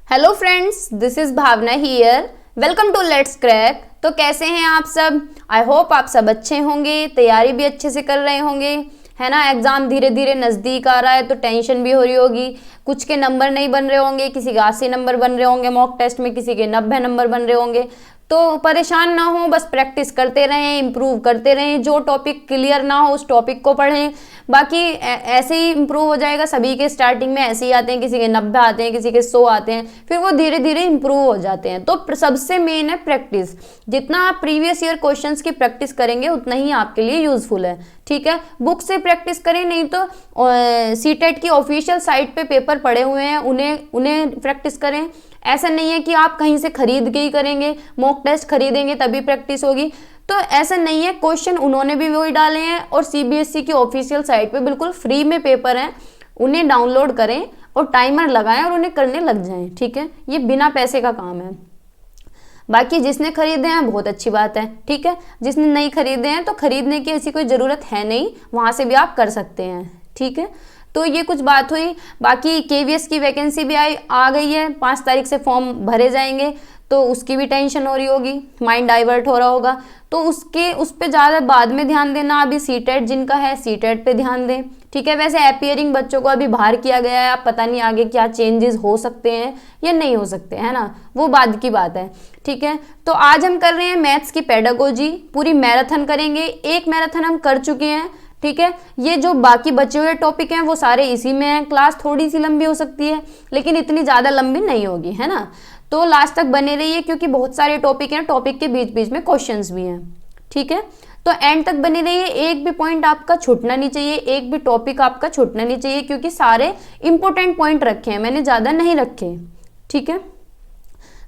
Hello friends, this is Bhavna here. Welcome to let's crack. तो कैसे हैं आप सब? आई होप आप सब अच्छे होंगे, तैयारी भी अच्छे से कर रहे होंगे, है ना। एग्जाम धीरे धीरे नज़दीक आ रहा है तो टेंशन भी हो रही होगी। कुछ के नंबर नहीं बन रहे होंगे, किसी के 80 नंबर बन रहे होंगे मॉक टेस्ट में, किसी के 90 नंबर बन रहे होंगे। तो परेशान ना हो, बस प्रैक्टिस करते रहें, इम्प्रूव करते रहें। जो टॉपिक क्लियर ना हो उस टॉपिक को पढ़ें। बाकी ऐसे ही इम्प्रूव हो जाएगा। सभी के स्टार्टिंग में ऐसे ही आते हैं, किसी के 90 आते हैं, किसी के 100 आते हैं, फिर वो धीरे धीरे इम्प्रूव हो जाते हैं। तो सबसे मेन है प्रैक्टिस। जितना आप प्रीवियस ईयर क्वेश्चंस की प्रैक्टिस करेंगे उतना ही आपके लिए यूजफुल है, ठीक है। बुक से प्रैक्टिस करें, नहीं तो सीटेट की ऑफिशियल साइट पे पेपर पड़े हुए हैं, उन्हें प्रैक्टिस करें। ऐसा नहीं है कि आप कहीं से खरीद के ही करेंगे, मॉक टेस्ट खरीदेंगे तभी प्रैक्टिस होगी, तो ऐसा नहीं है। क्वेश्चन उन्होंने भी वही डाले हैं और सीबीएसई की ऑफिशियल साइट पे बिल्कुल फ्री में पेपर हैं, उन्हें डाउनलोड करें और टाइमर लगाएं और उन्हें करने लग जाएं, ठीक है। ये बिना पैसे का काम है। बाकी जिसने खरीदे हैं बहुत अच्छी बात है, ठीक है। जिसने नहीं खरीदे हैं तो खरीदने की ऐसी कोई ज़रूरत है नहीं, वहाँ से भी आप कर सकते हैं, ठीक है। तो ये कुछ बात हुई। बाकी केवीएस की वैकेंसी भी आ गई है, 5 तारीख से फॉर्म भरे जाएंगे, तो उसकी भी टेंशन हो रही होगी, माइंड डाइवर्ट हो रहा होगा, तो उस पर ज़्यादा बाद में ध्यान देना। अभी सीटेट जिनका है सीटेट पे ध्यान दें, ठीक है। वैसे अपीयरिंग बच्चों को अभी बाहर किया गया है, आप पता नहीं आगे क्या चेंजेस हो सकते हैं या नहीं हो सकते, है ना, वो बाद की बात है, ठीक है। तो आज हम कर रहे हैं मैथ्स की पेडागोजी, पूरी मैराथन करेंगे। एक मैराथन हम कर चुके हैं, ठीक है। ये जो बाकी बचे हुए टॉपिक हैं वो सारे इसी में हैं। क्लास थोड़ी सी लंबी हो सकती है लेकिन इतनी ज़्यादा लंबी नहीं होगी, है ना। तो लास्ट तक बने रहिए क्योंकि बहुत सारे टॉपिक हैं, टॉपिक के बीच बीच में क्वेश्चंस भी हैं, ठीक है। तो एंड तक बने रहिए, एक भी पॉइंट आपका छूटना नहीं चाहिए, एक भी टॉपिक आपका छूटना नहीं चाहिए, क्योंकि सारे इंपॉर्टेंट पॉइंट रखे हैं, मैंने ज़्यादा नहीं रखे, ठीक है।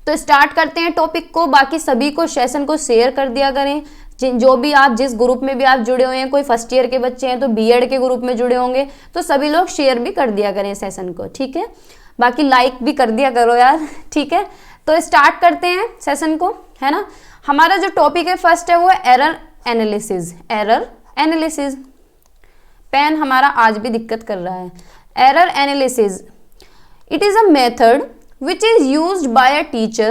तो स्टार्ट करते हैं टॉपिक को। बाकी सभी को सेशन को शेयर कर दिया करें। जो भी आप जिस ग्रुप में भी आप जुड़े हुए हैं, कोई फर्स्ट ईयर के बच्चे हैं तो बीएड के ग्रुप में जुड़े होंगे, तो सभी लोग शेयर भी कर दिया करें सेशन को, ठीक है। बाकी लाइक भी कर दिया करो यार, ठीक है। तो स्टार्ट करते हैं सेशन को, है ना। हमारा जो टॉपिक है फर्स्ट है वो है error analysis. Error analysis, pen हमारा आज भी दिक्कत कर रहा है। Error analysis, it is a method which is used by a teacher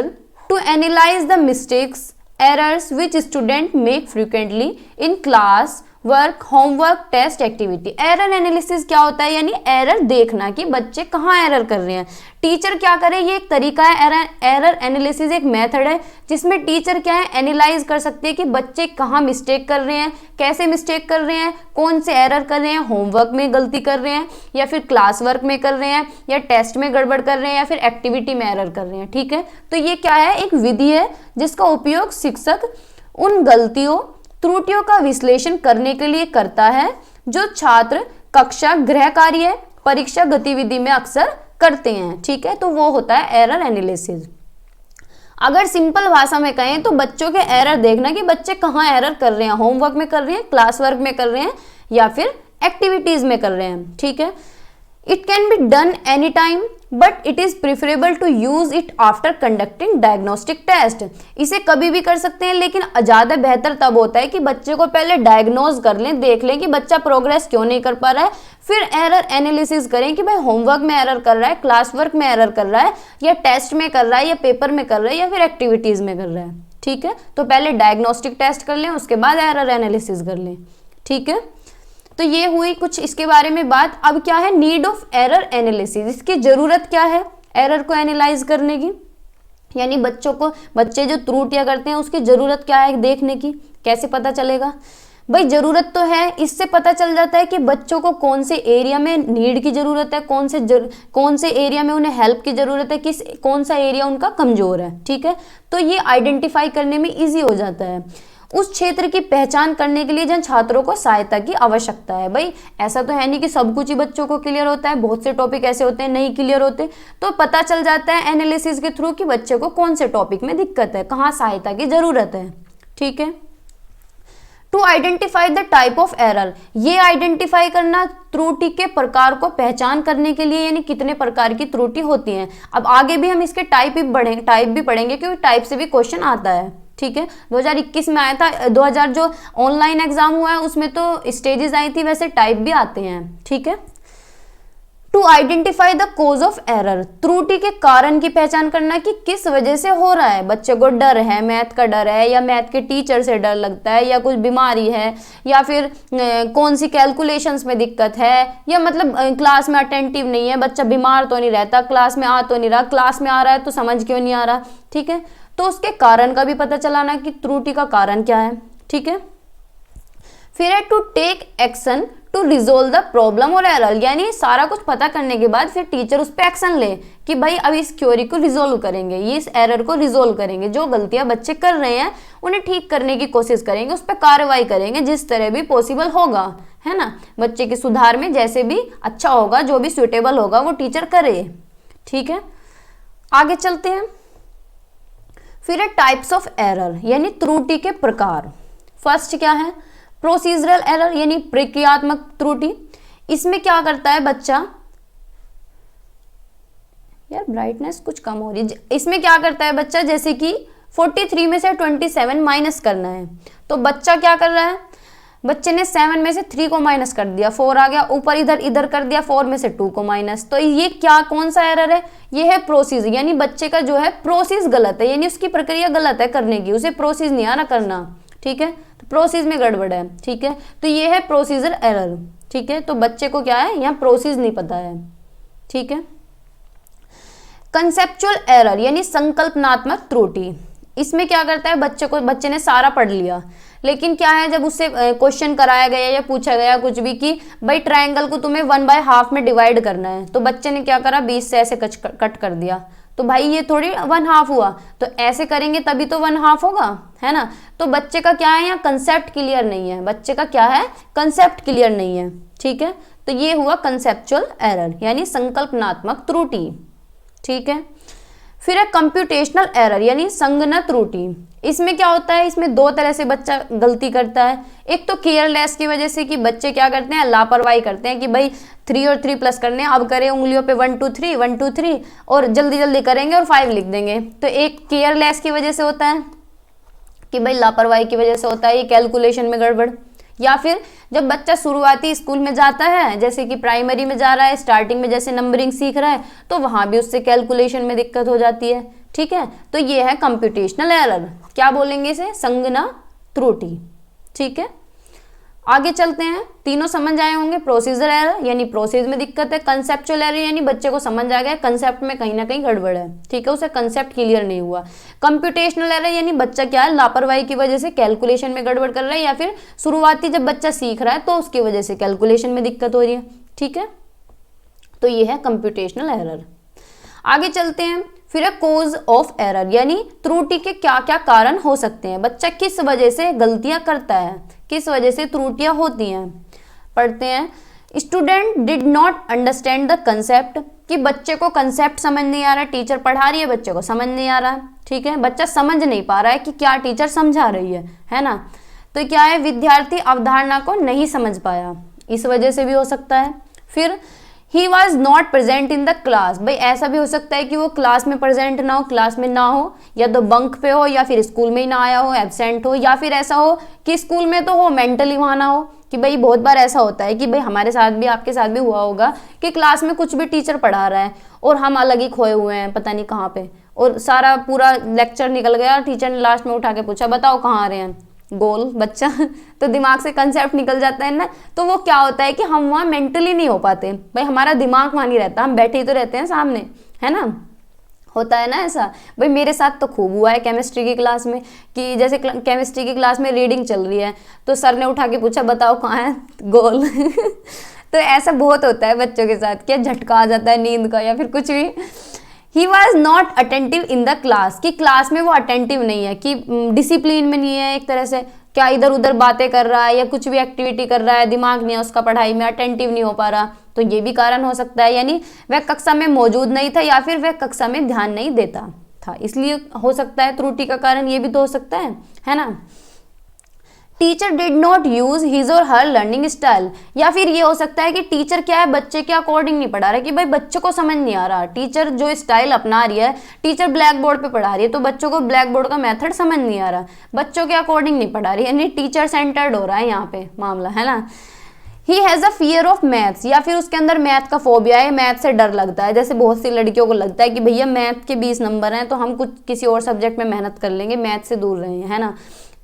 to analyze the mistakes, errors which students make frequently in class work, homework, test, activity. Error analysis क्या होता है? यानी एरर देखना कि बच्चे कहाँ एरर कर रहे हैं, टीचर क्या करे, ये एक तरीका है। एरर एनालिसिस एक मेथड है जिसमें टीचर क्या है, एनालाइज कर सकते हैं कि बच्चे कहाँ मिस्टेक कर रहे हैं, कैसे मिस्टेक कर रहे हैं, कौन से एरर कर रहे हैं, होमवर्क में गलती कर रहे हैं या फिर क्लास वर्क में कर रहे हैं या टेस्ट में गड़बड़ कर रहे हैं या फिर एक्टिविटी में एरर कर रहे हैं, ठीक है। तो ये क्या है, एक विधि है जिसका उपयोग शिक्षक उन गलतियों त्रुटियों का विश्लेषण करने के लिए करता है जो छात्र कक्षा, गृह कार्य, परीक्षा गतिविधि में अक्सर करते हैं, ठीक है। तो वो होता है एरर एनालिसिस। अगर सिंपल भाषा में कहें तो बच्चों के एरर देखना कि बच्चे कहाँ एरर कर रहे हैं, होमवर्क में कर रहे हैं, क्लास वर्क में कर रहे हैं या फिर एक्टिविटीज में कर रहे हैं, ठीक है। It can be done anytime, but it is preferable to use it after conducting diagnostic test. इसे कभी भी कर सकते हैं लेकिन ज़्यादा बेहतर तब होता है कि बच्चे को पहले डायग्नोज कर लें, देख लें कि बच्चा प्रोग्रेस क्यों नहीं कर पा रहा है, फिर एरर एनालिसिस करें कि भाई होमवर्क में एरर कर रहा है, क्लास वर्क में एरर कर रहा है या टेस्ट में कर रहा है या पेपर में कर रहा है या फिर एक्टिविटीज़ में कर रहा है, ठीक है। तो पहले डायग्नोस्टिक टेस्ट कर लें, उसके बाद एरर एनालिसिस कर लें, ठीक है। तो ये हुई कुछ इसके बारे में बात। अब क्या है, नीड ऑफ एरर एनालिसिस, इसकी ज़रूरत क्या है एरर को एनालाइज करने की, यानी बच्चे जो त्रुटियां करते हैं उसकी ज़रूरत क्या है देखने की, कैसे पता चलेगा भाई। ज़रूरत तो है, इससे पता चल जाता है कि बच्चों को कौन से एरिया में नीड की ज़रूरत है, कौन से एरिया में उन्हें हेल्प की ज़रूरत है, कौन सा एरिया उनका कमज़ोर है, ठीक है। तो ये आइडेंटिफाई करने में ईजी हो जाता है। उस क्षेत्र की पहचान करने के लिए जन छात्रों को सहायता की आवश्यकता है। भाई ऐसा तो है नहीं कि सब कुछ ही बच्चों को क्लियर होता है, बहुत से टॉपिक ऐसे होते हैं नहीं क्लियर होते, तो पता चल जाता है एनालिसिस के थ्रू कि बच्चे को कौन से टॉपिक में दिक्कत है, कहाँ सहायता की जरूरत है, ठीक है। To identify the type of error, ये आइडेंटिफाई करना त्रुटि के प्रकार को पहचान करने के लिए, यानी कितने प्रकार की त्रुटि होती हैं। अब आगे भी हम इसके टाइप भी पढ़ेंगे क्योंकि टाइप से भी क्वेश्चन आता है, ठीक है। 2021 में आया था, 2000 जो ऑनलाइन एग्जाम हुआ है उसमें तो स्टेजेस आई थी, वैसे टाइप भी आते हैं, ठीक है। To identify the cause of error, त्रुटि के कारण की पहचान करना कि किस वजह से हो रहा है। बच्चे को डर है, मैथ का डर है, या मैथ के टीचर से डर लगता है, या कुछ बीमारी है, या फिर कौन सी कैलकुलेशंस में दिक्कत है, या मतलब क्लास में अटेंटिव नहीं है, बच्चा बीमार तो नहीं रहता, क्लास में आ तो नहीं रहा, क्लास में आ रहा है तो समझ क्यों नहीं आ रहा। ठीक है, तो उसके कारण का भी पता चलाना कि त्रुटि का कारण क्या है। ठीक है, फिर है to take action to resolve the problem और एरर, यानी सारा कुछ पता करने के बाद फिर टीचर उस पर एक्शन ले कि भाई अब इस क्वेरी को रिजोल्व करेंगे, ये इस एरर को रिजोल्व करेंगे, जो गलतियां बच्चे कर रहे हैं उन्हें ठीक करने की कोशिश करेंगे, उस पर कार्रवाई करेंगे जिस तरह भी पॉसिबल होगा, है ना। बच्चे के सुधार में जैसे भी अच्छा होगा, जो भी सुटेबल होगा वो टीचर करे। ठीक है, आगे चलते हैं। फिर है टाइप्स ऑफ एरर, यानी त्रुटि के प्रकार। फर्स्ट क्या है, प्रोसीजरल एरर, यानी प्रक्रियात्मक त्रुटि। इसमें क्या करता है बच्चा, यार ब्राइटनेस कुछ कम हो रही है। इसमें क्या करता है बच्चा, जैसे कि 43 में से 27 माइनस करना है, तो बच्चा क्या कर रहा है, बच्चे ने 7 में से 3 को माइनस कर दिया, 4 आ गया, ऊपर इधर कर दिया, 4 में से 2 को माइनस। तो ये क्या, कौन सा एरर है, ये है प्रोसीज, यानी बच्चे का जो है प्रोसेस गलत है, यानी उसकी प्रक्रिया गलत है करने की, उसे प्रोसेस नहीं आना करना। ठीक है, तो प्रोसेस में गड़बड़ है। ठीक है, तो ये है प्रोसीजर एरर। ठीक है, तो बच्चे को क्या है, यहाँ प्रोसेस नहीं पता है। ठीक है, कंसेप्चुअल एरर, यानी संकल्पनात्मक त्रुटि। इसमें क्या करता है, बच्चे ने सारा पढ़ लिया, लेकिन क्या है, जब उससे क्वेश्चन कराया गया या पूछा गया कुछ भी कि भाई ट्रायंगल को तुम्हें 1/2 में डिवाइड करना है, तो बच्चे ने क्या करा, 20 से ऐसे कट कर दिया, तो भाई ये थोड़ी 1/2 हुआ, तो ऐसे करेंगे तभी तो 1/2 होगा, है ना। तो बच्चे का क्या है, यहाँ कंसेप्ट क्लियर नहीं है, बच्चे का क्या है, कंसेप्ट क्लियर नहीं है। ठीक है, तो ये हुआ कंसेप्चुअल एरर, यानी संकल्पनात्मक त्रुटि। ठीक है, फिर है कंप्यूटेशनल एरर, यानी संगणक त्रुटि। इसमें क्या होता है, इसमें 2 तरह से बच्चा गलती करता है। एक तो केयरलेस की वजह से, कि बच्चे क्या करते हैं, लापरवाही करते हैं कि भाई 3 और 3 प्लस करने, अब करें उंगलियों पे 1 2 3 1 2 3 और जल्दी जल्दी करेंगे और 5 लिख देंगे। तो एक केयरलेस की वजह से होता है कि भाई लापरवाही की वजह से होता है ये कैलकुलेशन में गड़बड़। या फिर जब बच्चा शुरुआती स्कूल में जाता है, जैसे कि प्राइमरी में जा रहा है, स्टार्टिंग में जैसे नंबरिंग सीख रहा है, तो वहां भी उससे कैलकुलेशन में दिक्कत हो जाती है। ठीक है, तो ये है कंप्यूटेशनल एरर, क्या बोलेंगे इसे, संगणक त्रुटि। ठीक है, आगे चलते हैं। तीनों समझ आए होंगे, प्रोसीजर एरर यानी प्रोसेस में दिक्कत है, कंसेप्चुअल एरर यानी बच्चे को समझ आ गया कंसेप्ट में कहीं ना कहीं गड़बड़ है। ठीक है, उसे कंसेप्ट क्लियर नहीं हुआ। कंप्यूटेशनल एरर यानी बच्चा क्या है, लापरवाही की वजह से कैलकुलेशन में गड़बड़ कर रहा है, या फिर शुरुआती जब बच्चा सीख रहा है तो उसकी वजह से कैलकुलेशन में दिक्कत हो रही है। ठीक है, तो ये है कंप्यूटेशनल एरर। आगे चलते हैं। फिर है कोज ऑफ एरर, यानी त्रुटि के क्या क्या कारण हो सकते हैं, बच्चा किस वजह से गलतियां करता है, किस वजह से त्रुटियां होती हैं। पढ़ते हैं। Student did not understand the concept, कि बच्चे को कंसेप्ट समझ नहीं आ रहा है, टीचर पढ़ा रही है, बच्चे को समझ नहीं आ रहा है। ठीक है, बच्चा समझ नहीं पा रहा है कि क्या टीचर समझा रही है ना। तो क्या है, विद्यार्थी अवधारणा को नहीं समझ पाया, इस वजह से भी हो सकता है। फिर he was not present in the class, भाई ऐसा भी हो सकता है कि वो क्लास में प्रेजेंट ना हो, क्लास में ना हो, या तो बंक पे हो, या फिर स्कूल में ही ना आया हो, एब्सेंट हो, या फिर ऐसा हो कि स्कूल में तो हो मेंटली वहाँ ना हो। कि भाई बहुत बार ऐसा होता है कि भाई हमारे साथ भी, आपके साथ भी हुआ होगा कि क्लास में कुछ भी टीचर पढ़ा रहा है और हम अलग ही खोए हुए हैं पता नहीं कहाँ पे, और सारा पूरा लेक्चर निकल गया, टीचर ने लास्ट में उठा के पूछा बताओ कहाँ आ रहे हैं, गोल बच्चा तो दिमाग से कंसेप्ट निकल जाता है ना। तो वो क्या होता है कि हम वहाँ मेंटली नहीं हो पाते, भाई हमारा दिमाग वहाँ नहीं रहता, हम बैठे ही तो रहते हैं सामने, है ना, होता है ना ऐसा। भाई मेरे साथ तो खूब हुआ है केमिस्ट्री की क्लास में, कि जैसे केमिस्ट्री की क्लास में रीडिंग चल रही है तो सर ने उठा के पूछा बताओ कहाँ है, गोल तो ऐसा बहुत होता है बच्चों के साथ, क्या झटका आ जाता है नींद का या फिर कुछ भी। He was not attentive in the class, कि क्लास में वो अटेंटिव नहीं है, कि डिसिप्लिन में नहीं है, एक तरह से क्या इधर उधर बातें कर रहा है या कुछ भी एक्टिविटी कर रहा है, दिमाग नहीं है उसका पढ़ाई में, अटेंटिव नहीं हो पा रहा, तो ये भी कारण हो सकता है। यानी वह कक्षा में मौजूद नहीं था या फिर वह कक्षा में ध्यान नहीं देता था, इसलिए हो सकता है। त्रुटि का कारण ये भी तो हो सकता है ना। Teacher did not use his और हर लर्निंग स्टाइल, या फिर ये हो सकता है कि टीचर क्या है बच्चे के अकॉर्डिंग नहीं पढ़ा रहा, कि भाई बच्चे को समझ नहीं आ रहा, टीचर जो स्टाइल अपना रही है, टीचर ब्लैक बोर्ड पे पढ़ा रही है तो बच्चों को ब्लैक बोर्ड का मेथड समझ नहीं आ रहा, बच्चों के अकॉर्डिंग नहीं पढ़ा रही, यानी टीचर सेंटर्ड हो रहा है यहाँ पे मामला, है ना। He has a fear of maths, या फिर उसके अंदर मैथ का फोबिया है, मैथ से डर लगता है। जैसे बहुत सी लड़कियों को लगता है कि भैया मैथ के 20 नंबर हैं तो हम कुछ किसी और सब्जेक्ट में मेहनत कर लेंगे, मैथ से दूर रहे हैं, है ना।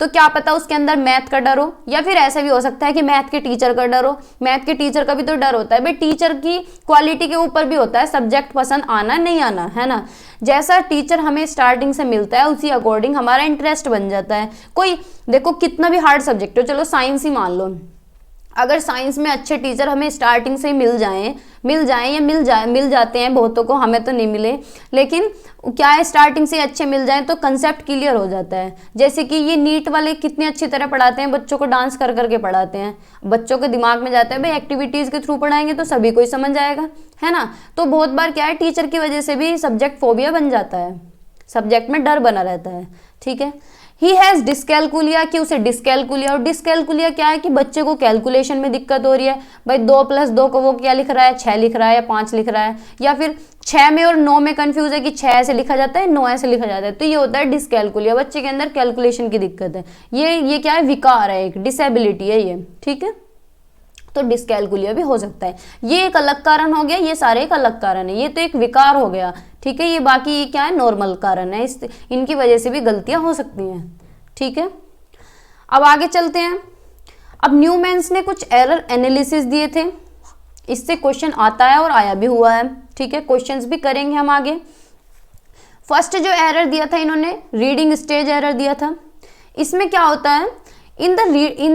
तो क्या पता उसके अंदर मैथ का डर हो, या फिर ऐसा भी हो सकता है कि मैथ के टीचर का डर हो। मैथ के टीचर का भी तो डर होता है भाई, टीचर की क्वालिटी के ऊपर भी होता है सब्जेक्ट पसंद आना नहीं आना, है ना। जैसा टीचर हमें स्टार्टिंग से मिलता है उसी अकॉर्डिंग हमारा इंटरेस्ट बन जाता है। कोई देखो कितना भी हार्ड सब्जेक्ट हो, चलो साइंस ही मान लो, अगर साइंस में अच्छे टीचर हमें स्टार्टिंग से ही मिल जाते हैं, बहुतों को, हमें तो नहीं मिले, लेकिन क्या है स्टार्टिंग से अच्छे मिल जाएं तो कंसेप्ट क्लियर हो जाता है। जैसे कि ये नीट वाले कितने अच्छी तरह पढ़ाते हैं, बच्चों को डांस कर करके पढ़ाते हैं, बच्चों के दिमाग में जाता है भाई एक्टिविटीज़ के थ्रू पढ़ाएंगे तो सभी को ही समझ आएगा, है ना। तो बहुत बार क्या है टीचर की वजह से भी सब्जेक्ट फोबिया बन जाता है, सब्जेक्ट में डर बना रहता है, ठीक है। ही हैज़ डिस्कैलकुलिया, कि उसे डिस्कैलकुलिया, और डिस्कैलकुलिया क्या है कि बच्चे को कैलकुलेशन में दिक्कत हो रही है। भाई 2 + 2 को वो क्या लिख रहा है, 6 लिख रहा है या 5 लिख रहा है, या फिर 6 में और 9 में कंफ्यूज है कि 6 ऐसे लिखा जाता है 9 ऐसे लिखा जाता है। तो ये होता है डिस्कैलकुलिया, बच्चे के अंदर कैलकुलेशन की दिक्कत है। ये क्या है, विकार है, एक डिसेबिलिटी है ये, ठीक है। तो डिस्कैलकुलिया भी हो सकता है, ये एक अलग कारण हो गया, ये सारे एक अलग कारण है, ये तो एक विकार हो गया, ठीक है। ये बाकी क्या है, नॉर्मल कारण है, इनकी वजह से भी गलतियां हो सकती हैं, ठीक है। अब आगे चलते हैं। अब न्यूमैन्स ने कुछ एरर एनालिसिस दिए थे, इससे क्वेश्चन आता है और आया भी हुआ है, ठीक है। क्वेश्चंस भी करेंगे हम आगे। फर्स्ट जो एरर दिया था इन्होंने, रीडिंग स्टेज एरर दिया था। इसमें क्या होता है, in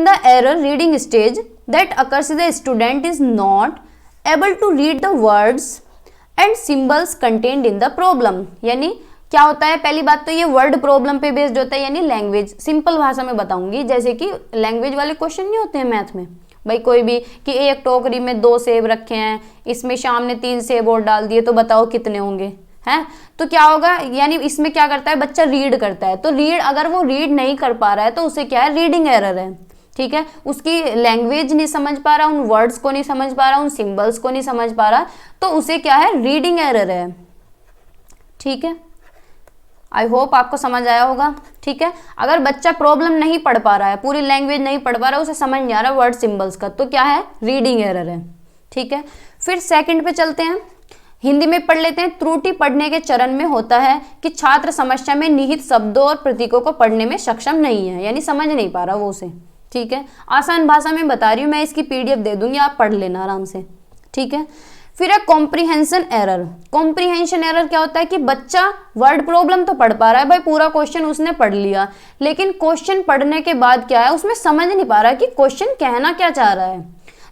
the error reading stage that occurs the student is not able to read the words and symbols contained in the problem। यानी क्या होता है, पहली बात तो ये वर्ड प्रॉब्लम पे बेस्ड होता है, यानी लैंग्वेज, सिंपल भाषा में बताऊंगी, जैसे कि लैंग्वेज वाले क्वेश्चन नहीं होते हैं मैथ में, भाई कोई भी कि एक टोकरी में 2 सेब रखे हैं, इसमें शाम ने 3 सेब और डाल दिए तो बताओ कितने होंगे, है। तो क्या होगा, यानी इसमें क्या करता है बच्चा, रीड करता है, तो रीड, अगर वो रीड नहीं कर पा रहा है तो उसे क्या है, रीडिंग एरर है, ठीक है। उसकी लैंग्वेज नहीं समझ पा रहा, उन वर्ड्स को नहीं समझ पा रहा, उन सिंबल्स को नहीं समझ पा रहा, तो उसे क्या है, रीडिंग एरर है, ठीक है। आई होप आपको समझ आया होगा, ठीक है। अगर बच्चा प्रॉब्लम नहीं पढ़ पा रहा है, पूरी लैंग्वेज नहीं पढ़ पा रहा, उसे समझ नहीं आ रहा वर्ड सिंबल्स का, तो क्या है, रीडिंग एरर है, ठीक है। फिर सेकंड पे चलते हैं, हिंदी में पढ़ लेते हैं। त्रुटि पढ़ने के चरण में होता है कि छात्र समस्या में निहित शब्दों और प्रतीकों को पढ़ने में सक्षम नहीं है, यानी समझ नहीं पा रहा वो उसे, ठीक है। आसान भाषा में बता रही हूँ मैं, इसकी PDF दे दूंगी, आप पढ़ लेना आराम से, ठीक है। फिर है कॉम्प्रीहेंशन एरर। कॉम्प्रीहेंशन एरर क्या होता है कि बच्चा वर्ड प्रॉब्लम तो पढ़ पा रहा है, भाई पूरा क्वेश्चन उसने पढ़ लिया, लेकिन क्वेश्चन पढ़ने के बाद क्या है, उसमें समझ नहीं पा रहा कि क्वेश्चन कहना क्या चाह रहा है।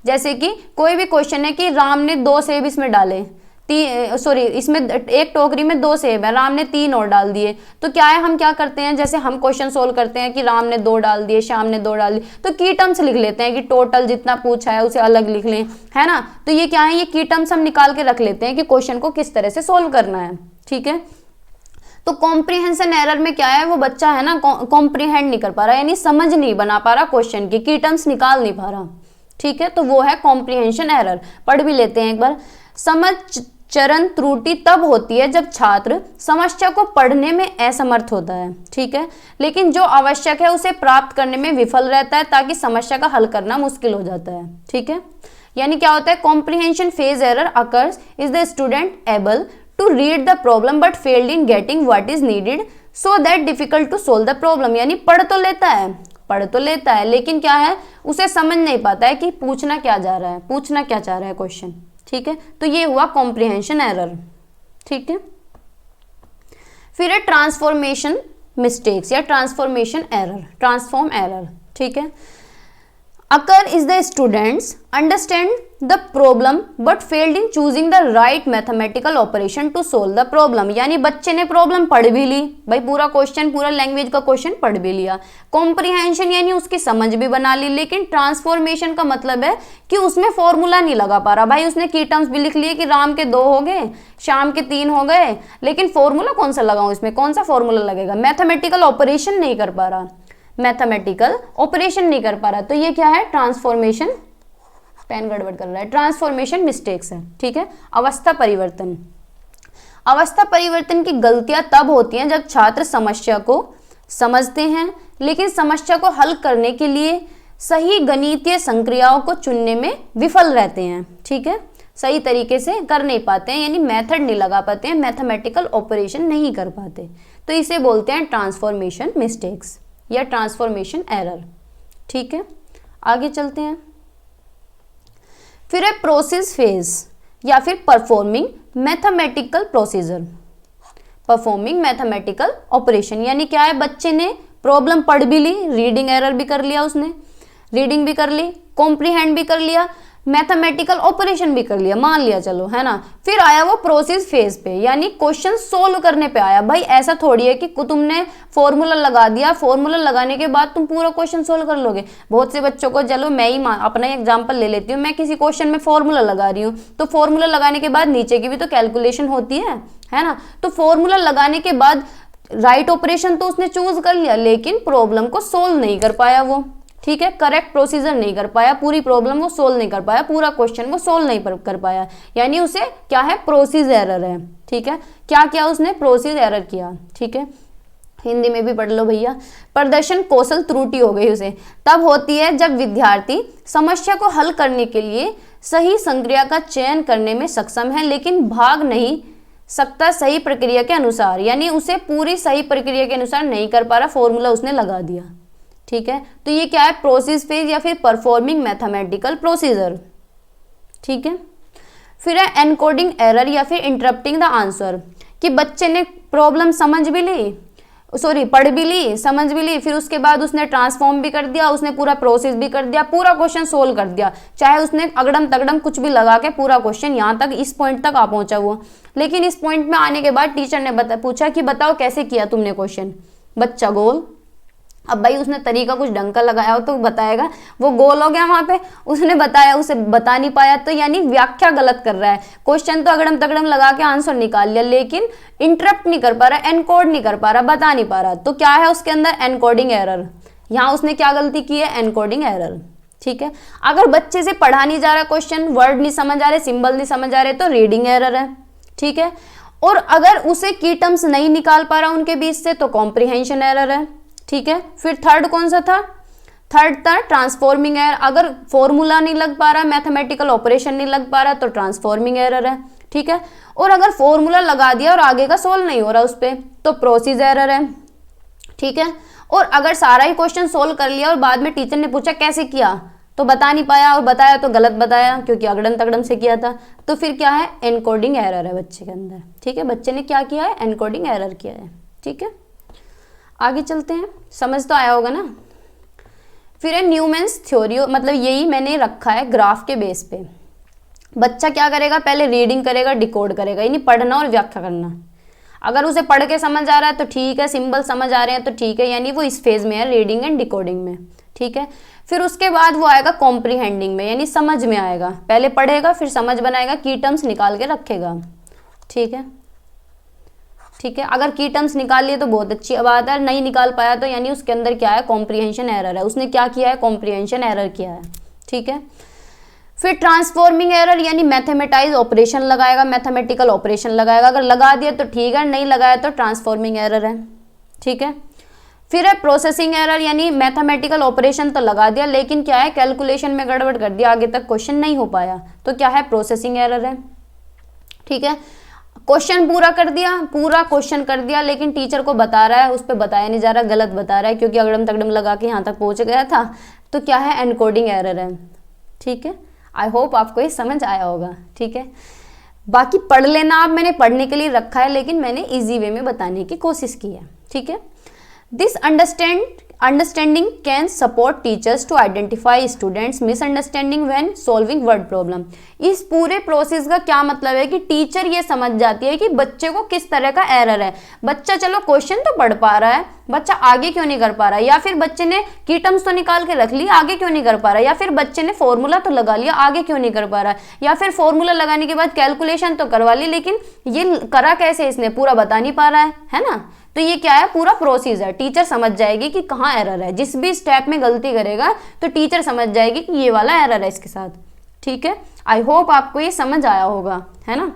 जैसे कि कोई भी क्वेश्चन है कि राम ने 2 सेब इसमें डाले, इसमें एक टोकरी में 2 सेब है, राम ने 3 और डाल दिए, तो क्या है, हम क्या करते हैं, जैसे हम क्वेश्चन सोल्व करते हैं कि राम ने 2 डाल दिए, श्याम ने 2 डाल दिए, तो की टर्म्स लिख लेते हैं कि टोटल जितना पूछा है उसे अलग लिख लें, है ना। तो ये क्या है, ये की टर्म्स हम निकाल के रख लेते हैं कि क्वेश्चन को किस तरह से सोल्व करना है, ठीक है। तो कॉम्प्रीहेंशन एरर में क्या है, वो बच्चा है ना कॉम्प्रीहेंड नहीं कर पा रहा, यानी समझ नहीं बना पा रहा क्वेश्चन की टर्म्स निकाल नहीं पा रहा, ठीक है। तो वो है कॉम्प्रीहेंशन एरर। पढ़ भी लेते हैं एक बार। समझ चरण त्रुटि तब होती है जब छात्र समस्या को पढ़ने में असमर्थ होता है, ठीक है, लेकिन जो आवश्यक है उसे प्राप्त करने में विफल रहता है, ताकि समस्या का हल करना मुश्किल हो जाता है, ठीक है। यानी क्या होता है, comprehension phase error occurs is the student able to read the problem but failed in getting what is needed so that difficult to solve the problem. यानी पढ़ तो लेता है लेकिन क्या है, उसे समझ नहीं पाता है कि पूछना क्या चाह रहा है क्वेश्चन, ठीक है। तो ये हुआ कॉम्प्रीहेंशन एरर, ठीक है। फिर है ट्रांसफॉर्मेशन मिस्टेक्स या ट्रांसफॉर्मेशन एरर, ट्रांसफॉर्म एरर, ठीक है। Occur is the students understand the problem but failed in choosing the right mathematical operation to solve the problem. यानी बच्चे ने प्रॉब्लम पढ़ भी ली, भाई पूरा लैंग्वेज का क्वेश्चन पढ़ भी लिया। कॉम्प्रीहेंशन यानी उसकी समझ भी बना ली, लेकिन ट्रांसफॉर्मेशन का मतलब है कि उसमें फॉर्मूला नहीं लगा पा रहा। भाई उसने की टर्म्स भी लिख लिए कि राम के 2 हो गए, शाम के 3 हो गए, लेकिन फॉर्मूला कौन सा लगाऊं, इसमें कौन सा फॉर्मूला लगेगा, मैथमेटिकल ऑपरेशन नहीं कर पा रहा, तो ये क्या है, ट्रांसफॉर्मेशन, पेन गड़बड़ कर रहा है, ट्रांसफॉर्मेशन मिस्टेक्स है, ठीक है। अवस्था परिवर्तन की गलतियां तब होती हैं जब छात्र समस्या को समझते हैं, लेकिन समस्या को हल करने के लिए सही गणितीय संक्रियाओं को चुनने में विफल रहते हैं, ठीक है, सही तरीके से कर नहीं पाते हैं, यानी मेथड नहीं लगा पाते हैं, मैथमेटिकल ऑपरेशन नहीं कर पाते, तो इसे बोलते हैं ट्रांसफॉर्मेशन मिस्टेक्स या ट्रांसफॉर्मेशन एरर, ठीक है। आगे चलते हैं। फिर है प्रोसेस फेज या फिर performing mathematical procedure, performing mathematical operation, यानी क्या है, बच्चे ने प्रॉब्लम पढ़ भी ली, रीडिंग एरर भी कर लिया, उसने रीडिंग भी कर ली, कॉम्प्रीहेंड भी कर लिया, मैथमेटिकल ऑपरेशन भी कर लिया, मान लिया चलो, है ना। फिर आया वो प्रोसेस फेज पे, यानी क्वेश्चन सोल्व करने पे आया। भाई ऐसा थोड़ी है कि तुमने फॉर्मूला लगा दिया, फॉर्मूला लगाने के बाद तुम पूरा क्वेश्चन सोल्व कर लोगे। बहुत से बच्चों को, चलो मैं ही अपना एग्जांपल ले लेती हूँ, मैं किसी क्वेश्चन में फॉर्मूला लगा रही हूँ, तो फॉर्मूला लगाने के बाद नीचे की भी तो कैलकुलेशन होती है ना। तो फॉर्मूला लगाने के बाद राइट ऑपरेशन तो उसने चूज कर लिया, लेकिन प्रॉब्लम को सोल्व नहीं कर पाया वो, ठीक है, करेक्ट प्रोसीजर नहीं कर पाया, पूरी प्रॉब्लम को सोल्व नहीं कर पाया, पूरा क्वेश्चन को सोल्व नहीं कर पाया, यानी उसे क्या है, प्रोसीजर एरर है, ठीक है। क्या किया उसने, प्रोसीजर एरर किया, ठीक है। हिंदी में भी पढ़ लो भैया, प्रदर्शन कौशल त्रुटि हो गई उसे। तब होती है जब विद्यार्थी समस्या को हल करने के लिए सही संक्रिया का चयन करने में सक्षम है, लेकिन भाग नहीं सकता सही प्रक्रिया के अनुसार, यानी उसे पूरी सही प्रक्रिया के अनुसार नहीं कर पा रहा, फॉर्मूला उसने लगा दिया, ठीक है। तो ये क्या है, प्रोसेस फेज या फिर परफॉर्मिंग मैथमेटिकल प्रोसीजर, ठीक है। फिर है एनकोडिंग एरर या फिर इंटरप्टिंग द आंसर, कि बच्चे ने प्रॉब्लम समझ भी ली, पढ़ भी ली, समझ भी ली, फिर उसके बाद उसने ट्रांसफॉर्म भी कर दिया, उसने पूरा प्रोसेस भी कर दिया, पूरा क्वेश्चन सोल्व कर दिया, चाहे उसने अगड़म तगड़म कुछ भी लगा के पूरा क्वेश्चन यहाँ तक, इस पॉइंट तक आ पहुंचा वो। लेकिन इस पॉइंट में आने के बाद टीचर ने पूछा कि बताओ कैसे किया तुमने क्वेश्चन, बच्चा गोल। अब भाई उसने तरीका कुछ ढंग का लगाया हो तो बताएगा, वो गोल हो गया वहां पे, उसने बताया, उसे बता नहीं पाया, तो यानी व्याख्या गलत कर रहा है। क्वेश्चन तो अगड़म तगड़म लगा के आंसर निकाल लिया, लेकिन इंटरप्ट नहीं कर पा रहा, एनकोड नहीं कर पा रहा, बता नहीं पा रहा, तो क्या है उसके अंदर, एनकोडिंग एरर। यहाँ उसने क्या गलती की है, एनकोडिंग एरर, ठीक है। अगर बच्चे से पढ़ा नहीं जा रहा क्वेश्चन, वर्ड नहीं समझ आ रहे, सिंबल नहीं समझ आ रहे, तो रीडिंग एरर है, ठीक है। और अगर उसे की टर्म्स नहीं निकाल पा रहा उनके बीच से, तो कॉम्प्रिहेंशन एरर है, ठीक है। फिर थर्ड कौन सा था, थर्ड था ट्रांसफॉर्मिंग एरर, अगर फॉर्मूला नहीं लग पा रहा, मैथमेटिकल ऑपरेशन नहीं लग पा रहा, तो ट्रांसफॉर्मिंग एरर है, ठीक है। और अगर फॉर्मूला लगा दिया और आगे का सोल्व नहीं हो रहा उस पर, तो प्रोसीजर एरर है, ठीक है। और अगर सारा ही क्वेश्चन सोल्व कर लिया और बाद में टीचर ने पूछा कैसे किया, तो बता नहीं पाया, और बताया तो गलत बताया क्योंकि अगड़म तगड़म से किया था, तो फिर क्या है, एनकोडिंग एरर है बच्चे के अंदर, ठीक है। बच्चे ने क्या किया है, एनकोडिंग एरर किया है, ठीक है। आगे चलते हैं, समझ तो आया होगा ना। फिर है न्यूमैन्स थ्योरी, मतलब यही मैंने रखा है ग्राफ के बेस पे। बच्चा क्या करेगा, पहले रीडिंग करेगा, डिकोड करेगा, यानी पढ़ना और व्याख्या करना। अगर उसे पढ़ के समझ आ रहा है तो ठीक है, सिंबल समझ आ रहे हैं तो ठीक है, यानी वो इस फेज में है, रीडिंग एंड डिकोडिंग में, ठीक है। फिर उसके बाद वो आएगा कॉम्प्रीहेंडिंग में, यानी समझ में आएगा, पहले पढ़ेगा फिर समझ बनाएगा, की टर्म्स निकाल के रखेगा, ठीक है, ठीक है। अगर की टर्म्स निकाल लिए तो बहुत अच्छी बात है, नहीं निकाल पाया तो यानी उसके अंदर क्या है, कॉम्प्रीहेंशन एरर है, उसने क्या किया है, कॉम्प्रीहेंशन एरर किया है, ठीक है। फिर ट्रांसफॉर्मिंग एरर, यानी मैथमेटाइज ऑपरेशन लगाएगा, मैथमेटिकल ऑपरेशन लगाएगा, अगर लगा दिया तो ठीक है, नहीं लगाया तो ट्रांसफॉर्मिंग एरर है, ठीक है। फिर है प्रोसेसिंग एरर, यानी मैथमेटिकल ऑपरेशन तो लगा दिया लेकिन क्या है, कैलकुलेशन में गड़बड़ कर दिया, आगे तक क्वेश्चन नहीं हो पाया, तो क्या है, प्रोसेसिंग एरर है, ठीक है। क्वेश्चन पूरा कर दिया, पूरा क्वेश्चन कर दिया, लेकिन टीचर को बता रहा है, उस पर बताया नहीं जा रहा, गलत बता रहा है क्योंकि अगड़म तगड़म लगा के यहाँ तक पहुंच गया था, तो क्या है, एनकोडिंग एरर है, ठीक है। आई होप आपको ये समझ आया होगा, ठीक है। बाकी पढ़ लेना आप, मैंने पढ़ने के लिए रखा है लेकिन मैंने इजी वे में बताने की कोशिश की है, ठीक है। This understanding can support teachers to identify students misunderstanding when solving word problem. इस पूरे प्रोसेस का क्या मतलब है कि टीचर ये समझ जाती है कि बच्चे को किस तरह का एरर है। बच्चा चलो क्वेश्चन तो पढ़ पा रहा है, बच्चा आगे क्यों नहीं कर पा रहा है, या फिर बच्चे ने की टर्म्स तो निकाल के रख ली, आगे क्यों नहीं कर पा रहा है, या फिर बच्चे ने फॉर्मूला तो लगा लिया, आगे क्यों नहीं कर पा रहा है, या फिर फॉर्मूला लगाने के बाद कैलकुलेशन तो करवा ली लेकिन ये करा कैसे इसने, पूरा बता नहीं पा रहा है ना। तो ये क्या है, पूरा प्रोसीजर, टीचर समझ जाएगी कि कहाँ एरर है, जिस भी स्टेप में गलती करेगा तो टीचर समझ जाएगी कि ये वाला एरर है इसके साथ, ठीक है। आई होप आपको ये समझ आया होगा, है ना।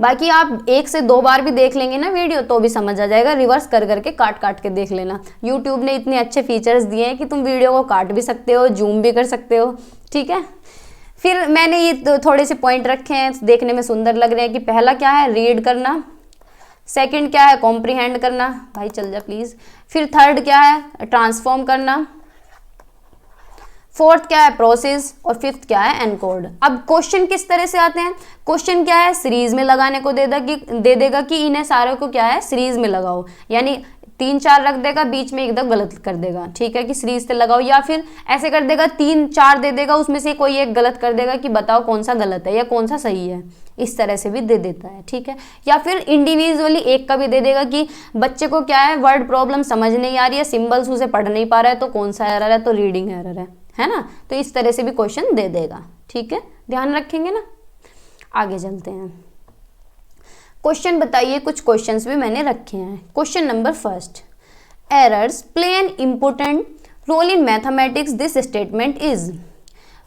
बाकी आप 1 से 2 बार भी देख लेंगे ना वीडियो तो भी समझ आ जाएगा, रिवर्स कर करके काट काट के देख लेना। यूट्यूब ने इतने अच्छे फीचर्स दिए हैं कि तुम वीडियो को काट भी सकते हो, जूम भी कर सकते हो, ठीक है। फिर मैंने ये थोड़े से पॉइंट रखे हैं, देखने में सुंदर लग रहे हैं कि पहला क्या है, रीड करना, सेकंड क्या है, कॉम्प्रीहेंड करना, भाई चल जा प्लीज, फिर थर्ड क्या है, ट्रांसफॉर्म करना, फोर्थ क्या है, प्रोसेस, और फिफ्थ क्या है, एनकोड। अब क्वेश्चन किस तरह से आते हैं, क्वेश्चन क्या है, सीरीज में लगाने को दे देगा कि इन्हें सारे को क्या है, सीरीज में लगाओ, यानी 3-4 रख देगा, बीच में एकदम गलत कर देगा, ठीक है, कि सीरीज से लगाओ, या फिर ऐसे कर देगा 3-4 दे देगा, उसमें से कोई एक गलत कर देगा कि बताओ कौन सा गलत है या कौन सा सही है, इस तरह से भी दे देता है, ठीक है। या फिर इंडिविजुअली एक का भी दे देगा कि बच्चे को क्या है, वर्ड प्रॉब्लम समझ नहीं आ रही है, सिंबल्स उसे पढ़ नहीं पा रहा है, तो कौन सा एरर है, तो रीडिंग एरर है ना। तो इस तरह से भी क्वेश्चन दे देगा, ठीक है, ध्यान रखेंगे ना। आगे चलते हैं, क्वेश्चन बताइए, कुछ क्वेश्चंस भी मैंने रखे हैं। Question number first, errors play an important role in mathematics, this statement is.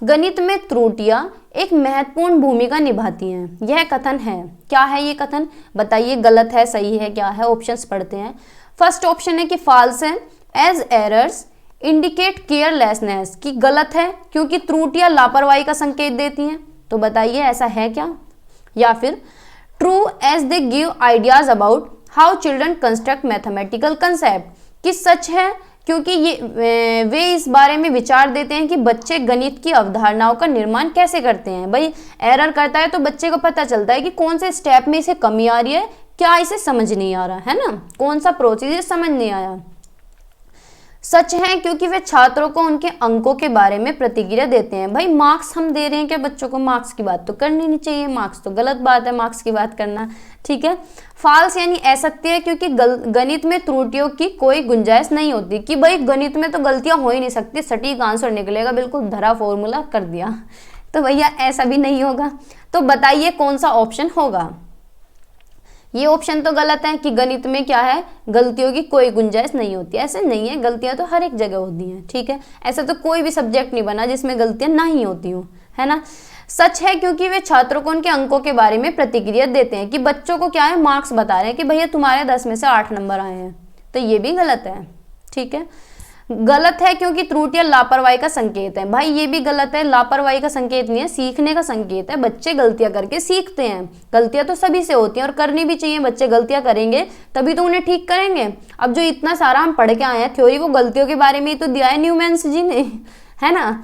गणित में त्रुटियां एक महत्वपूर्ण भूमिका निभाती हैं, यह कथन है, क्या है ये कथन, बताइए, गलत है, सही है, क्या है, ऑप्शंस पढ़ते हैं। फर्स्ट ऑप्शन है कि फॉल्स है, एज एरर्स इंडिकेट केयरलेसनेस, कि गलत है क्योंकि त्रुटियां लापरवाही का संकेत देती हैं, तो बताइए ऐसा है क्या। या फिर true as they give ideas about how children construct mathematical concept, कि सच है क्योंकि ये वे इस बारे में विचार देते हैं कि बच्चे गणित की अवधारणाओं का निर्माण कैसे करते हैं। भाई एरर करता है तो बच्चे को पता चलता है कि कौन से स्टेप में इसे कमी आ रही है, क्या इसे समझ नहीं आ रहा है ना, कौन सा प्रोसीजर समझ नहीं आया। सच है क्योंकि वे छात्रों को उनके अंकों के बारे में प्रतिक्रिया देते हैं। भाई मार्क्स हम दे रहे हैं क्या बच्चों को, मार्क्स की बात तो करनी नहीं चाहिए, मार्क्स तो गलत बात है मार्क्स की बात करना, ठीक है। फॉल्स यानी असत्य है क्योंकि गणित में त्रुटियों की कोई गुंजाइश नहीं होती, कि भाई गणित में तो गलतियां हो ही नहीं सकती, सटीक आंसर निकलेगा, बिल्कुल धरा फॉर्मूला कर दिया, तो भैया ऐसा भी नहीं होगा। तो बताइए कौन सा ऑप्शन होगा। ये ऑप्शन तो गलत है कि गणित में क्या है, गलतियों की कोई गुंजाइश नहीं होती, ऐसे नहीं है, गलतियां तो हर एक जगह होती हैं, ठीक है। ऐसा तो कोई भी सब्जेक्ट नहीं बना जिसमें गलतियां नहीं होती हूँ, है ना। सच है क्योंकि वे छात्रों को उनके अंकों के बारे में प्रतिक्रिया देते हैं, कि बच्चों को क्या है, मार्क्स बता रहे हैं कि भैया तुम्हारे 10 में से 8 नंबर आए हैं, तो ये भी गलत है, ठीक है। गलत है क्योंकि त्रुटियां लापरवाही का संकेत है, भाई ये भी गलत है, लापरवाही का संकेत नहीं है, सीखने का संकेत है, बच्चे गलतियां करके सीखते हैं, गलतियां तो सभी से होती हैं और करनी भी चाहिए, बच्चे गलतियां करेंगे तभी तो उन्हें ठीक करेंगे। अब जो इतना सारा हम पढ़ के आए हैं थ्योरी, वो गलतियों के बारे में ही तो दिया है न्यूमैन्स जी ने, है ना।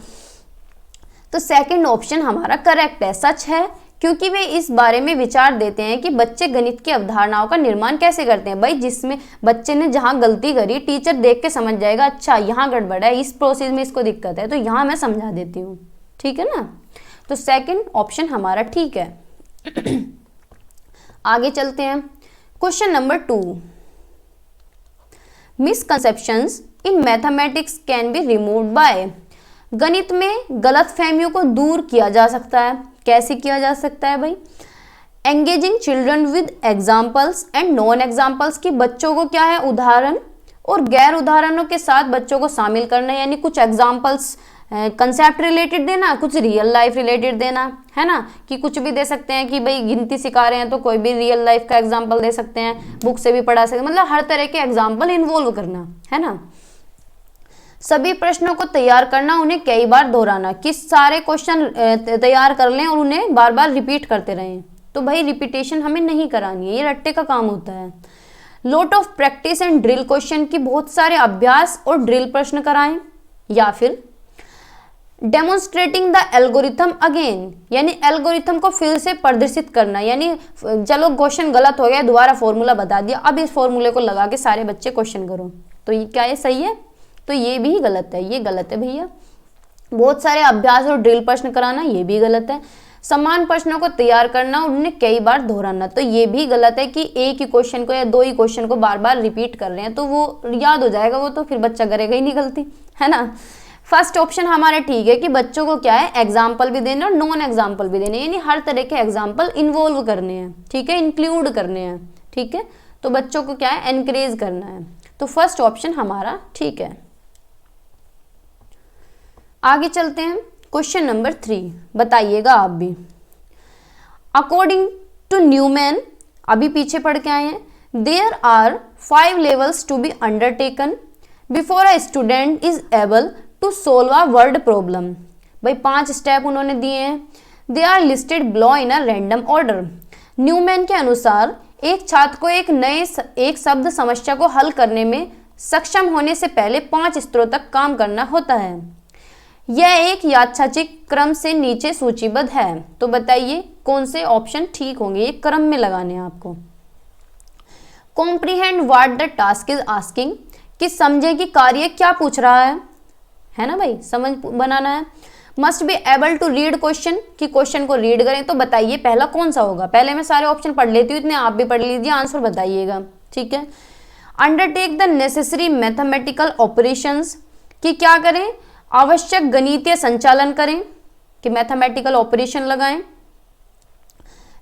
तो सेकंड ऑप्शन हमारा करेक्ट है, सच है क्योंकि वे इस बारे में विचार देते हैं कि बच्चे गणित की अवधारणाओं का निर्माण कैसे करते हैं। भाई जिसमें बच्चे ने जहां गलती करी, टीचर देख के समझ जाएगा, अच्छा यहाँ गड़बड़ है, इस प्रोसेस में इसको दिक्कत है, तो यहाँ मैं समझा देती हूँ, ठीक है ना। तो सेकंड ऑप्शन हमारा ठीक है। आगे चलते हैं, question number 2, misconceptions in mathematics can be removed by. गणित में गलतफहमियों को दूर किया जा सकता है, कैसे किया जा सकता है भाई, engaging children with examples and non examples, की बच्चों को क्या है, उदाहरण और गैर उदाहरणों के साथ बच्चों को शामिल करना, यानी कुछ एग्जाम्पल्स कंसेप्ट रिलेटेड देना, कुछ रियल लाइफ रिलेटेड देना, है ना, कि कुछ भी दे सकते हैं, कि भाई गिनती सिखा रहे हैं तो कोई भी रियल लाइफ का एग्जाम्पल दे सकते हैं, बुक से भी पढ़ा सकते हैं, मतलब हर तरह के एग्जाम्पल इन्वॉल्व करना, है ना। सभी प्रश्नों को तैयार करना, उन्हें कई बार दोहराना, कि सारे क्वेश्चन तैयार कर लें और उन्हें बार बार रिपीट करते रहें, तो भाई रिपीटेशन हमें नहीं करानी है, ये रट्टे का काम होता है। Lot of practice and drill question, की बहुत सारे अभ्यास और ड्रिल प्रश्न कराएं। या फिर डेमोन्स्ट्रेटिंग द एल्गोरिथम अगेन, यानी एल्गोरिथम को फिर से प्रदर्शित करना, यानी चलो क्वेश्चन गलत हो गया, दोबारा फॉर्मूला बता दिया, अब इस फॉर्मूले को लगा के सारे बच्चे क्वेश्चन करो, तो ये क्या ये सही है, तो ये भी गलत है, ये गलत है भैया। बहुत सारे अभ्यास और ड्रिल प्रश्न कराना, ये भी गलत है। समान प्रश्नों को तैयार करना और उन्हें कई बार दोहराना, तो ये भी गलत है, कि एक ही क्वेश्चन को या 2 ही क्वेश्चन को बार बार रिपीट कर रहे हैं तो वो याद हो जाएगा, वो तो फिर बच्चा करेगा ही नहीं गलती, है ना। फर्स्ट ऑप्शन हमारा ठीक है, कि बच्चों को क्या है, एग्जाम्पल भी देने और नॉन एग्जाम्पल भी देने, यानी हर तरह के एग्जाम्पल इन्वॉल्व करने हैं, ठीक है, इंक्लूड करने हैं, ठीक है। तो बच्चों को क्या है, एनकरेज करना है, तो फर्स्ट ऑप्शन हमारा ठीक है। आगे चलते हैं, क्वेश्चन नंबर 3, बताइएगा आप भी। अकॉर्डिंग टू न्यूमैन, अभी पीछे पढ़ के आए हैं, there are 5 levels to be undertaken before a student is able to solve a word problem. भाई 5 स्टेप उन्होंने दिए हैं। They are listed below in a random order. Newman के अनुसार एक छात्र को एक शब्द समस्या को हल करने में सक्षम होने से पहले 5 स्तरों तक काम करना होता है। यह एक यादृच्छिक क्रम से नीचे सूचीबद्ध है। तो बताइए कौन से ऑप्शन ठीक होंगे, ये क्रम में लगाने हैं आपको। Comprehend what the task is asking, कि समझे कि कार्य क्या पूछ रहा है ना भाई, समझ बनाना है। Must be able to read question, कि क्वेश्चन को रीड करें। तो बताइए पहला कौन सा होगा। पहले मैं सारे ऑप्शन पढ़ लेती हूँ, इतने आप भी पढ़ लीजिए, आंसर बताइएगा, ठीक है। Undertake the necessary mathematical operations, कि क्या करें, आवश्यक गणितीय संचालन करें, कि मैथमेटिकल ऑपरेशन लगाएं।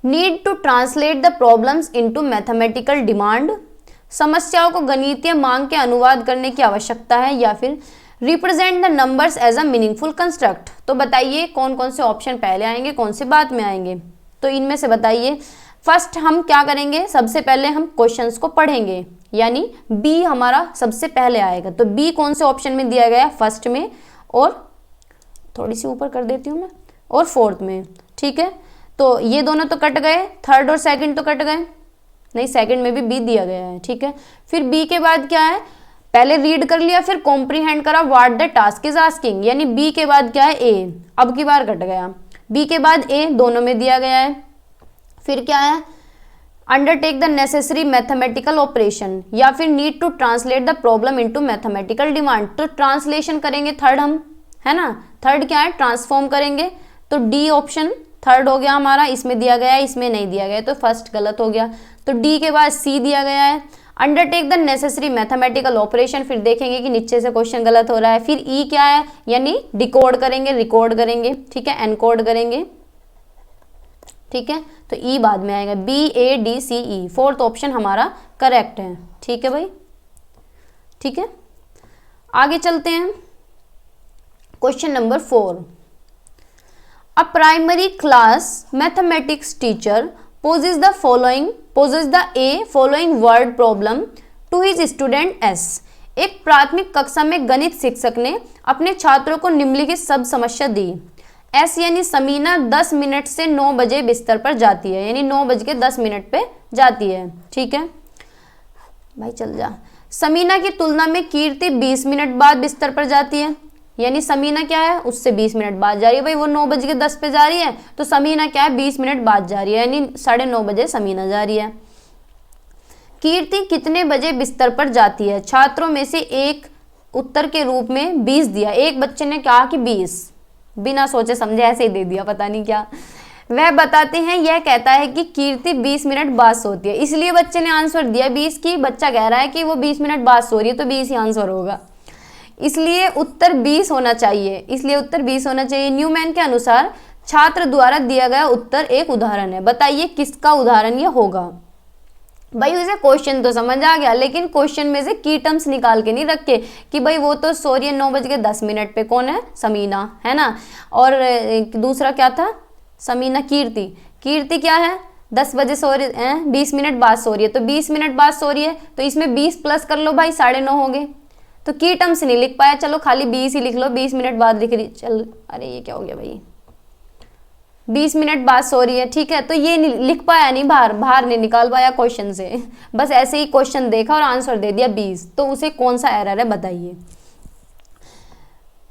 Need to translate the problems into mathematical demand, समस्याओं को गणितीय मांग के अनुवाद करने की आवश्यकता है। या फिर represent the numbers as a meaningful construct. तो बताइए कौन कौन से ऑप्शन पहले आएंगे, कौन से बाद में आएंगे। तो इनमें से बताइए। फर्स्ट हम क्या करेंगे, सबसे पहले हम क्वेश्चंस को पढ़ेंगे, यानी बी हमारा सबसे पहले आएगा। तो बी कौन से ऑप्शन में दिया गया है, फर्स्ट में, और थोड़ी सी ऊपर कर देती हूँ मैं, और फोर्थ में, ठीक है। तो ये दोनों तो कट गए, थर्ड और सेकंड तो कट गए, नहीं सेकंड में भी बी दिया गया है, ठीक है। फिर बी के बाद क्या है, पहले रीड कर लिया, फिर कॉम्प्रीहेंड करा what the task is asking, यानी बी के बाद क्या है, ए, अब की बार कट गया। बी के बाद ए दोनों में दिया गया है। फिर क्या है, undertake the necessary mathematical operation, या फिर need to translate the problem into mathematical demand. तो ट्रांसलेशन करेंगे थर्ड हम, है ना। थर्ड क्या है, ट्रांसफॉर्म करेंगे। तो डी ऑप्शन थर्ड हो गया हमारा, इसमें दिया गया है, इसमें नहीं दिया गया है, तो फर्स्ट गलत हो गया। तो डी के बाद सी दिया गया है, undertake the necessary mathematical operation. फिर देखेंगे कि नीचे से क्वेश्चन गलत हो रहा है। फिर ई क्या है, यानी डिकोड करेंगे, रिकॉर्ड करेंगे, ठीक है, एनकोड करेंगे, ठीक है। तो ई बाद में आएगा, B A D C E, fourth option हमारा करेक्ट है, ठीक है भाई, ठीक है। आगे चलते हैं, question number 4। A primary class mathematics teacher poses the following word problem to his student S। एक प्राथमिक कक्षा में गणित शिक्षक ने अपने छात्रों को निम्नलिखित शब्द समस्या दी। एस यानी समीना 10 मिनट से 9 बजे बिस्तर पर जाती है, यानी 9:10 पे जाती है, ठीक है भाई, चल जा। समीना की तुलना में कीर्ति 20 मिनट बाद बिस्तर पर जाती है, यानी समीना क्या है, उससे 20 मिनट बाद जा रही है। भाई वो 9:10 पे जा रही है, तो समीना क्या है, 20 मिनट बाद जा रही है, यानी 9:30 बजे समीना जा रही है। कीर्ति कितने बजे बिस्तर पर जाती है। छात्रों में से एक उत्तर के रूप में 20 दिया। एक बच्चे ने कहा कि 20, बिना सोचे समझे ऐसे ही दे दिया, पता नहीं क्या। वह बताते हैं, यह कहता है कि कीर्ति 20 मिनट बाद सोती है, इसलिए बच्चे ने आंसर दिया 20 की। बच्चा कह रहा है कि वो 20 मिनट बाद सो रही है, तो 20 ही आंसर होगा, इसलिए उत्तर 20 होना चाहिए, न्यूमैन के अनुसार छात्र द्वारा दिया गया उत्तर एक उदाहरण है। बताइए किसका उदाहरण ये होगा। भाई उसे क्वेश्चन तो समझ आ गया, लेकिन क्वेश्चन में से की टर्म्स निकाल के नहीं रखे कि भाई वो तो सो रही है 9:10 पे, कौन है, समीना, है ना। और दूसरा क्या था, समीना, कीर्ति क्या है, 10 बजे सो रही है, 20 मिनट बाद सो रही है, तो 20 मिनट बाद सो रही है, तो इसमें 20 प्लस कर लो भाई, 9:30 हो गए। तो की टर्म्स नहीं लिख पाया, चलो खाली 20 ही लिख लो, 20 मिनट बाद लिख रही, चल, अरे ये क्या हो गया भाई, 20 मिनट बाद सो रही है, ठीक है। तो ये लिख पाया नहीं, बाहर नहीं निकाल पाया क्वेश्चन से, बस ऐसे ही क्वेश्चन देखा और आंसर दे दिया 20। तो उसे कौन सा एरर है बताइए।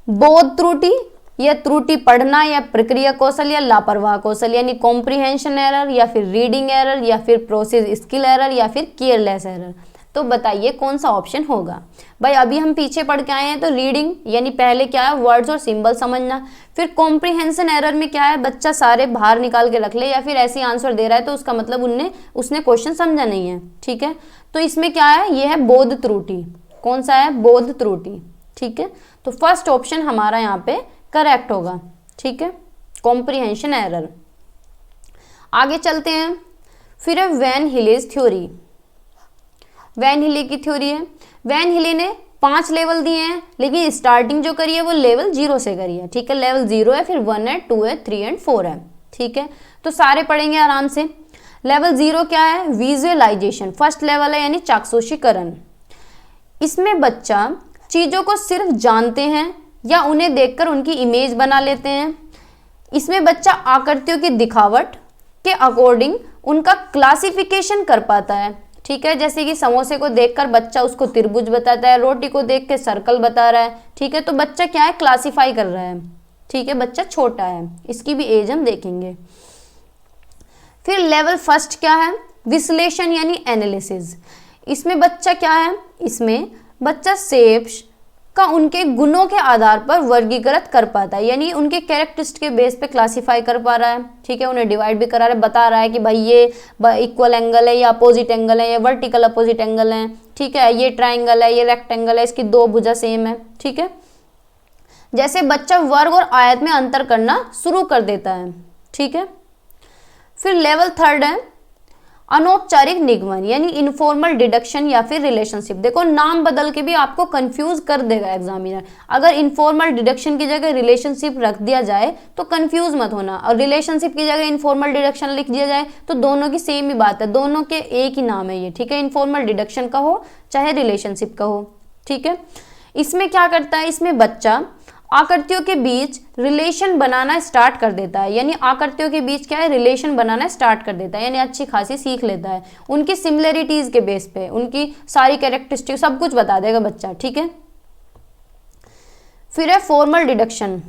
बोध त्रुटि, या त्रुटि पढ़ना, या प्रक्रिया कौशल, या लापरवाह कौशल, यानी कॉम्प्रिहेंशन एरर, या फिर रीडिंग एरर, या फिर प्रोसेस स्किल एरर, या फिर केयरलेस एरर। तो बताइए कौन सा ऑप्शन होगा। भाई अभी हम पीछे पढ़ के आए हैं, तो रीडिंग यानी पहले क्या है, वर्ड्स और सिंबल समझना। फिर कॉम्प्रिहेंशन एरर में क्या है, बच्चा सारे बाहर निकाल के रख ले, या फिर ऐसे आंसर दे रहा है तो उसका मतलब उसने क्वेश्चन समझा नहीं है, ठीक है। तो इसमें क्या है, ये है बोध त्रुटि। कौन सा है, बोध त्रुटि, ठीक है। तो फर्स्ट ऑप्शन हमारा यहाँ पे करेक्ट होगा, ठीक है, कॉम्प्रिहेंशन एरर। आगे चलते हैं, फिर है वैन हिलेज थ्योरी। वैन हिले की थ्योरी है। वैन हिले ने 5 लेवल दिए हैं, लेकिन स्टार्टिंग जो करी है वो लेवल 0 से करी है, ठीक है। लेवल 0 है, फिर 1 है, 2 है, 3 एंड 4 है, ठीक है। तो सारे पढ़ेंगे आराम से। लेवल 0 क्या है, विजुअलाइजेशन, फर्स्ट लेवल है यानी चाक्षुषीकरण। इसमें बच्चा चीज़ों को सिर्फ जानते हैं या उन्हें देखकर उनकी इमेज बना लेते हैं। इसमें बच्चा आकृतियों की दिखावट के अकॉर्डिंग उनका क्लासिफिकेशन कर पाता है, ठीक है। जैसे कि समोसे को देखकर बच्चा उसको त्रिभुज बताता है, रोटी को देख के सर्कल बता रहा है, ठीक है। तो बच्चा क्या है, क्लासिफाई कर रहा है, ठीक है। बच्चा छोटा है, इसकी भी एज हम देखेंगे। फिर लेवल फर्स्ट क्या है, विश्लेषण यानी एनालिसिस। इसमें बच्चा क्या है, इसमें बच्चा शेप्स का उनके गुणों के आधार पर वर्गीकृत कर पाता है, यानी उनके कैरेक्टरिस्टिक के बेस पे क्लासिफाई कर पा रहा है, ठीक है। उन्हें डिवाइड भी करा रहा है, बता रहा है कि भाई ये इक्वल एंगल है, ये अपोजिट एंगल है, ये वर्टिकल अपोजिट एंगल है, ठीक है। ये ट्राइंगल है, ये रेक्टेंगल है, इसकी दो भुजा सेम है, ठीक है। जैसे बच्चा वर्ग और आयत में अंतर करना शुरू कर देता है, ठीक है। फिर लेवल थर्ड है अनौपचारिक निगमन यानी इनफॉर्मल डिडक्शन या फिर रिलेशनशिप। देखो नाम बदल के भी आपको कंफ्यूज कर देगा एग्जामिनर। अगर इनफॉर्मल डिडक्शन की जगह रिलेशनशिप रख दिया जाए तो कंफ्यूज मत होना, और रिलेशनशिप की जगह इनफॉर्मल डिडक्शन लिख दिया जाए तो दोनों की सेम ही बात है, दोनों के एक ही नाम है ये, ठीक है। इनफॉर्मल डिडक्शन का हो चाहे रिलेशनशिप का हो, ठीक है। इसमें क्या करता है, इसमें बच्चा आकृतियों के बीच रिलेशन बनाना स्टार्ट कर देता है, यानी आकृतियों के बीच क्या है, रिलेशन बनाना स्टार्ट कर देता है, यानी अच्छी खासी सीख लेता है। उनकी सिमिलरिटीज के बेस पे उनकी सारी कैरेक्टरिस्टिक सब कुछ बता देगा बच्चा, ठीक है। फिर है फॉर्मल डिडक्शन,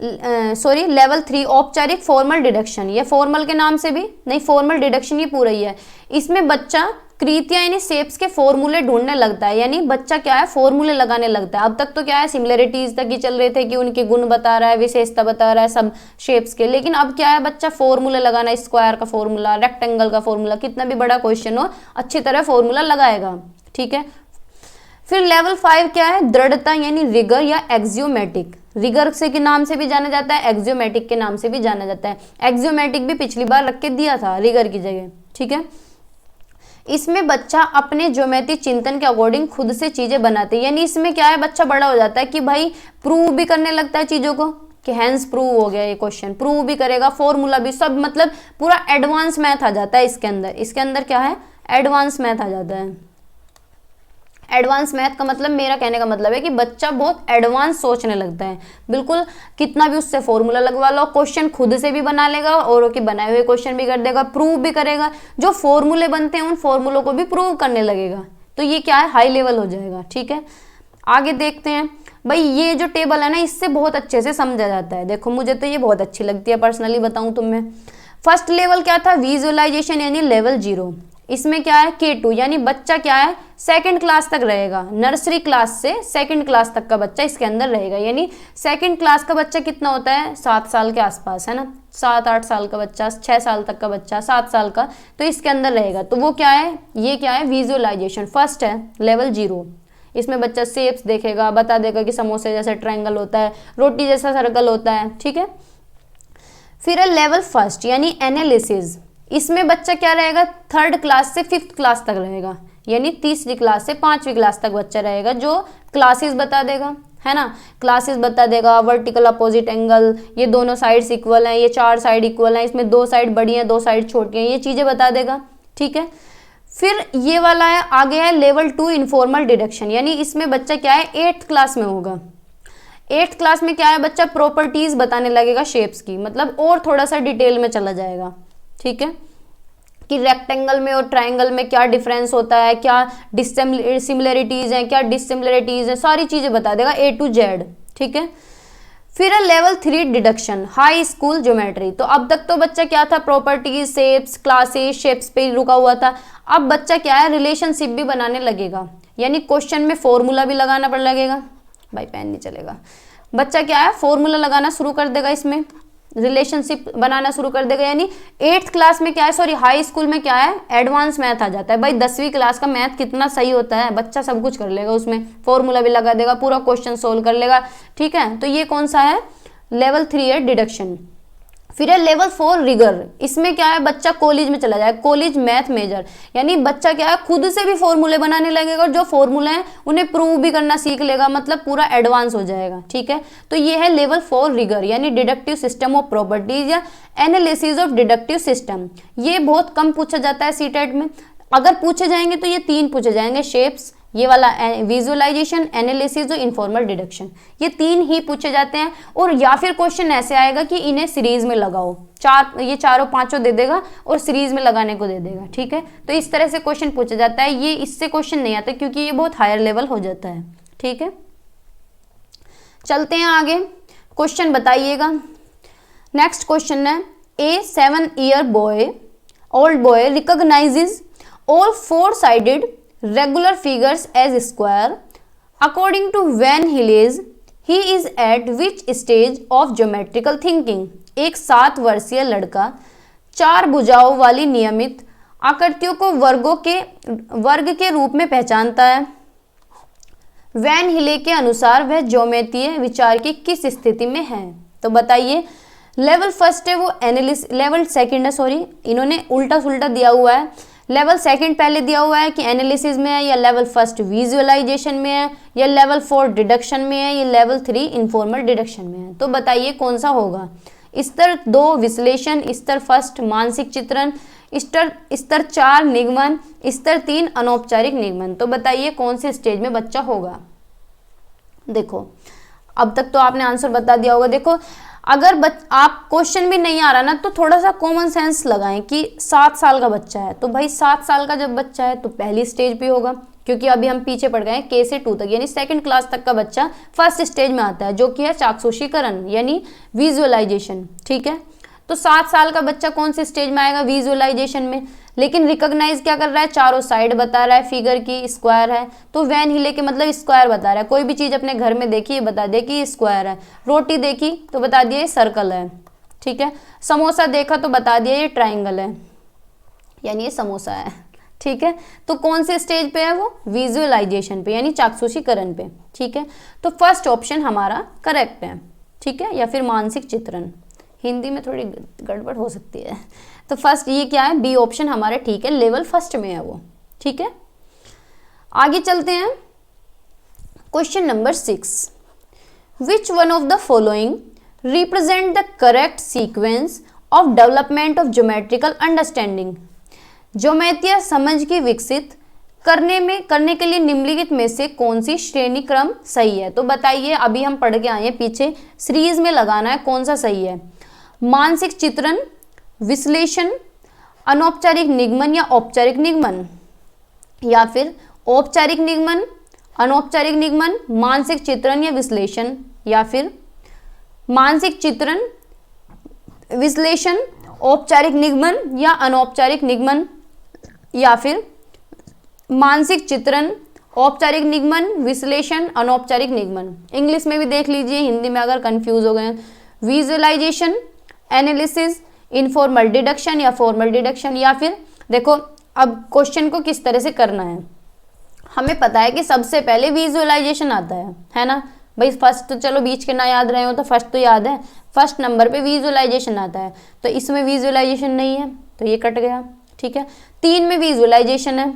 सॉरी लेवल 3 औपचारिक फॉर्मल डिडक्शन। ये फॉर्मल के नाम से भी नहीं, फॉर्मल डिडक्शन ये पूरा ही है। इसमें बच्चा कृतियां यानी शेप्स के फॉर्मूले ढूंढने लगता है, यानी बच्चा क्या है, फॉर्मूले लगाने लगता है। अब तक तो क्या है, सिमिलरिटीज तक ही चल रहे थे कि उनके गुण बता रहा है, विशेषता बता रहा है सब शेप्स के, लेकिन अब क्या है, बच्चा फॉर्मूले लगाना, स्क्वायर का फॉर्मूला, रेक्टेंगल का फॉर्मूला, कितना भी बड़ा क्वेश्चन हो अच्छी तरह फॉर्मूला लगाएगा, ठीक है। फिर लेवल 5 क्या है, दृढ़ता यानी रिगर या एक्सियोमेटिक। रिगर से के नाम से भी जाना जाता है, एक्सियोमेटिक के नाम से भी जाना जाता है। एक्सियोमेटिक भी पिछली बार रख के दिया था रिगर की जगह, ठीक है। इसमें बच्चा अपने ज्योमेट्री चिंतन के अकॉर्डिंग खुद से चीजें बनाते हैं, यानी इसमें क्या है, बच्चा बड़ा हो जाता है कि भाई प्रूव भी करने लगता है चीजों को, कि हैंस प्रूव हो गया ये क्वेश्चन, प्रूव भी करेगा, फॉर्मूला भी, सब मतलब पूरा एडवांस मैथ आ जाता है इसके अंदर। इसके अंदर क्या है, एडवांस मैथ आ जाता है। एडवांस मैथ का मतलब, मेरा कहने का मतलब है कि बच्चा बहुत एडवांस सोचने लगता है, बिल्कुल कितना भी उससे फॉर्मूला लगवा लो, क्वेश्चन खुद से भी बना लेगा, औरों के बनाए हुए क्वेश्चन भी कर देगा, प्रूव भी करेगा, जो फॉर्मूले बनते हैं उन फॉर्मूलों को भी प्रूव करने लगेगा। तो ये क्या है, हाई लेवल हो जाएगा, ठीक है। आगे देखते हैं भाई, ये जो टेबल है ना, इससे बहुत अच्छे से समझा जाता है। देखो मुझे तो ये बहुत अच्छी लगती है पर्सनली, बताऊं तुम्हें। फर्स्ट लेवल क्या था, विजुअलाइजेशन यानी लेवल 0। इसमें क्या है, K2 यानी बच्चा क्या है, सेकंड क्लास तक रहेगा, नर्सरी क्लास से सेकंड क्लास तक का बच्चा इसके अंदर रहेगा। यानी सेकंड क्लास का बच्चा कितना होता है, 7 साल के आसपास, है ना, 7-8 साल का बच्चा, 6 साल तक का बच्चा, 7 साल का, तो इसके अंदर रहेगा। तो वो क्या है, ये क्या है, विजुअलाइजेशन फर्स्ट है, लेवल 0। इसमें बच्चा शेप्स देखेगा, बता देगा कि समोसे जैसा ट्रायंगल होता है, रोटी जैसा सर्कल होता है, ठीक है। फिर है लेवल फर्स्ट यानी एनालिसिस। इसमें बच्चा क्या रहेगा, 3rd क्लास से 5th क्लास तक रहेगा, यानी 3री क्लास से 5वीं क्लास तक बच्चा रहेगा, जो क्लासेस बता देगा, है ना, क्लासेस बता देगा, वर्टिकल अपोजिट एंगल, ये दोनों साइड्स इक्वल हैं, ये 4 साइड इक्वल हैं, इसमें 2 साइड बड़ी हैं 2 साइड छोटी हैं, ये चीज़ें बता देगा, ठीक है। फिर ये वाला है, आगे है लेवल 2 इनफॉर्मल डिडक्शन, यानी इसमें बच्चा क्या है, 8th क्लास में होगा। 8th क्लास में क्या है, बच्चा प्रॉपर्टीज बताने लगेगा शेप्स की, मतलब और थोड़ा सा डिटेल में चला जाएगा, ठीक है, कि रेक्टेंगल में और ट्रायंगल में क्या डिफरेंस होता है, क्या सिमिलरिटीज हैं, क्या डिसिमिलरिटीज हैं, सारी चीजें बता देगा A to Z, ठीक है। फिर है level 3 deduction, high school geometry. तो अब तक तो बच्चा क्या था, प्रॉपर्टीज, शेप्स, क्लासेस, शेप्स पे ही रुका हुआ था। अब बच्चा क्या है, रिलेशनशिप भी बनाने लगेगा, यानी क्वेश्चन में फॉर्मूला भी लगाना पड़ लगेगा, भाई पेन नहीं चलेगा, बच्चा क्या है, फॉर्मूला लगाना शुरू कर देगा, इसमें रिलेशनशिप बनाना शुरू कर देगा। यानी 8th क्लास में क्या है, सॉरी हाई स्कूल में क्या है, एडवांस मैथ आ जाता है। भाई 10वीं क्लास का मैथ कितना सही होता है, बच्चा सब कुछ कर लेगा, उसमें फॉर्मूला भी लगा देगा, पूरा क्वेश्चन सोल्व कर लेगा, ठीक है। तो ये कौन सा है, लेवल 3 है डिडक्शन। फिर है लेवल 4 रिगर, इसमें क्या है बच्चा कॉलेज में चला जाए, कॉलेज मैथ मेजर, यानी बच्चा क्या है खुद से भी फॉर्मूले बनाने लगेगा और जो फॉर्मूले हैं उन्हें प्रूव भी करना सीख लेगा, मतलब पूरा एडवांस हो जाएगा। ठीक है, तो ये है लेवल 4 रिगर यानी डिडक्टिव सिस्टम ऑफ प्रॉपर्टीज या एनालिसिस ऑफ डिडक्टिव सिस्टम। ये बहुत कम पूछा जाता है सीटेट में, अगर पूछे जाएंगे तो ये 3 पूछे जाएंगे, शेप्स, ये वाला विजुअलाइजेशन, एनालिसिस और इनफॉर्मल डिडक्शन, ये 3 ही पूछे जाते हैं। और या फिर क्वेश्चन ऐसे आएगा कि इन्हें सीरीज में लगाओ, ये चारों पांचों दे देगा और सीरीज में लगाने को दे देगा। ठीक है, तो इस तरह से क्वेश्चन पूछा जाता है, ये इससे क्वेश्चन नहीं आता क्योंकि ये बहुत हायर लेवल हो जाता है। ठीक है, चलते हैं आगे, क्वेश्चन बताइएगा। नेक्स्ट क्वेश्चन है, ए 7 year boy, old boy recognises all four-sided regular figures as square. According to Van Hille, he is at which stage of geometrical thinking? एक 7 वर्षीय लड़का 4 भुजाओं वाली नियमित आकृतियों को वर्ग के रूप में पहचानता है। वैन हिले के अनुसार वह ज्योमेत्रीय विचार की किस स्थिति में है? तो बताइए, लेवल फर्स्ट है वो एनालिसिस, लेवल सेकंड है, सॉरी इन्होंने उल्टा सुल्टा दिया हुआ है। लेवल सेकंड पहले दिया हुआ है कि एनालिसिस में है, या लेवल फर्स्ट विजुअलाइजेशन में है, या लेवल 4 डिडक्शन में है, या लेवल 3 इनफॉर्मल डिडक्शन में है। तो बताइए कौन सा होगा? स्तर 2 विश्लेषण, स्तर फर्स्ट मानसिक चित्रण, स्तर 4 निगमन, स्तर 3 अनौपचारिक निगमन। तो बताइए कौन से स्टेज में बच्चा होगा? देखो अब तक तो आपने आंसर बता दिया होगा। देखो अगर आप क्वेश्चन भी नहीं आ रहा ना तो थोड़ा सा कॉमन सेंस लगाएं कि 7 साल का बच्चा है, तो भाई 7 साल का जब बच्चा है तो पहली स्टेज पे होगा, क्योंकि अभी हम पीछे पड़ गए हैं K से 2 तक, यानी सेकंड क्लास तक का बच्चा फर्स्ट स्टेज में आता है, जो कि है चाक्षुषीकरण यानी विजुअलाइजेशन। ठीक है, तो 7 साल का बच्चा कौन से स्टेज में आएगा? विजुअलाइजेशन में। लेकिन रिकॉग्नाइज क्या कर रहा है? चारों साइड बता रहा है, फिगर की स्क्वायर है, तो वैन हिले के मतलब स्क्वायर बता रहा है। कोई भी चीज अपने घर में देखी बता दे कि स्क्वायर है, रोटी देखी तो बता दिया ये सर्कल है। ठीक है, समोसा देखा तो बता दिया ये ट्राइंगल है, यानी ये समोसा है। ठीक है, तो कौन से स्टेज पे है वो? विजुअलाइजेशन पे यानी चाक्षुषीकरण पे। ठीक है, तो फर्स्ट ऑप्शन हमारा करेक्ट है। ठीक है, या फिर मानसिक चित्रण, हिंदी में थोड़ी गड़बड़ हो सकती है। तो फर्स्ट ये क्या है? बी ऑप्शन हमारा ठीक है, लेवल फर्स्ट में है वो। ठीक है, आगे चलते हैं। Question number 6, which one of the following represent the correct sequence of development of geometrical understanding? ज्योमेत्रीय समझ की विकसित करने के लिए निम्नलिखित में से कौन सी श्रेणी क्रम सही है? तो बताइए, अभी हम पढ़ के आए हैं पीछे, सीरीज में लगाना है, कौन सा सही है? मानसिक चित्रण, विश्लेषण, अनौपचारिक निगमन या औपचारिक निगमन, या फिर औपचारिक निगमन, अनौपचारिक निगमन, मानसिक चित्रण या विश्लेषण, या फिर मानसिक चित्रण, विश्लेषण, औपचारिक निगमन या अनौपचारिक निगमन, या फिर मानसिक चित्रण, औपचारिक निगमन, विश्लेषण, अनौपचारिक निगमन। इंग्लिश में भी देख लीजिए, हिंदी में अगर कंफ्यूज हो गए, विजुअलाइजेशन, एनालिसिस, इनफॉर्मल डिडक्शन या फॉर्मल डिडक्शन। या फिर देखो अब क्वेश्चन को किस तरह से करना है, हमें पता है कि सबसे पहले विजुअलाइजेशन आता है ना भाई। फर्स्ट तो चलो बीच के ना याद रहे हो तो फर्स्ट तो याद है, फर्स्ट नंबर पे विजुअलाइजेशन आता है, तो इसमें विजुअलाइजेशन नहीं है तो ये कट गया। ठीक है, 3 में विजुअलाइजेशन है।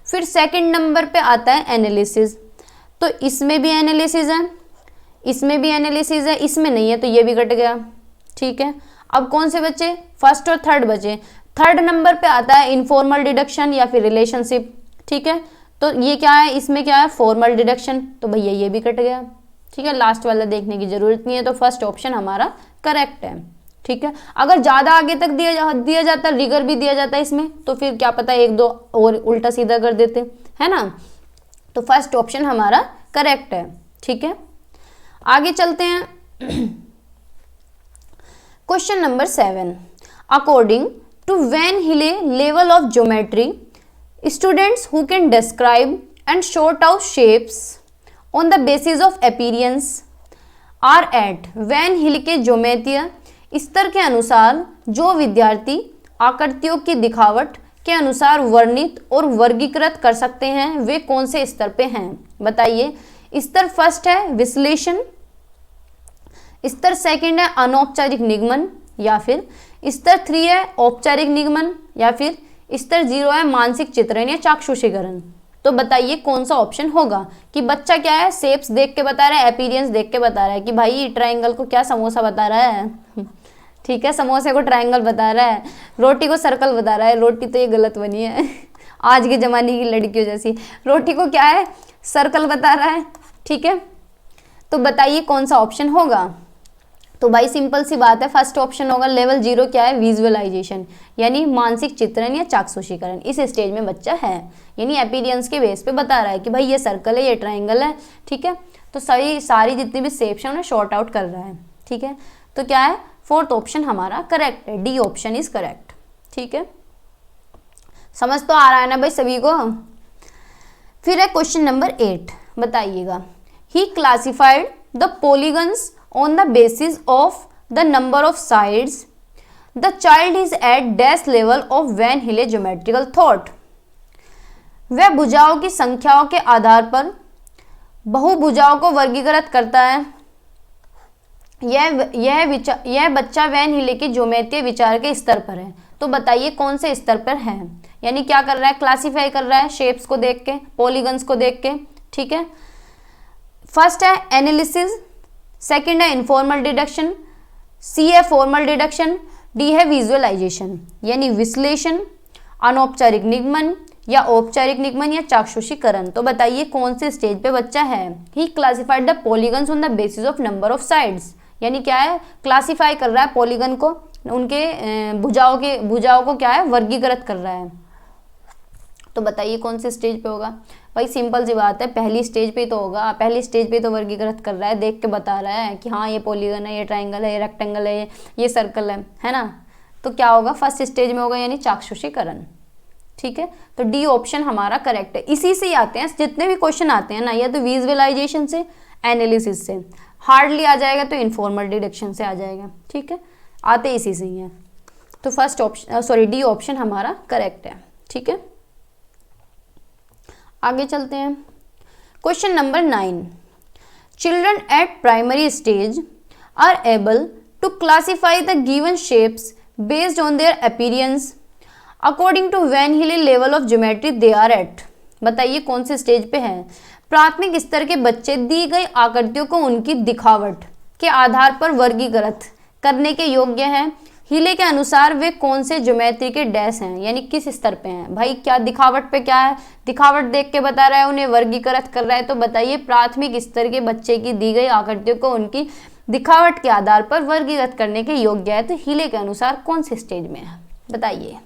फिर सेकंड नंबर पे आता है एनालिसिस, तो इसमें भी एनालिसिस है, इसमें भी एनालिसिस है, इसमें नहीं है तो ये भी कट गया। ठीक है, अब कौन से बचे? फर्स्ट और थर्ड बचे। थर्ड नंबर पे आता है इनफॉर्मल डिडक्शन या फिर रिलेशनशिप। ठीक है, तो ये क्या है? इसमें क्या है? फॉर्मल डिडक्शन, तो भैया ये भी कट गया। ठीक है, लास्ट वाला देखने की जरूरत नहीं है, तो फर्स्ट ऑप्शन हमारा करेक्ट है। ठीक है, अगर ज़्यादा आगे तक दिया जाता, रिगर भी दिया जाता इसमें, तो फिर क्या पता 1-2 और उल्टा सीधा कर देते, है ना। तो फर्स्ट ऑप्शन हमारा करेक्ट है। ठीक है, आगे चलते हैं। Question number 7, according to van Hiele level of geometry, students who can describe and sort out shapes on the basis of appearance are at van Hiele के ज्योमेत्रीय स्तर के अनुसार जो विद्यार्थी आकृतियों की दिखावट के अनुसार वर्णित और वर्गीकृत कर सकते हैं वे कौन से स्तर पे हैं? बताइए। स्तर फर्स्ट है विश्लेषण, स्तर सेकंड है अनौपचारिक निगमन, या फिर स्तर 3 है औपचारिक निगमन, या फिर स्तर 0 है मानसिक चित्रण या चाक्षुषीकरण। तो बताइए कौन सा ऑप्शन होगा कि बच्चा क्या है शेप्स देख के बता रहा है, अपीयरेंस देख के बता रहा है कि भाई ट्रायंगल को क्या समोसा बता रहा है ठीक है, समोसे को ट्रायंगल बता रहा है, रोटी को सर्कल बता रहा है। रोटी तो ये गलत बनी है आज के ज़माने की लड़कियों जैसी। रोटी को क्या है सर्कल बता रहा है। ठीक है, तो बताइए कौन सा ऑप्शन होगा। तो भाई सिंपल सी बात है, फर्स्ट ऑप्शन होगा। लेवल 0 क्या है विजुअलाइजेशन, यानी मानसिक चित्रण या चाक्षुषीकरण। इस स्टेज में बच्चा है, यानी अपीयरेंस के बेस पे बता रहा है कि भाई ये सर्कल है, ये ट्रायंगल है। ठीक है, तो सारी जितनी भी शेप्स हैं उन्हें शॉर्ट आउट कर रहा है। ठीक है, तो क्या है फोर्थ ऑप्शन हमारा करेक्ट है, डी ऑप्शन इज करेक्ट। ठीक है, समझ तो आ रहा है ना भाई सभी को। फिर है क्वेश्चन नंबर 8, बताइएगा। He classified the polygons on the basis of the number of sides. The child is at dash level of Van Hille geometrical thought. वह भुजाओं की संख्याओं के आधार पर बहुभुजाओं को वर्गीकृत करता है। यह बच्चा वैन हिले के ज्योमेत्रीय विचार के स्तर पर है। तो बताइए कौन से स्तर पर है, यानी क्या कर रहा है क्लासिफाई कर रहा है शेप्स को देख के, पॉलीगन्स को देख के। ठीक है, फर्स्ट है एनालिसिस, सेकंड है इनफॉर्मल डिडक्शन, सी है फॉर्मल डिडक्शन, डी है विजुअलाइजेशन यानी विश्लेषण, अनौपचारिक निगमन या औपचारिक निगमन या चाक्षुषीकरण। तो बताइए कौन से स्टेज पे बच्चा है। He classified the polygons on the basis of number of sides, यानी क्या है क्लासिफाई कर रहा है पॉलीगन को, उनके भुजाओं को क्या है वर्गीकृत कर रहा है। तो बताइए कौन से स्टेज पे होगा। भाई सिंपल सी बात है, पहली स्टेज पे तो होगा। पहली स्टेज पे तो वर्गीकृत कर रहा है, देख के बता रहा है कि हाँ ये पॉलीगन है, ये ट्रायंगल है, ये रेक्टेंगल है, ये सर्कल है ना। तो क्या होगा फर्स्ट स्टेज में होगा, यानी चाक्षुषीकरण। ठीक है, तो डी ऑप्शन हमारा करेक्ट है। इसी से ही आते हैं जितने भी क्वेश्चन आते हैं ना, या तो विजुअलाइजेशन से, एनालिसिस से, हार्डली आ जाएगा तो इनफॉर्मल डिडक्शन से आ जाएगा। ठीक है, आते इसी से ही है। तो फर्स्ट ऑप्शन डी ऑप्शन हमारा करेक्ट है। ठीक है, आगे चलते हैं। Question number 9, children at primary stage are able to classify the given shapes based on their appearance according to van Hiele level of geometry they are at. बताइए कौन से स्टेज पे है। प्राथमिक स्तर के बच्चे दी गई आकृतियों को उनकी दिखावट के आधार पर वर्गीकृत करने के योग्य हैं। हिले के अनुसार वे कौन से ज्योमेट्री के डैश हैं, यानी किस स्तर पे हैं। भाई क्या दिखावट पे क्या है, दिखावट देख के बता रहा है, उन्हें वर्गीकृत कर रहा है। तो बताइए प्राथमिक स्तर के बच्चे की दी गई आकृतियों को उनकी दिखावट के आधार पर वर्गीकृत करने के योग्य है। तो हिले के अनुसार कौन से स्टेज में है बताइए।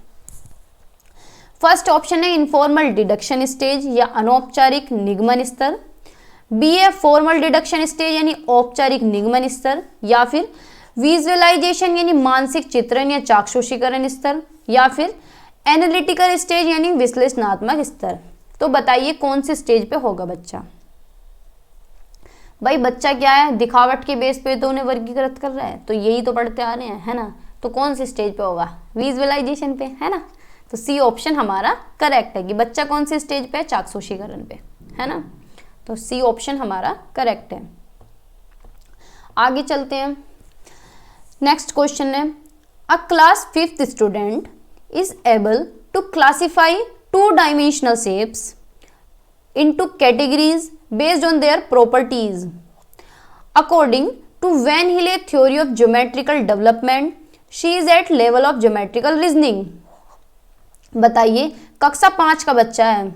फर्स्ट ऑप्शन है इनफॉर्मल डिडक्शन स्टेज या अनौपचारिक निगमन स्तर, बी है फॉर्मल डिडक्शन स्टेज यानी औपचारिक निगमन स्तर, या फिर विजुअलाइजेशन यानी मानसिक चित्रण या चाक्षुषीकरण स्तर, या फिर एनालिटिकल स्टेज यानी विश्लेषणात्मक स्तर। तो बताइए कौन से स्टेज पे होगा बच्चा। भाई बच्चा क्या है दिखावट के बेस पे तो उन्हें वर्गीकृत कर रहा है, तो यही तो पढ़ते आ रहे हैं है ना। तो कौन से स्टेज पे होगा, विजुअलाइजेशन पे है ना। तो सी ऑप्शन हमारा करेक्ट है कि बच्चा कौन से स्टेज पे है, चाक्षुषीकरण पे है ना। तो सी ऑप्शन हमारा करेक्ट है। आगे चलते हैं। नेक्स्ट क्वेश्चन है, a class 5th student is able to classify 2 dimensional shapes into categories based on their properties according to Van Hille theory of geometrical development. She is at level of geometrical reasoning. बताइए कक्षा 5 का बच्चा है,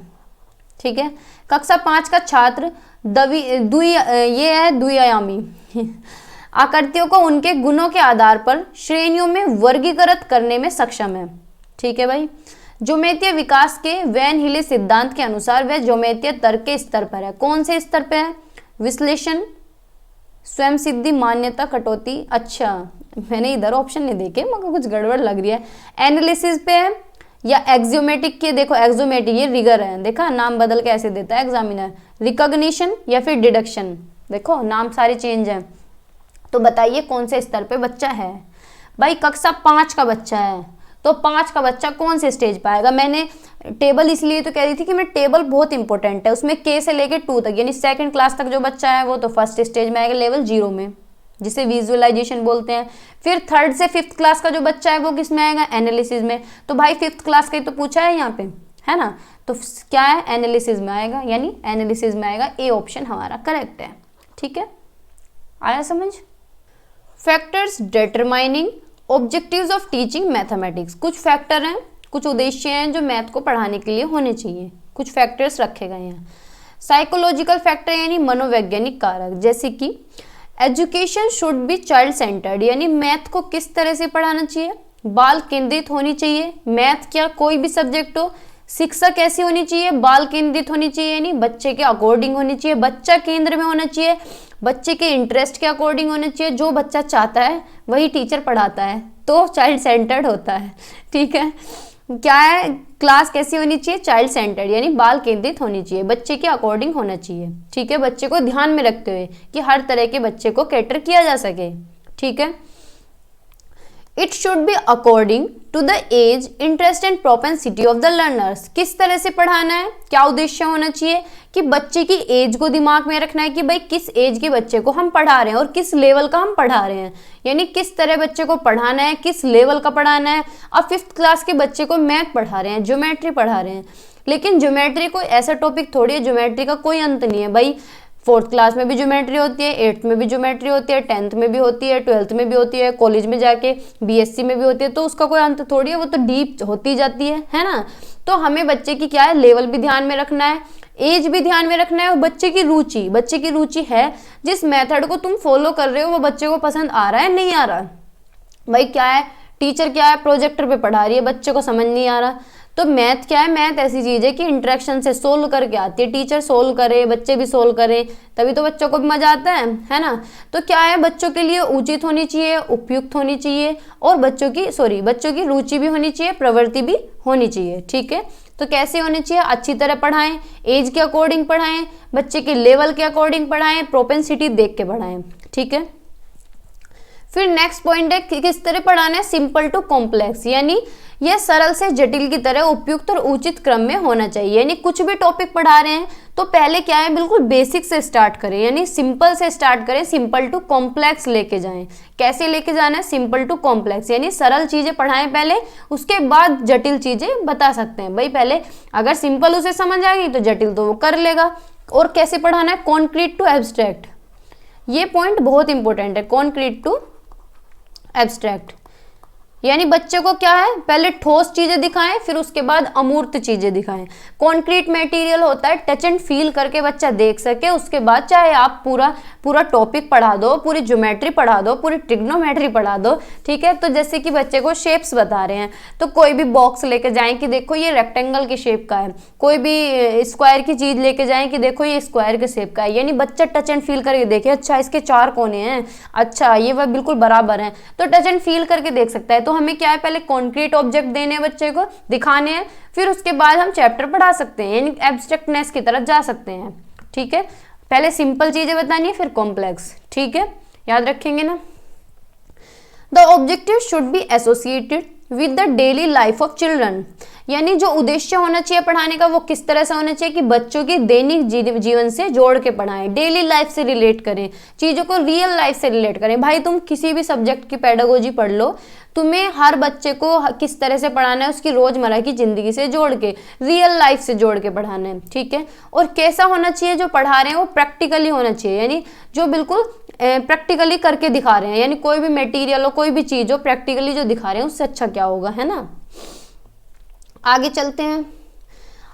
ठीक है, कक्षा 5 का छात्र ये है द्विआयामी आकृतियों को उनके गुणों के आधार पर श्रेणियों में वर्गीकृत करने में सक्षम है। ठीक है भाई, ज्योमेत्रीय विकास के वैन हिले सिद्धांत के अनुसार वह ज्योमेत्रीय तर्क के स्तर पर है। कौन से स्तर पे है, विश्लेषण, स्वयं सिद्धि, मान्यता, कटौती। अच्छा मैंने इधर ऑप्शन नहीं देखे, मगर कुछ गड़बड़ लग रही है। एनालिसिस पे है या एक्सियोमेटिक के, देखो एक्सियोमेटिक ये रिगर है, देखा नाम बदल के ऐसे देता है एग्जामिनर, रिकॉग्निशन या फिर डिडक्शन, देखो नाम सारे चेंज हैं। तो बताइए कौन से स्तर पे बच्चा है। भाई कक्षा 5 का बच्चा है, तो 5 का बच्चा कौन से स्टेज पे आएगा। मैंने टेबल इसलिए तो कह रही थी कि मैं टेबल बहुत इंपॉर्टेंट है, उसमें K से लेके 2 तक यानी 2nd क्लास तक जो बच्चा है वो तो फर्स्ट स्टेज में आएगा, लेवल 0 में। जिसे विजुअलाइजेशन बोलते हैं। फिर 3rd से 5th क्लास का जो बच्चा है वो किस में आएगा, एनालिसिस में। तो भाई 5th क्लास का ही तो पूछा है यहाँ पे, है ना, तो क्या है, एनालिसिस में आएगा, यानी एनालिसिस में आएगा, ए ऑप्शन हमारा करेक्ट है। ठीक है, आया समझ। Factors determining objectives of teaching mathematics, कुछ फैक्टर हैं, कुछ उद्देश्य हैं जो मैथ को पढ़ाने के लिए होने चाहिए, कुछ फैक्टर्स रखे गए हैं। साइकोलॉजिकल फैक्टर यानी मनोवैज्ञानिक कारक, जैसे कि education should be child centred, यानी मैथ को किस तरह से पढ़ाना चाहिए, बाल केंद्रित होनी चाहिए। मैथ क्या कोई भी सब्जेक्ट हो, शिक्षा कैसी होनी चाहिए, बाल केंद्रित होनी चाहिए, यानी बच्चे के अकॉर्डिंग होनी चाहिए, बच्चा केंद्र में होना चाहिए, बच्चे के इंटरेस्ट के अकॉर्डिंग होना चाहिए, जो बच्चा चाहता है वही टीचर पढ़ाता है, तो चाइल्ड सेंटर्ड होता है। ठीक है, क्या है, क्लास कैसी होनी चाहिए, चाइल्ड सेंटर्ड, यानी बाल केंद्रित होनी चाहिए, बच्चे के अकॉर्डिंग होना चाहिए। ठीक है, बच्चे को ध्यान में रखते हुए कि हर तरह के बच्चे को कैटर किया जा सके। ठीक है, it should be according to the age, interest and propensity of the learners, किस तरह से पढ़ाना है, क्या उद्देश्य होना चाहिए कि बच्चे की एज को दिमाग में रखना है कि भाई किस एज के बच्चे को हम पढ़ा रहे हैं और किस लेवल का हम पढ़ा रहे हैं, यानी किस तरह बच्चे को पढ़ाना है, किस लेवल का पढ़ाना है। अब 5th क्लास के बच्चे को मैथ पढ़ा रहे हैं, ज्योमेट्री पढ़ा रहे हैं, लेकिन ज्योमेट्री कोई ऐसा टॉपिक थोड़ी है, ज्योमेट्री का कोई अंत नहीं है भाई। 4th क्लास में भी ज्योमेट्री होती है, 8th में भी ज्योमेट्री होती है, 10th में भी होती है, 12th में भी होती है, कॉलेज में जाके BSc में भी होती है, तो उसका कोई अंत थोड़ी है, वो तो डीप होती जाती है ना। तो हमें बच्चे की क्या है, लेवल भी ध्यान में रखना है, एज भी ध्यान में रखना है, और बच्चे की रुचि है, जिस मेथड को तुम फॉलो कर रहे हो वो बच्चे को पसंद आ रहा है नहीं आ रहा। भाई क्या है, टीचर क्या है, प्रोजेक्टर पे पढ़ा रही है, बच्चे को समझ नहीं आ रहा, तो मैथ क्या है, मैथ ऐसी चीज है कि इंटरेक्शन से सोल्व करके आती है, टीचर सोल्व करे, बच्चे भी सोल्व करें, तभी तो बच्चों को भी मजा आता है ना। तो क्या है, बच्चों के लिए उचित होनी चाहिए, उपयुक्त होनी चाहिए, और बच्चों की रुचि भी होनी चाहिए, प्रवृत्ति भी होनी चाहिए। ठीक है, तो कैसे होनी चाहिए, अच्छी तरह पढ़ाएं, एज के अकॉर्डिंग पढ़ाएं, बच्चे के लेवल के अकॉर्डिंग पढ़ाएं, प्रोपेंसिटी देख के पढ़ाएं। ठीक है, फिर नेक्स्ट पॉइंट है कि किस तरह पढ़ाना है, सिंपल टू कॉम्प्लेक्स, यानी यह सरल से जटिल की तरह उपयुक्त और उचित क्रम में होना चाहिए। यानी कुछ भी टॉपिक पढ़ा रहे हैं तो पहले क्या है, बिल्कुल बेसिक से स्टार्ट करें, यानी सिंपल से स्टार्ट करें, सिंपल टू कॉम्प्लेक्स लेके जाएं। कैसे लेके जाना है, सिंपल टू कॉम्प्लेक्स, यानी सरल चीजें पढ़ाएं पहले, उसके बाद जटिल चीजें बता सकते हैं। भाई पहले अगर सिंपल उसे समझ आ गई तो जटिल तो वो कर लेगा। और कैसे पढ़ाना है, कॉन्क्रीट टू एब्स्ट्रैक्ट, ये पॉइंट बहुत इंपॉर्टेंट है, कॉन्क्रीट टू एब्स्ट्रैक्ट, यानी बच्चे को क्या है, पहले ठोस चीजें दिखाएं, फिर उसके बाद अमूर्त चीजें दिखाएं। कॉन्क्रीट मटेरियल होता है टच एंड फील करके बच्चा देख सके, उसके बाद चाहे आप पूरा टॉपिक पढ़ा दो, पूरी ज्योमेट्री पढ़ा दो, पूरी ट्रिग्नोमेट्री पढ़ा दो। ठीक है, तो जैसे कि बच्चे को शेप्स बता रहे हैं तो कोई भी बॉक्स लेके जाएं कि देखो ये रेक्टेंगल के शेप का है, कोई भी स्क्वायर की चीज लेके जाएं कि देखो ये स्क्वायर के शेप का है, यानी बच्चा टच एंड फील करके देखे, अच्छा इसके 4 कोने हैं, अच्छा ये वह बिल्कुल बराबर है, तो टच एंड फील करके देख सकता है। तो हमें क्या है, पहले कॉन्क्रीट ऑब्जेक्ट देने हैं, बच्चे को दिखाने हैं, फिर उसके बाद हम चैप्टर पढ़ा सकते हैं, यानी एब्स्ट्रैक्टनेस की तरफ जा सकते हैं। ठीक है, पहले सिंपल चीजें बतानी है, फिर कॉम्प्लेक्स। ठीक है, याद रखेंगे ना। The objective should be associated with the daily life of children, यानी जो उद्देश्य होना चाहिए पढ़ाने का वो किस तरह से होना चाहिए कि बच्चों की दैनिक जीवन से जोड़ के पढ़ाएं, डेली लाइफ से रिलेट करें, चीज़ों को रियल लाइफ से रिलेट करें। भाई तुम किसी भी सब्जेक्ट की पेडागोजी पढ़ लो, तुम्हें हर बच्चे को किस तरह से पढ़ाना है, उसकी रोजमर्रा की जिंदगी से जोड़ के, रियल लाइफ से जोड़ के पढ़ाना है। ठीक है, और कैसा होना चाहिए, जो पढ़ा रहे हैं वो प्रैक्टिकली होना चाहिए, यानी जो बिल्कुल प्रैक्टिकली करके दिखा रहे हैं, यानी कोई भी मटेरियल हो, कोई भी चीज हो, प्रैक्टिकली जो दिखा रहे हैं उससे अच्छा क्या होगा, है ना। आगे चलते हैं।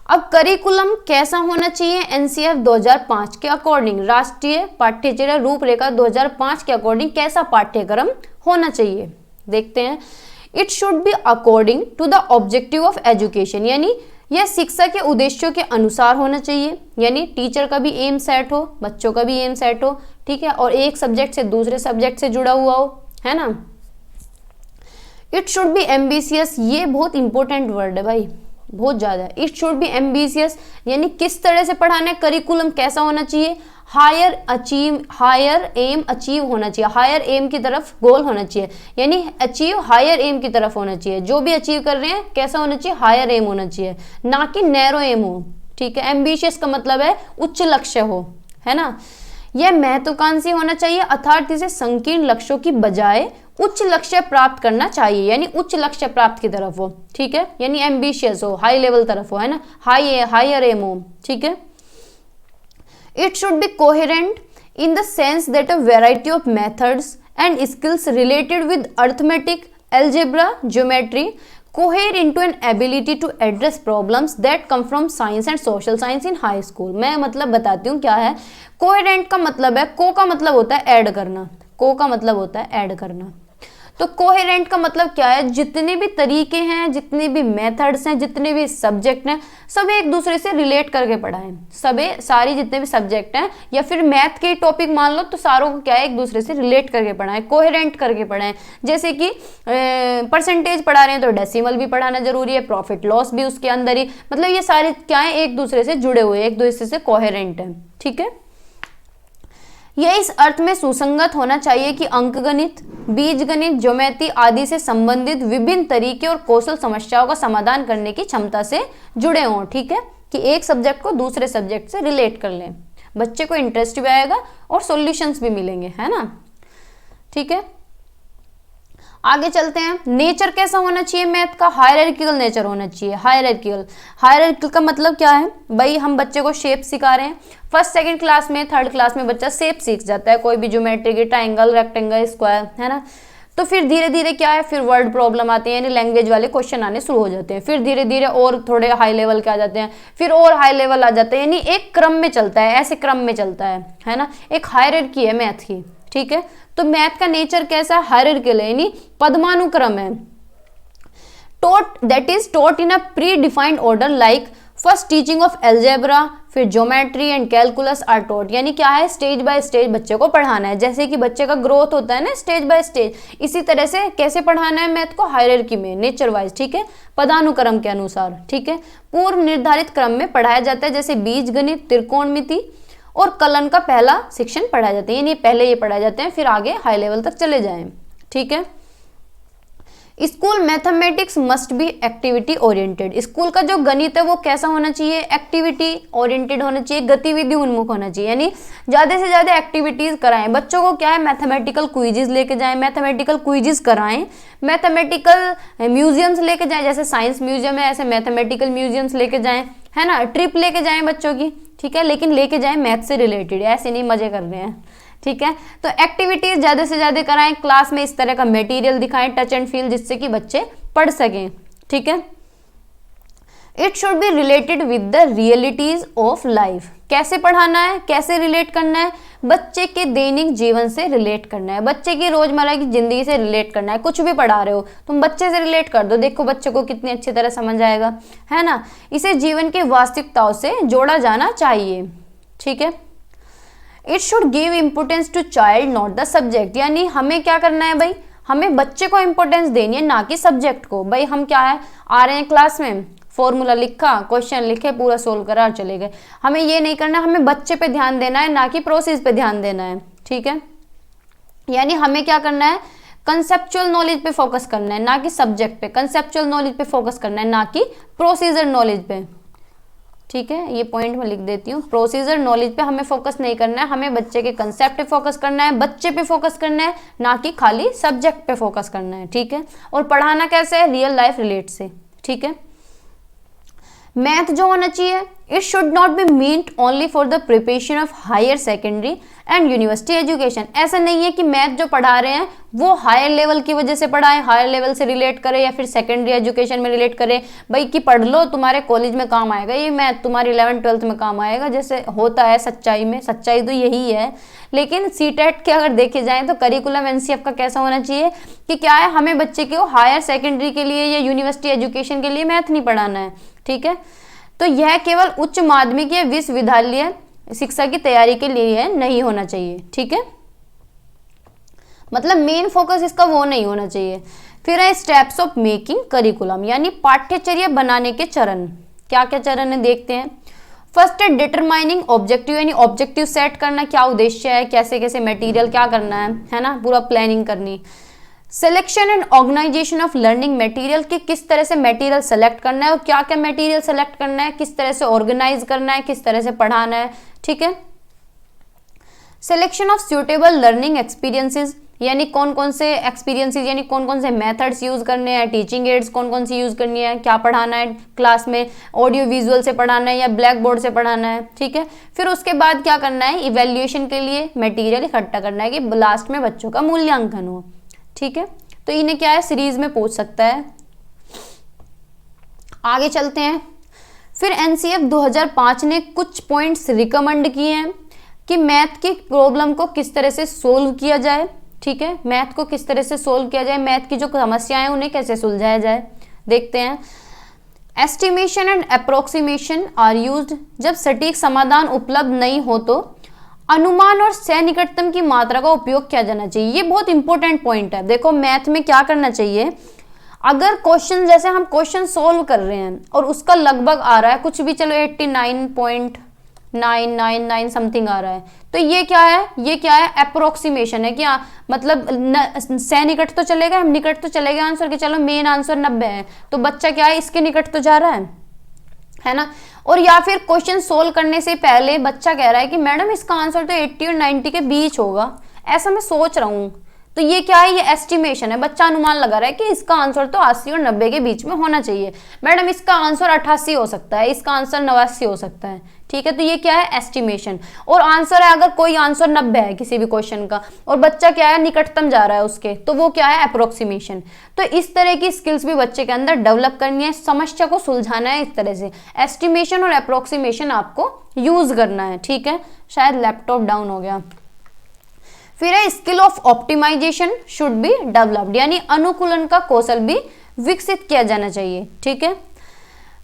अब करिकुलम कैसा होना चाहिए, एनसीएफ 2005 के अकॉर्डिंग, राष्ट्रीय पाठ्यचर्या रूपरेखा 2005 के अकॉर्डिंग कैसा पाठ्यक्रम होना चाहिए, देखते हैं। It should be according to the objective of education, यानी यह शिक्षा के उद्देश्यों के अनुसार होना चाहिए, यानी टीचर का भी एम सेट हो, बच्चों का भी एम सेट हो। ठीक है, और एक सब्जेक्ट से दूसरे सब्जेक्ट से जुड़ा हुआ हो, है ना। इट शुड बी एम्बिशियस, ये बहुत इंपॉर्टेंट वर्ड है भाई, बहुत ज्यादा। इट शुड बी एम्बिशियस, यानी किस तरह से पढ़ाना है, करिकुलम कैसा होना चाहिए, हायर एम अचीव होना चाहिए, हायर एम की तरफ गोल होना चाहिए, यानी अचीव हायर एम की तरफ होना चाहिए। जो भी अचीव कर रहे हैं कैसा होना चाहिए, हायर एम होना चाहिए, ना कि नैरो एम हो। ठीक है, एम्बिशियस का मतलब है उच्च लक्ष्य हो, है ना। यह महत्वाकांक्षी होना चाहिए अर्थात इसे संकीर्ण लक्ष्यों की बजाय उच्च लक्ष्य प्राप्त करना चाहिए, यानी उच्च लक्ष्य प्राप्त की तरफ हो, ठीक है, यानी एम्बिशियस हो, हाई लेवल तरफ हो, है ना, हायर एम हो, ठीक है। It should B coherent in the sense that a variety of methods and skills related with arithmetic, algebra, geometry cohere into an ability to address problems that come from science and social science in high school। मैं मतलब बताती हूँ क्या है। Coherent का मतलब है, को का मतलब होता है ऐड करना, को का मतलब होता है ऐड करना। तो कोहेरेंट का मतलब क्या है, जितने भी तरीके हैं, जितने भी मेथड्स हैं, जितने भी सब्जेक्ट हैं, सब एक दूसरे से रिलेट करके पढ़ाएं। सारी जितने भी सब्जेक्ट हैं या फिर मैथ के टॉपिक मान लो तो सारों को क्या है, एक दूसरे से रिलेट करके पढ़ाएं, कोहेरेंट करके पढ़ाएं। जैसे कि परसेंटेज पढ़ा रहे हैं तो डेसिमल भी पढ़ाना जरूरी है, प्रॉफिट लॉस भी उसके अंदर ही, मतलब ये सारे क्या है, एक दूसरे से जुड़े हुए, एक दूसरे से कोहेरेंट है, ठीक है। यह इस अर्थ में सुसंगत होना चाहिए कि अंकगणित, बीजगणित, ज्योमेट्री आदि से संबंधित विभिन्न तरीके और कौशल समस्याओं का समाधान करने की क्षमता से जुड़े हों, ठीक है, कि एक सब्जेक्ट को दूसरे सब्जेक्ट से रिलेट कर लें, बच्चे को इंटरेस्ट भी आएगा और सॉल्यूशंस भी मिलेंगे, है ना, ठीक है। आगे चलते हैं। नेचर कैसा होना चाहिए मैथ का, हायरार्किकल नेचर होना चाहिए। हायरार्किकल का मतलब क्या है भाई, हम बच्चे को शेप सिखा रहे हैं, फर्स्ट सेकंड क्लास में, थर्ड क्लास में बच्चा शेप सीख जाता है, कोई भी ज्योमेट्री की, ट्रायंगल, रेक्टेंगल, स्क्वायर, है ना। तो फिर धीरे धीरे क्या है, फिर वर्ड प्रॉब्लम आते हैं, यानी लैंग्वेज वाले क्वेश्चन आने शुरू हो जाते हैं, फिर धीरे धीरे और थोड़े हाई लेवल के आ जाते हैं, फिर और हाई लेवल आ जाते हैं, यानी एक क्रम में चलता है, ऐसे क्रम में चलता है ना, एक हायरार्की है मैथ की, ठीक है। तो मैथ का नेचर कैसा है, हायरार्किकल है, यानी पद्मानुक्रम है। Taught in a predefined order like first teaching of algebra, फिर geometry and calculus are taught, यानी क्या है, स्टेज बाय स्टेज बच्चे को पढ़ाना है, जैसे कि बच्चे का ग्रोथ होता है ना स्टेज बाय स्टेज, इसी तरह से कैसे पढ़ाना है मैथ को, हायरार्की में, नेचर वाइज, ठीक है, पदानुक्रम के अनुसार, ठीक है, पूर्व निर्धारित क्रम में पढ़ाया जाता है, जैसे बीजगणित, त्रिकोणमिति और कलन का पहला सेक्शन पढ़ाया जाता है, यानी पहले ये पढ़ाए जाते हैं, फिर आगे हाई लेवल तक चले जाएं, ठीक है। School mathematics must be activity oriented, school का जो गणित है वो कैसा होना चाहिए, एक्टिविटी ओरिएंटेड होना चाहिए, गतिविधि उन्मुख होना चाहिए, यानी ज़्यादा से ज़्यादा एक्टिविटीज़ कराएं बच्चों को, क्या है, मैथमेटिकल क्विजेज लेके जाएं, मैथमेटिकल क्विजेज कराएं, मैथमेटिकल म्यूजियम्स लेके जाएं, जैसे साइंस म्यूजियम है ऐसे मैथमेटिकल म्यूजियम्स लेके जाएं, है ना, ट्रिप लेके जाएं बच्चों की, ठीक है, लेकिन लेके जाएं मैथ से रिलेटेड, ऐसे नहीं मजे कर रहे हैं, ठीक है। तो एक्टिविटीज ज्यादा से ज्यादा कराएं, क्लास में इस तरह का मटेरियल दिखाएं, टच एंड फील, जिससे कि बच्चे पढ़ सकें, ठीक है। It should be related with the realities of life, कैसे पढ़ाना है, कैसे रिलेट करना है, बच्चे के दैनिक जीवन से रिलेट करना है, बच्चे की रोजमर्रा की जिंदगी से रिलेट करना है, कुछ भी पढ़ा रहे हो तुम बच्चे से रिलेट कर दो, देखो बच्चे को कितनी अच्छी तरह समझ आएगा, है ना। इसे जीवन की वास्तविकताओं से जोड़ा जाना चाहिए, ठीक है। It should give importance to child not the subject, यानी हमें क्या करना है भाई, हमें बच्चे को इम्पोर्टेंस देनी है, ना कि सब्जेक्ट को। भाई हम क्या है, आ रहे हैं क्लास में, फॉर्मूला लिखा, क्वेश्चन लिखे, पूरा सोल्व करा और चले गए, हमें ये नहीं करना, हमें बच्चे पे ध्यान देना है, ना कि प्रोसेस पे ध्यान देना है, ठीक है। यानी हमें क्या करना है, कंसेप्चुअल नॉलेज पे फोकस करना है, ना कि सब्जेक्ट पे, कंसेप्चुअल नॉलेज पे फोकस करना है, ना कि प्रोसीजर नॉलेज पे, ठीक है। ये पॉइंट मैं लिख देती हूँ, प्रोसीजर नॉलेज पे हमें फोकस नहीं करना है, हमें बच्चे के कंसेप्ट पे फोकस करना है, बच्चे पे फोकस करना है, ना कि खाली सब्जेक्ट पे फोकस करना है, ठीक है। और पढ़ाना कैसे है, रियल लाइफ रिलेट से, ठीक है। मैथ जो होना चाहिए, it should not be meant only for the preparation of higher secondary and university education, ऐसा नहीं है कि मैथ जो पढ़ा रहे हैं वो हायर लेवल की वजह से पढ़ाएं, हायर लेवल से रिलेट करें या फिर सेकेंडरी एजुकेशन में रिलेट करें, भाई कि पढ़ लो तुम्हारे कॉलेज में काम आएगा ये मैथ, तुम्हारी 11th-12th में काम आएगा, जैसे होता है सच्चाई में, सच्चाई तो यही है। लेकिन सीटेट के अगर देखे जाएं तो करिकुलम एनसीएफ का कैसा होना चाहिए कि क्या है, हमें बच्चे को हायर सेकेंडरी के लिए या यूनिवर्सिटी एजुकेशन के लिए मैथ नहीं पढ़ाना है, ठीक है। तो यह केवल उच्च माध्यमिक या विश्वविद्यालय शिक्षा की तैयारी के लिए नहीं होना चाहिए, ठीक है, मतलब मेन फोकस इसका वो नहीं होना चाहिए। फिर है स्टेप्स ऑफ मेकिंग करिकुलम, यानी पाठ्यचर्या बनाने के चरण, क्या क्या चरण है देखते हैं। फर्स्ट है डिटरमाइनिंग ऑब्जेक्टिव, यानी ऑब्जेक्टिव सेट करना, क्या उद्देश्य है, कैसे कैसे मटेरियल क्या करना है ना, पूरा प्लानिंग करनी। Selection and organisation of learning material, कि किस तरह से मटेरियल सेलेक्ट करना है और क्या क्या मटेरियल सेलेक्ट करना है, किस तरह से ऑर्गेनाइज करना है, किस तरह से पढ़ाना है, ठीक है। Selection of suitable learning experiences, यानी कौन कौन से एक्सपीरियंसेस यानी कौन कौन से मेथड्स यूज करने हैं, टीचिंग एड्स कौन कौन सी यूज करनी है, क्या पढ़ाना है क्लास में, ऑडियो विजुअल से पढ़ाना है या ब्लैक बोर्ड से पढ़ाना है, ठीक है। फिर उसके बाद क्या करना है, इवेल्युएशन के लिए मटेरियल इकट्ठा करना है कि लास्ट में बच्चों का मूल्यांकन हो, ठीक है। तो इन्हें क्या है, सीरीज में पूछ सकता है। आगे चलते हैं। फिर एनसीएफ 2005 ने कुछ पॉइंट्स रिकमेंड किए हैं कि मैथ की प्रॉब्लम को किस तरह से सोल्व किया जाए, ठीक है। मैथ को किस तरह से सोल्व किया जाए, मैथ की जो समस्याएं हैं उन्हें कैसे सुलझाया जाए, देखते हैं। Estimation and approximation are used, जब सटीक समाधान उपलब्ध नहीं हो तो अनुमान और सन्निकटतम की मात्रा का उपयोग किया जाना चाहिए। ये बहुत इंपॉर्टेंट पॉइंट है। देखो मैथ में क्या करना चाहिए, अगर क्वेश्चन जैसे हम क्वेश्चन सोल्व कर रहे हैं और उसका लगभग आ रहा है कुछ भी, चलो 89.999 समथिंग आ रहा है, तो ये क्या है, ये क्या है, अप्रोक्सीमेशन है। क्या मतलब सन्निकट तो चलेगा, हम निकट तो चलेगा आंसर के, चलो मेन आंसर 90 है तो बच्चा क्या है, इसके निकट तो जा रहा है ना। और या फिर क्वेश्चन सोल्व करने से पहले बच्चा कह रहा है कि मैडम इसका आंसर तो 80 और 90 के बीच होगा, ऐसा मैं सोच रहा हूँ, तो ये क्या है, ये एस्टिमेशन है। बच्चा अनुमान लगा रहा है कि इसका आंसर तो 80 और 90 के बीच में होना चाहिए, मैडम इसका आंसर 88 हो सकता है, इसका आंसर 89 हो सकता है, ठीक है। तो ये क्या है, एस्टिमेशन। और आंसर है, अगर कोई आंसर 90 है किसी भी क्वेश्चन का और बच्चा क्या है, निकटतम जा रहा है उसके, तो वो क्या है, अप्रोक्सीमेशन। तो इस तरह की स्किल्स भी बच्चे के अंदर डेवलप करनी है, समस्या को सुलझाना है इस तरह से। एस्टिमेशन और अप्रोक्सीमेशन आपको यूज करना है, ठीक है। शायद लैपटॉप डाउन हो गया। फिर है skill of optimisation should be developed, यानी अनुकूलन का कौशल भी विकसित किया जाना चाहिए, ठीक है।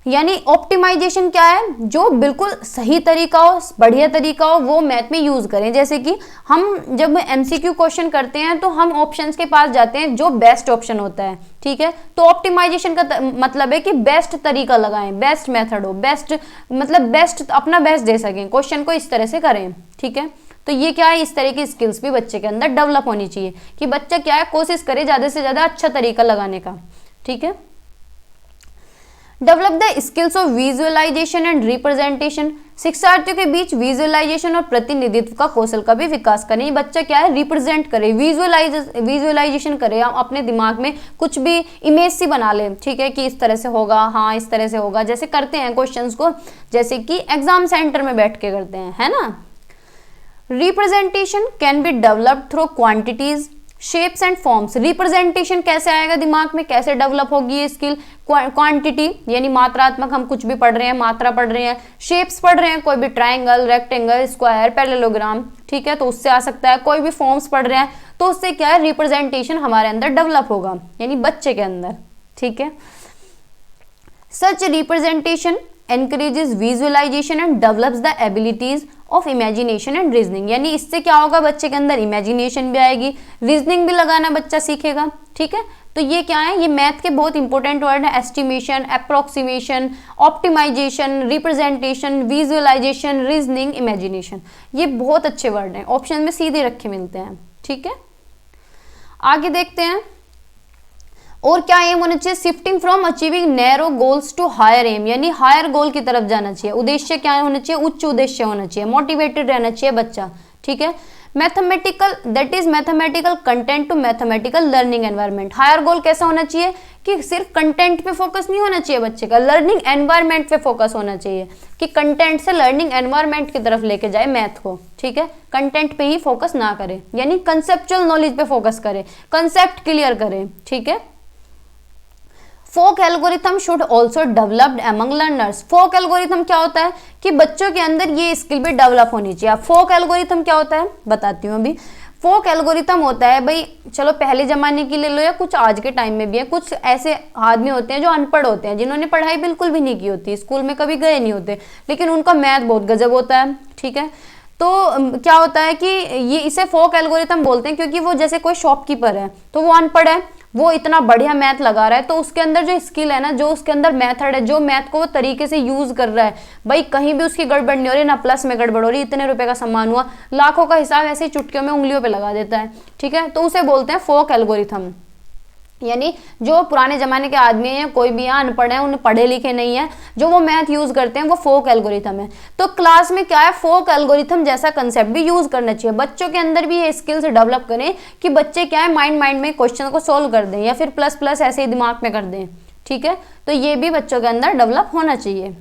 यानी ऑप्टिमाइजेशन क्या है, जो बिल्कुल सही तरीका हो, बढ़िया तरीका हो, वो मैथ में यूज करें। जैसे कि हम जब एमसीक्यू क्वेश्चन करते हैं तो हम ऑप्शंस के पास जाते हैं जो बेस्ट ऑप्शन होता है, ठीक है। तो ऑप्टिमाइजेशन का मतलब है कि बेस्ट तरीका लगाएं, बेस्ट मेथड हो, बेस्ट मतलब बेस्ट अपना बेस्ट दे सकें, क्वेश्चन को इस तरह से करें, ठीक है। तो ये क्या है, इस तरह की स्किल्स भी बच्चे के अंदर डेवलप होनी चाहिए कि बच्चा क्या है, कोशिश करे ज्यादा से ज्यादा अच्छा तरीका लगाने का, ठीक है। Develop the skills of visualisation and representation, शिक्षार्थियों के बीच विजुअलाइजेशन और प्रतिनिधित्व का कौशल का भी विकास करें। बच्चा क्या है, रिप्रेजेंट करे, विजुअलाइजेशन करे, हम अपने दिमाग में कुछ भी इमेज सी बना ले, ठीक है, कि इस तरह से होगा, हाँ इस तरह से होगा, जैसे करते हैं क्वेश्चंस को, जैसे कि एग्जाम सेंटर में बैठ के करते हैं, है ना। Representation can be developed through quantities, shapes and forms. Representation कैसे आएगा दिमाग में, कैसे डेवलप होगी ये स्किल, क्वांटिटी यानी मात्रात्मक, हम कुछ भी पढ़ रहे हैं, मात्रा पढ़ रहे हैं, शेप्स पढ़ रहे हैं, कोई भी ट्राइंगल, रेक्टेंगल, स्क्वायर, पैरेललोग्राम, ठीक है, तो उससे आ सकता है। कोई भी फॉर्म्स पढ़ रहे हैं तो उससे क्या है, रिप्रेजेंटेशन हमारे अंदर डेवलप होगा, यानी बच्चे के अंदर, ठीक है। सच representation encourages visualization and develops the abilities of imagination and reasoning, यानी इससे क्या होगा, बच्चे के अंदर इमेजिनेशन भी आएगी, रीजनिंग भी लगाना बच्चा सीखेगा, ठीक है। तो ये क्या है, ये मैथ के बहुत इंपॉर्टेंट वर्ड है, estimation, approximation, optimisation, representation, visualisation, reasoning, imagination, ये बहुत अच्छे वर्ड हैं, ऑप्शन में सीधे रखे मिलते हैं, ठीक है। आगे देखते हैं और क्या एम होना चाहिए, shifting from achieving narrow goals to higher aim, यानी हायर गोल की तरफ जाना चाहिए। उद्देश्य क्या होना चाहिए, उच्च उद्देश्य होना चाहिए, मोटिवेटेड रहना चाहिए बच्चा, ठीक है। Mathematical, that is mathematical content to mathematical learning environment. Higher goal कैसा होना चाहिए कि सिर्फ कंटेंट पे फोकस नहीं होना चाहिए बच्चे का, लर्निंग एनवायरनमेंट पे फोकस होना चाहिए कि कंटेंट से लर्निंग एनवायरनमेंट की तरफ लेके जाए मैथ को, ठीक है। कंटेंट पे ही फोकस ना करे, यानी कंसेप्चुअल नॉलेज पे फोकस करे, कंसेप्ट क्लियर करे, ठीक है। Folk algorithm should also developed among learners. Folk algorithm क्या होता है कि बच्चों के अंदर ये स्किल भी डेवलप होनी चाहिए। फोक एल्गोरिथम क्या होता है बताती हूँ अभी। फोक एल्गोरिथम होता है भाई, चलो पहले जमाने की ले लो या कुछ आज के टाइम में भी है, कुछ ऐसे आदमी होते हैं जो अनपढ़ होते हैं, जिन्होंने पढ़ाई बिल्कुल भी नहीं की होती, स्कूल में कभी गए नहीं होते, लेकिन उनका मैथ बहुत गजब होता है, ठीक है। तो क्या होता है कि ये इसे फोक एल्गोरिथम बोलते हैं, क्योंकि वो जैसे कोई शॉपकीपर है तो वो अनपढ़ है, वो इतना बढ़िया मैथ लगा रहा है, तो उसके अंदर जो स्किल है ना, जो उसके अंदर मेथड है, जो मैथ को वो तरीके से यूज कर रहा है, भाई कहीं भी उसकी गड़बड़ नहीं हो रही, ना प्लस में गड़बड़ हो रही, इतने रुपए का सामान हुआ, लाखों का हिसाब ऐसे चुटकियों में उंगलियों पे लगा देता है, ठीक है। तो उसे बोलते हैं फोक एल्गोरिथम, यानी जो पुराने जमाने के आदमी हैं, कोई भी यहाँ अनपढ़ है, उन्हें पढ़े लिखे नहीं है, जो वो मैथ यूज करते हैं वो फोक एल्गोरिथम है। तो क्लास में क्या है, फोक एल्गोरिथम जैसा कंसेप्ट भी यूज करना चाहिए। बच्चों के अंदर भी ये स्किल्स डेवलप करें कि बच्चे क्या है माइंड में क्वेश्चन को सोल्व कर दें, या फिर प्लस प्लस ऐसे ही दिमाग में कर दें। ठीक है, तो ये भी बच्चों के अंदर डेवलप होना चाहिए।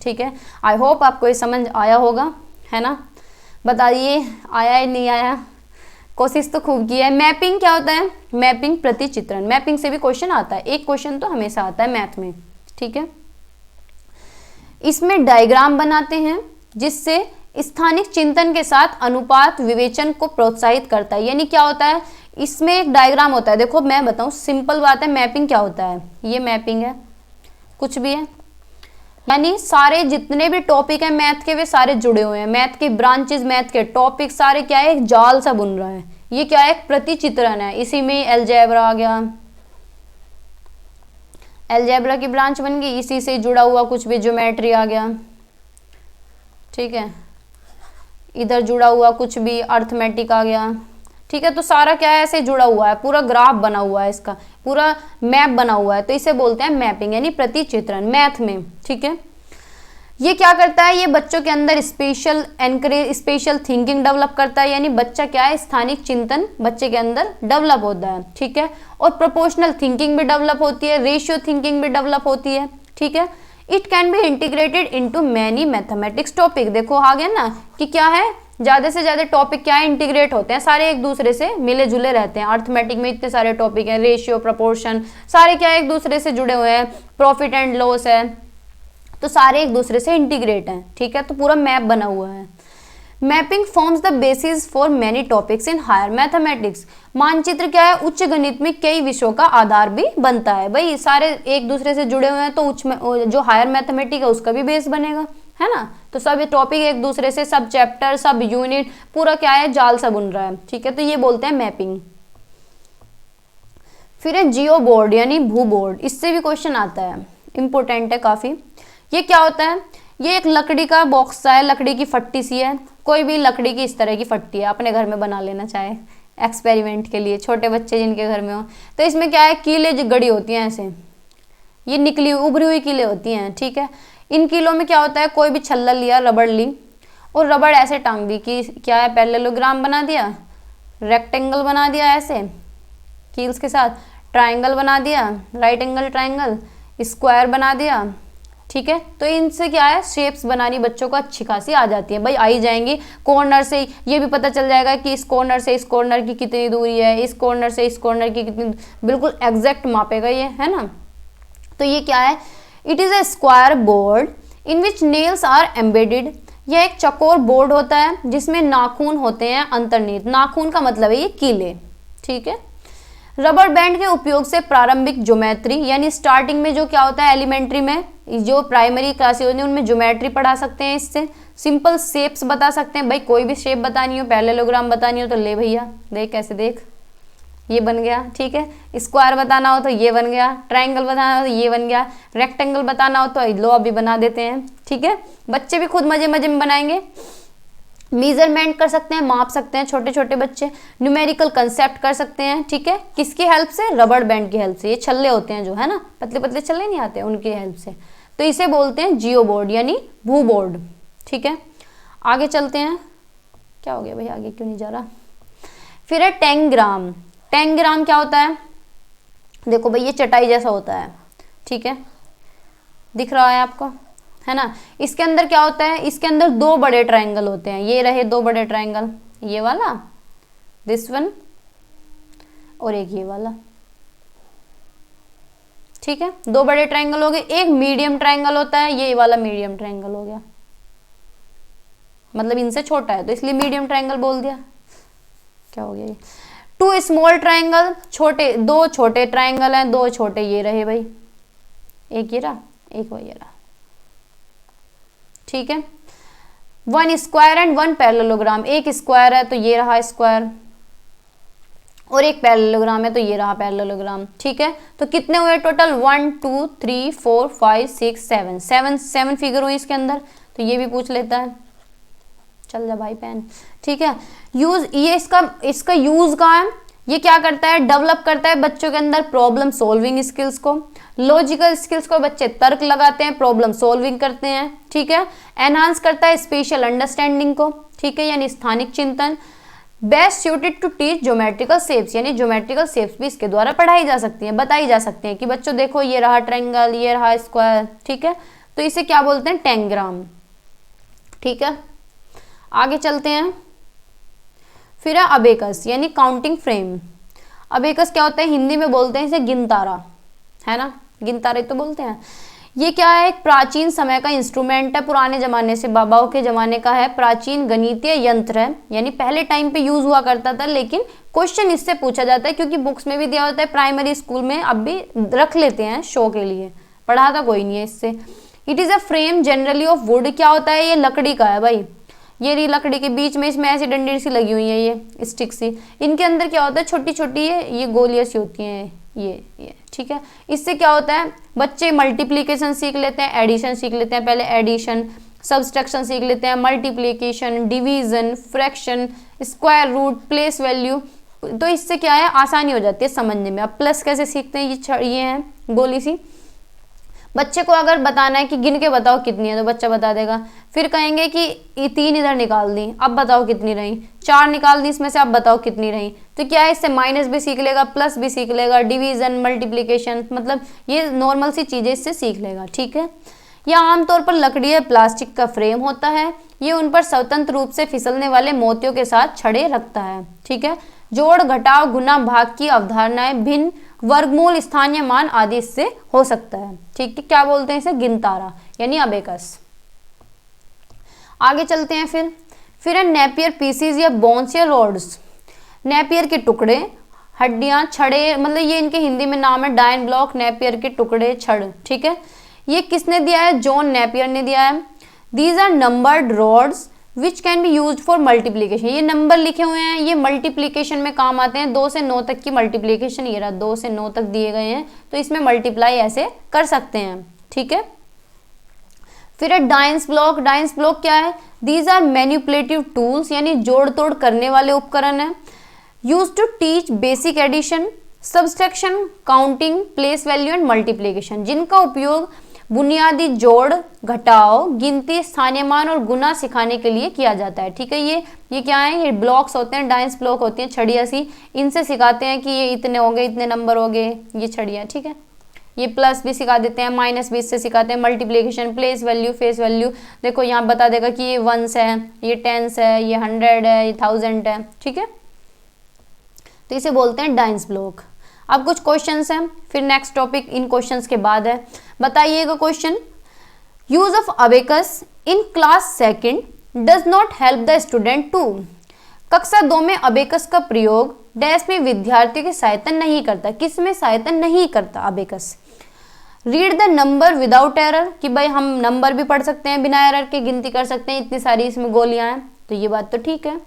ठीक है, आई होप आपको ये समझ आया होगा, है ना। बताइए आया या नहीं आया, कोशिश तो खूब की है। मैपिंग क्या होता है, मैपिंग प्रतिचित्रण, मैपिंग से भी क्वेश्चन आता है, एक क्वेश्चन तो हमेशा आता है मैथ में। ठीक है, इसमें डायग्राम बनाते हैं जिससे स्थानिक चिंतन के साथ अनुपात विवेचन को प्रोत्साहित करता है। यानी क्या होता है, इसमें एक डायग्राम होता है। देखो मैं बताऊं, सिंपल बात है, मैपिंग क्या होता है, ये मैपिंग है, कुछ भी है, यानी सारे जितने भी टॉपिक है मैथ के वे सारे जुड़े हुए हैं, मैथ के ब्रांचेस, मैथ के टॉपिक सारे क्या है, एक जाल सा बुन रहा है। ये क्या है, एक प्रतिचित्रण है। इसी में अलजेब्रा आ गया, अलजेब्रा की ब्रांच बन गई, इसी से जुड़ा हुआ कुछ भी ज्योमेट्री आ गया। ठीक है, इधर जुड़ा हुआ कुछ भी अर्थमेटिक आ गया। ठीक है, तो सारा क्या है ऐसे जुड़ा हुआ है, पूरा ग्राफ बना हुआ है, इसका पूरा मैप बना हुआ है, तो इसे बोलते हैं मैपिंग यानी प्रतिचित्रण मैथ में। ठीक है, ये क्या करता है, ये बच्चों के अंदर स्पेशल थिंकिंग डेवलप करता है, यानी बच्चा क्या है, स्थानिक चिंतन बच्चे के अंदर डेवलप होता है। ठीक है, और प्रोपोर्शनल थिंकिंग भी डेवलप होती है, रेशियो थिंकिंग भी डेवलप होती है। ठीक है, it can be integrated into many mathematics topic. देखो आ गया ना कि क्या है, ज्यादा से ज्यादा टॉपिक क्या है, इंटीग्रेट होते हैं, सारे एक दूसरे से मिले जुले रहते हैं। अर्थमेटिक में इतने सारे टॉपिक हैं, रेशियो, प्रोपोर्शन, सारे क्या है एक दूसरे से जुड़े हुए हैं, प्रॉफिट एंड लॉस है, तो सारे एक दूसरे से इंटीग्रेट हैं। ठीक है, तो पूरा मैप बना हुआ है। Mapping forms the basis for many topics in higher mathematics. मानचित्र क्या है, उच्च गणित में कई विषयों का आधार भी बनता है। भाई सारे एक दूसरे से जुड़े हुए हैं, तो उच्च जो हायर मैथमेटिक है उसका भी बेस बनेगा, है ना। तो सब टॉपिक एक दूसरे से, सब चैप्टर, सब यूनिट, पूरा क्या है जाल सा बुन रहा है। ठीक है, तो ये बोलते हैं मैपिंग। फिर है जियो बोर्ड यानी भू बोर्ड, इससे भी क्वेश्चन आता है, इंपॉर्टेंट है काफी। ये क्या होता है, ये एक लकड़ी का बॉक्स सा है, लकड़ी की फट्टी सी है, कोई भी लकड़ी की इस तरह की फट्टी है, अपने घर में बना लेना चाहे एक्सपेरिमेंट के लिए, छोटे बच्चे जिनके घर में हो। तो इसमें क्या है, कीले गड़ी होती हैं ऐसे, ये निकली उभरी हुई कीले होती हैं। ठीक है, इन कीलों में क्या होता है, कोई भी छल्ला लिया, रबड़ ली और रबड़ ऐसे टांग दी कि क्या है, पैरेललोग्राम बना दिया, रेक्टेंगल बना दिया ऐसे कील्स के साथ, ट्राइंगल बना दिया, राइट एंगल ट्राइंगल, स्क्वायर बना दिया। ठीक है, तो इनसे क्या है, शेप्स बनानी बच्चों को अच्छी खासी आ जाती है। भाई आई जाएंगी, कॉर्नर से ये भी पता चल जाएगा कि इस कॉर्नर से इस कॉर्नर की कितनी दूरी है, इस कॉर्नर से इस कॉर्नर की कितनी, बिल्कुल एग्जैक्ट मापेगा ये, है ना। तो ये क्या है, it is a square board in which nails are embedded. यह एक चौकोर बोर्ड होता है जिसमें नाखून होते हैं अंतर्निहित। नाखून का मतलब है ये कीले। ठीक है, रबर बैंड के उपयोग से प्रारंभिक ज्योमेट्री, यानी स्टार्टिंग में जो क्या होता है, एलिमेंट्री में जो प्राइमरी क्लासेस होती है उनमें ज्योमेट्री पढ़ा सकते हैं, इससे सिंपल शेप्स बता सकते हैं। भाई कोई भी शेप बतानी हो, पैरेललोग्राम बतानी हो तो ले भैया, देख कैसे, देख ये बन गया। ठीक है, स्क्वायर बताना हो तो ये बन गया, ट्राइंगल बताना हो तो ये बन गया, रेक्टेंगल बताना हो तो लो अभी बना देते हैं। ठीक है, बच्चे भी खुद मजे मजे में बनाएंगे। मेजरमेंट कर सकते हैं, माप सकते हैं छोटे छोटे बच्चे, न्यूमेरिकल कंसेप्ट कर सकते हैं। ठीक है, किसकी हेल्प से, रबड़ बैंड की हेल्प से। ये छल्ले होते हैं जो, है ना, पतले पतले छल्ले नहीं आते, उनकी हेल्प से। तो इसे बोलते हैं जियो बोर्ड यानी भू बोर्ड। ठीक है, आगे चलते हैं, क्या हो गया भाई, आगे क्यों नहीं जा रहा। फिर है टेंग्राम। टेंग्राम क्या होता है, देखो भाई ये चटाई जैसा होता है। ठीक है, दिख रहा है आपको, है ना। इसके अंदर क्या होता है, इसके अंदर दो बड़े ट्रायंगल होते हैं, ये रहे दो बड़े ट्रायंगल, ये वाला दिस वन और एक ये वाला। ठीक है, दो बड़े ट्रायंगल हो गए। एक मीडियम ट्रायंगल होता है, ये वाला मीडियम ट्रायंगल हो गया, मतलब इनसे छोटा है तो इसलिए मीडियम ट्रायंगल बोल दिया। क्या हो गया ये, टू स्मॉल ट्रायंगल, छोटे, दो छोटे ट्रायंगल हैं, दो छोटे ये रहे भाई, एक ये रहा, एक वही रहा। ठीक है, one square and one parallelogram, एक स्क्वायर है तो ये रहा स्क्वायर, और एक पैरेललोग्राम है तो ये रहा पैरेललोग्राम। ठीक है, तो कितने हुए टोटल, 1 2 3 4 5 6 7 7 फिगर हुई इसके अंदर। तो ये भी पूछ लेता है, चल जा भाई पेन। ठीक है, यूज, ये इसका यूज कहाँ है, ये क्या करता है, डेवलप करता है बच्चों के अंदर प्रॉब्लम सॉल्विंग स्किल्स को, लॉजिकल स्किल्स को, बच्चे तर्क लगाते हैं, प्रॉब्लम सॉल्विंग करते हैं, ठीक है। एनहांस करता है स्पेशल अंडरस्टैंडिंग को, ठीक है, यानी स्थानिक चिंतन। Best suited to teach geometrical shapes, यानी ज्योमेट्रिकल शेप्स भी इसके द्वारा पढ़ाई जा सकती हैं, बताई जा सकती हैं कि बच्चों देखो ये रहा ट्रायंगल, ये रहा स्क्वायर, ठीक है, तो इसे क्या बोलते हैं, टेंग्राम, ठीक है। आगे चलते हैं, फिर है अबेकस यानी काउंटिंग फ्रेम। अबेकस क्या होता है, हिंदी में बोलते हैं इसे गिनतारा, है ना, गिनतारे तो बोलते हैं। ये क्या है, एक प्राचीन समय का इंस्ट्रूमेंट है, पुराने जमाने से, बाबाओं के जमाने का है, प्राचीन गणितीय यंत्र है, यानी पहले टाइम पे यूज हुआ करता था, लेकिन क्वेश्चन इससे पूछा जाता है क्योंकि बुक्स में भी दिया होता है, प्राइमरी स्कूल में अब भी रख लेते हैं शो के लिए, पढ़ाता कोई नहीं है इससे। It is a frame generally of would, क्या होता है, ये लकड़ी का है भाई, ये रही लकड़ी के बीच में इसमें ऐसी डंडी सी लगी हुई है, ये स्टिक सी, इनके अंदर क्या होता है, छोटी छोटी ये गोलियां सी होती हैं, ये ठीक है। इससे क्या होता है, बच्चे मल्टीप्लिकेशन सीख लेते हैं, एडिशन सीख लेते हैं, पहले एडिशन, सब्सट्रैक्शन सीख लेते हैं, multiplication, division, fraction, square root, place value, तो इससे क्या है, आसानी हो जाती है समझने में। अब प्लस कैसे सीखते हैं, ये है गोली सी, बच्चे को अगर बताना है कि गिन के बताओ कितनी है तो बच्चा बता देगा, फिर कहेंगे कि ये 3 इधर निकाल दी, अब बताओ कितनी रही, 4 निकाल दी इसमें से, अब बताओ कितनी रही, तो क्या है, इससे माइनस भी सीख लेगा, प्लस भी सीख लेगा, डिवीजन, मल्टीप्लिकेशन, मतलब ये नॉर्मल सी चीजें इससे सीख लेगा, ठीक है। यह आमतौर पर लकड़ी या प्लास्टिक का फ्रेम होता है, ये उन पर स्वतंत्र रूप से फिसलने वाले मोतियों के साथ छड़े रखता है, ठीक है। जोड़, घटाव, गुना, भाग की अवधारणाएं, भिन्न, वर्गमूल, स्थानीय मान आदि इससे हो सकता है, ठीक है। क्या बोलते हैं इसे, गिनतारा यानी अबेकस। आगे चलते हैं, फिर है नेपियर पीसीज या बोन्स या रॉड्स। नेपियर के टुकड़े, हड्डियां, छड़े, मतलब ये इनके हिंदी में नाम है, डायन ब्लॉक, नेपियर के टुकड़े, छड़, ठीक है। ये किसने दिया है, जॉन नेपियर ने दिया है। These are numbered rods which can be use for multiplication, ये नंबर लिखे हुए हैं, ये मल्टीप्लीकेशन में काम आते हैं, 2 से 9 तक की मल्टीप्लीकेशन, ये रहा 2 से 9 तक दिए गए हैं, तो इसमें मल्टीप्लाई ऐसे कर सकते हैं, ठीक है। फिर है डाइंस ब्लॉक। डाइंस ब्लॉक क्या है, दीज आर मैनिपुलेटिव टूल्स, यानी जोड़ तोड़ करने वाले उपकरण है, use to teach basic addition, subtraction, counting, place value and multiplication, जिनका उपयोग बुनियादी जोड़, घटाव, गिनती, स्थानीय मान और गुना सिखाने के लिए किया जाता है, ठीक है। ये क्या है, ये ब्लॉक्स होते हैं, डाइंस ब्लॉक होती हैं, छड़ियाँ सी, इनसे सिखाते हैं कि ये इतने हो गए, इतने नंबर हो गए, ये छड़ियाँ, ठीक है। ये प्लस भी सिखा देते हैं, माइनस भी इससे सिखाते हैं, multiplication, place value, face value, देखो यहाँ बता देगा कि ये 1s है, ये 10s है, ये 100 है, ये 1000 है, ठीक है। तो इसे बोलते हैं डाइंस ब्लॉक। अब कुछ क्वेश्चंस हैं, फिर नेक्स्ट टॉपिक इन क्वेश्चंस के बाद है। बताइएगा question, use of abacus in class 2 does not help the student to. कक्षा 2 में अबेकस का प्रयोग डैश में विद्यार्थियों की सहायता नहीं करता, किस में सहायता नहीं करता abacus. Read the number without error, कि भाई हम नंबर भी पढ़ सकते हैं बिना एरर के, गिनती कर सकते हैं, इतनी सारी इसमें गोलियां हैं, तो ये बात तो ठीक है।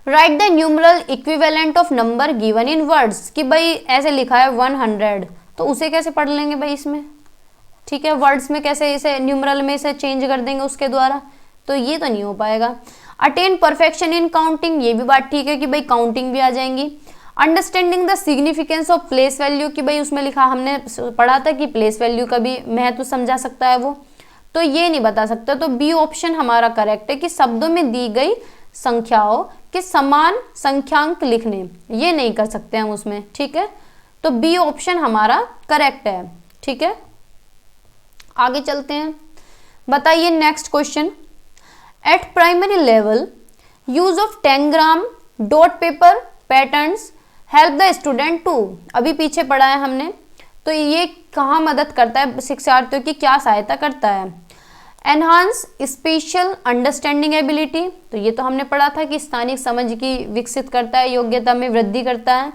Right the numeral equivalent of number given in words, कि भाई ऐसे लिखा है 100, तो उसे कैसे पढ़ लेंगे भाई इसमें, ठीक है, वर्ड्स में कैसे इसे न्यूमरल में इसे चेंज कर देंगे उसके द्वारा, तो ये तो नहीं हो पाएगा। अटेन परफेक्शन इन काउंटिंग, ये भी बात ठीक है कि भाई काउंटिंग भी आ जाएंगी। Understanding the significance of place value, कि भाई उसमें लिखा, हमने पढ़ा था कि प्लेस वैल्यू का भी महत्व समझा सकता है वो, तो ये नहीं बता सकता, तो बी ऑप्शन हमारा करेक्ट है कि शब्दों में दी गई संख्याओं के समान संख्यांक लिखने, ये नहीं कर सकते हम उसमें, ठीक है, तो बी ऑप्शन हमारा करेक्ट है, ठीक है। आगे चलते हैं, बताइए next question, at primary level use of tangram, dot paper, patterns help the student to, अभी पीछे पढ़ा है हमने, तो ये कहाँ मदद करता है, शिक्षार्थियों की क्या सहायता करता है। एनहांस स्पेशल अंडरस्टैंडिंग एबिलिटी, तो ये तो हमने पढ़ा था कि स्थानिक समझ की विकसित करता है, योग्यता में वृद्धि करता है।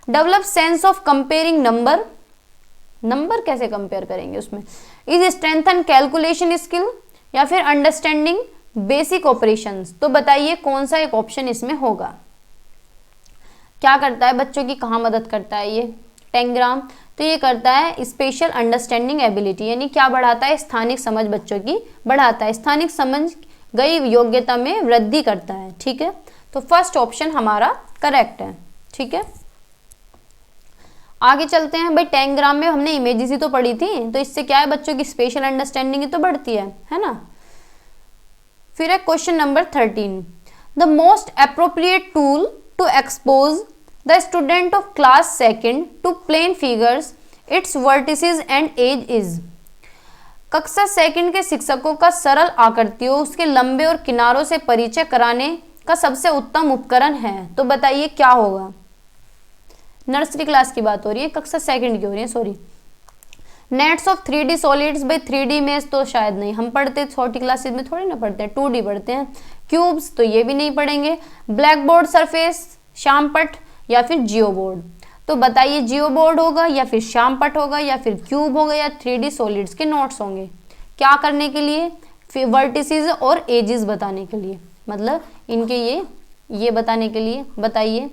Develop sense of comparing number, number कैसे कंपेयर करेंगे उसमें। इज स्ट्रेंथन कैलकुलेशन स्किल, या फिर अंडरस्टैंडिंग बेसिक ऑपरेशंस, तो बताइए कौन सा एक ऑप्शन इसमें होगा। क्या करता है बच्चों की, कहाँ मदद करता है ये टेंग्राम, तो ये करता है स्पेशल अंडरस्टैंडिंग एबिलिटी, यानी क्या बढ़ाता है, स्थानिक समझ बच्चों की बढ़ाता है, स्थानिक समझ गई योग्यता में वृद्धि करता है, ठीक है, तो फर्स्ट ऑप्शन हमारा करेक्ट है। ठीक है, आगे चलते हैं। भाई टैंग्राम में हमने इमेजेस ही तो पढ़ी थी, तो इससे क्या है, बच्चों की स्पेशल अंडरस्टैंडिंग ही तो बढ़ती है ना। फिर है question number 13, the most appropriate tool to expose the student of class second to plane figures its vertices and edge is. कक्षा सेकंड के शिक्षकों का सरल आकृतियों, उसके लंबे और किनारों से परिचय कराने का सबसे उत्तम उपकरण है। तो बताइए क्या होगा। नर्सरी क्लास की बात हो रही है, कक्षा सेकंड की हो रही है, sorry. Nets of 3D solids, भाई 3D इमेज तो शायद नहीं हम पढ़ते, छोटी क्लासेस में थोड़ी ना पढ़ते हैं, 2D पढ़ते हैं। क्यूब्स तो ये भी नहीं पढ़ेंगे। ब्लैक बोर्ड सरफेस, श्यामपट्ट या फिर जियो बोर्ड। तो बताइए जियो बोर्ड होगा या फिर श्यामपट्ट होगा या फिर क्यूब होगा या 3D सॉलिड्स के नोट्स होंगे। क्या करने के लिए, फिर वर्टिसेस और एजेस बताने के लिए, मतलब इनके ये बताने के लिए। बताइए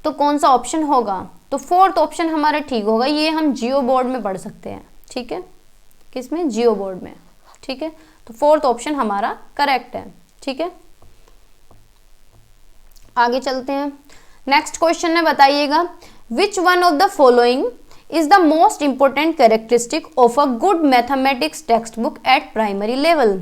तो कौन सा ऑप्शन होगा। तो फोर्थ ऑप्शन हमारा ठीक होगा, ये हम जियो बोर्ड में पढ़ सकते हैं। ठीक है, किसमें, जियो बोर्ड में। ठीक है, तो फोर्थ ऑप्शन हमारा करेक्ट है। ठीक है, आगे चलते हैं। नेक्स्ट क्वेश्चन में बताइएगा, विच one of the following is the most important characteristic of a good mathematics text book eight primary level.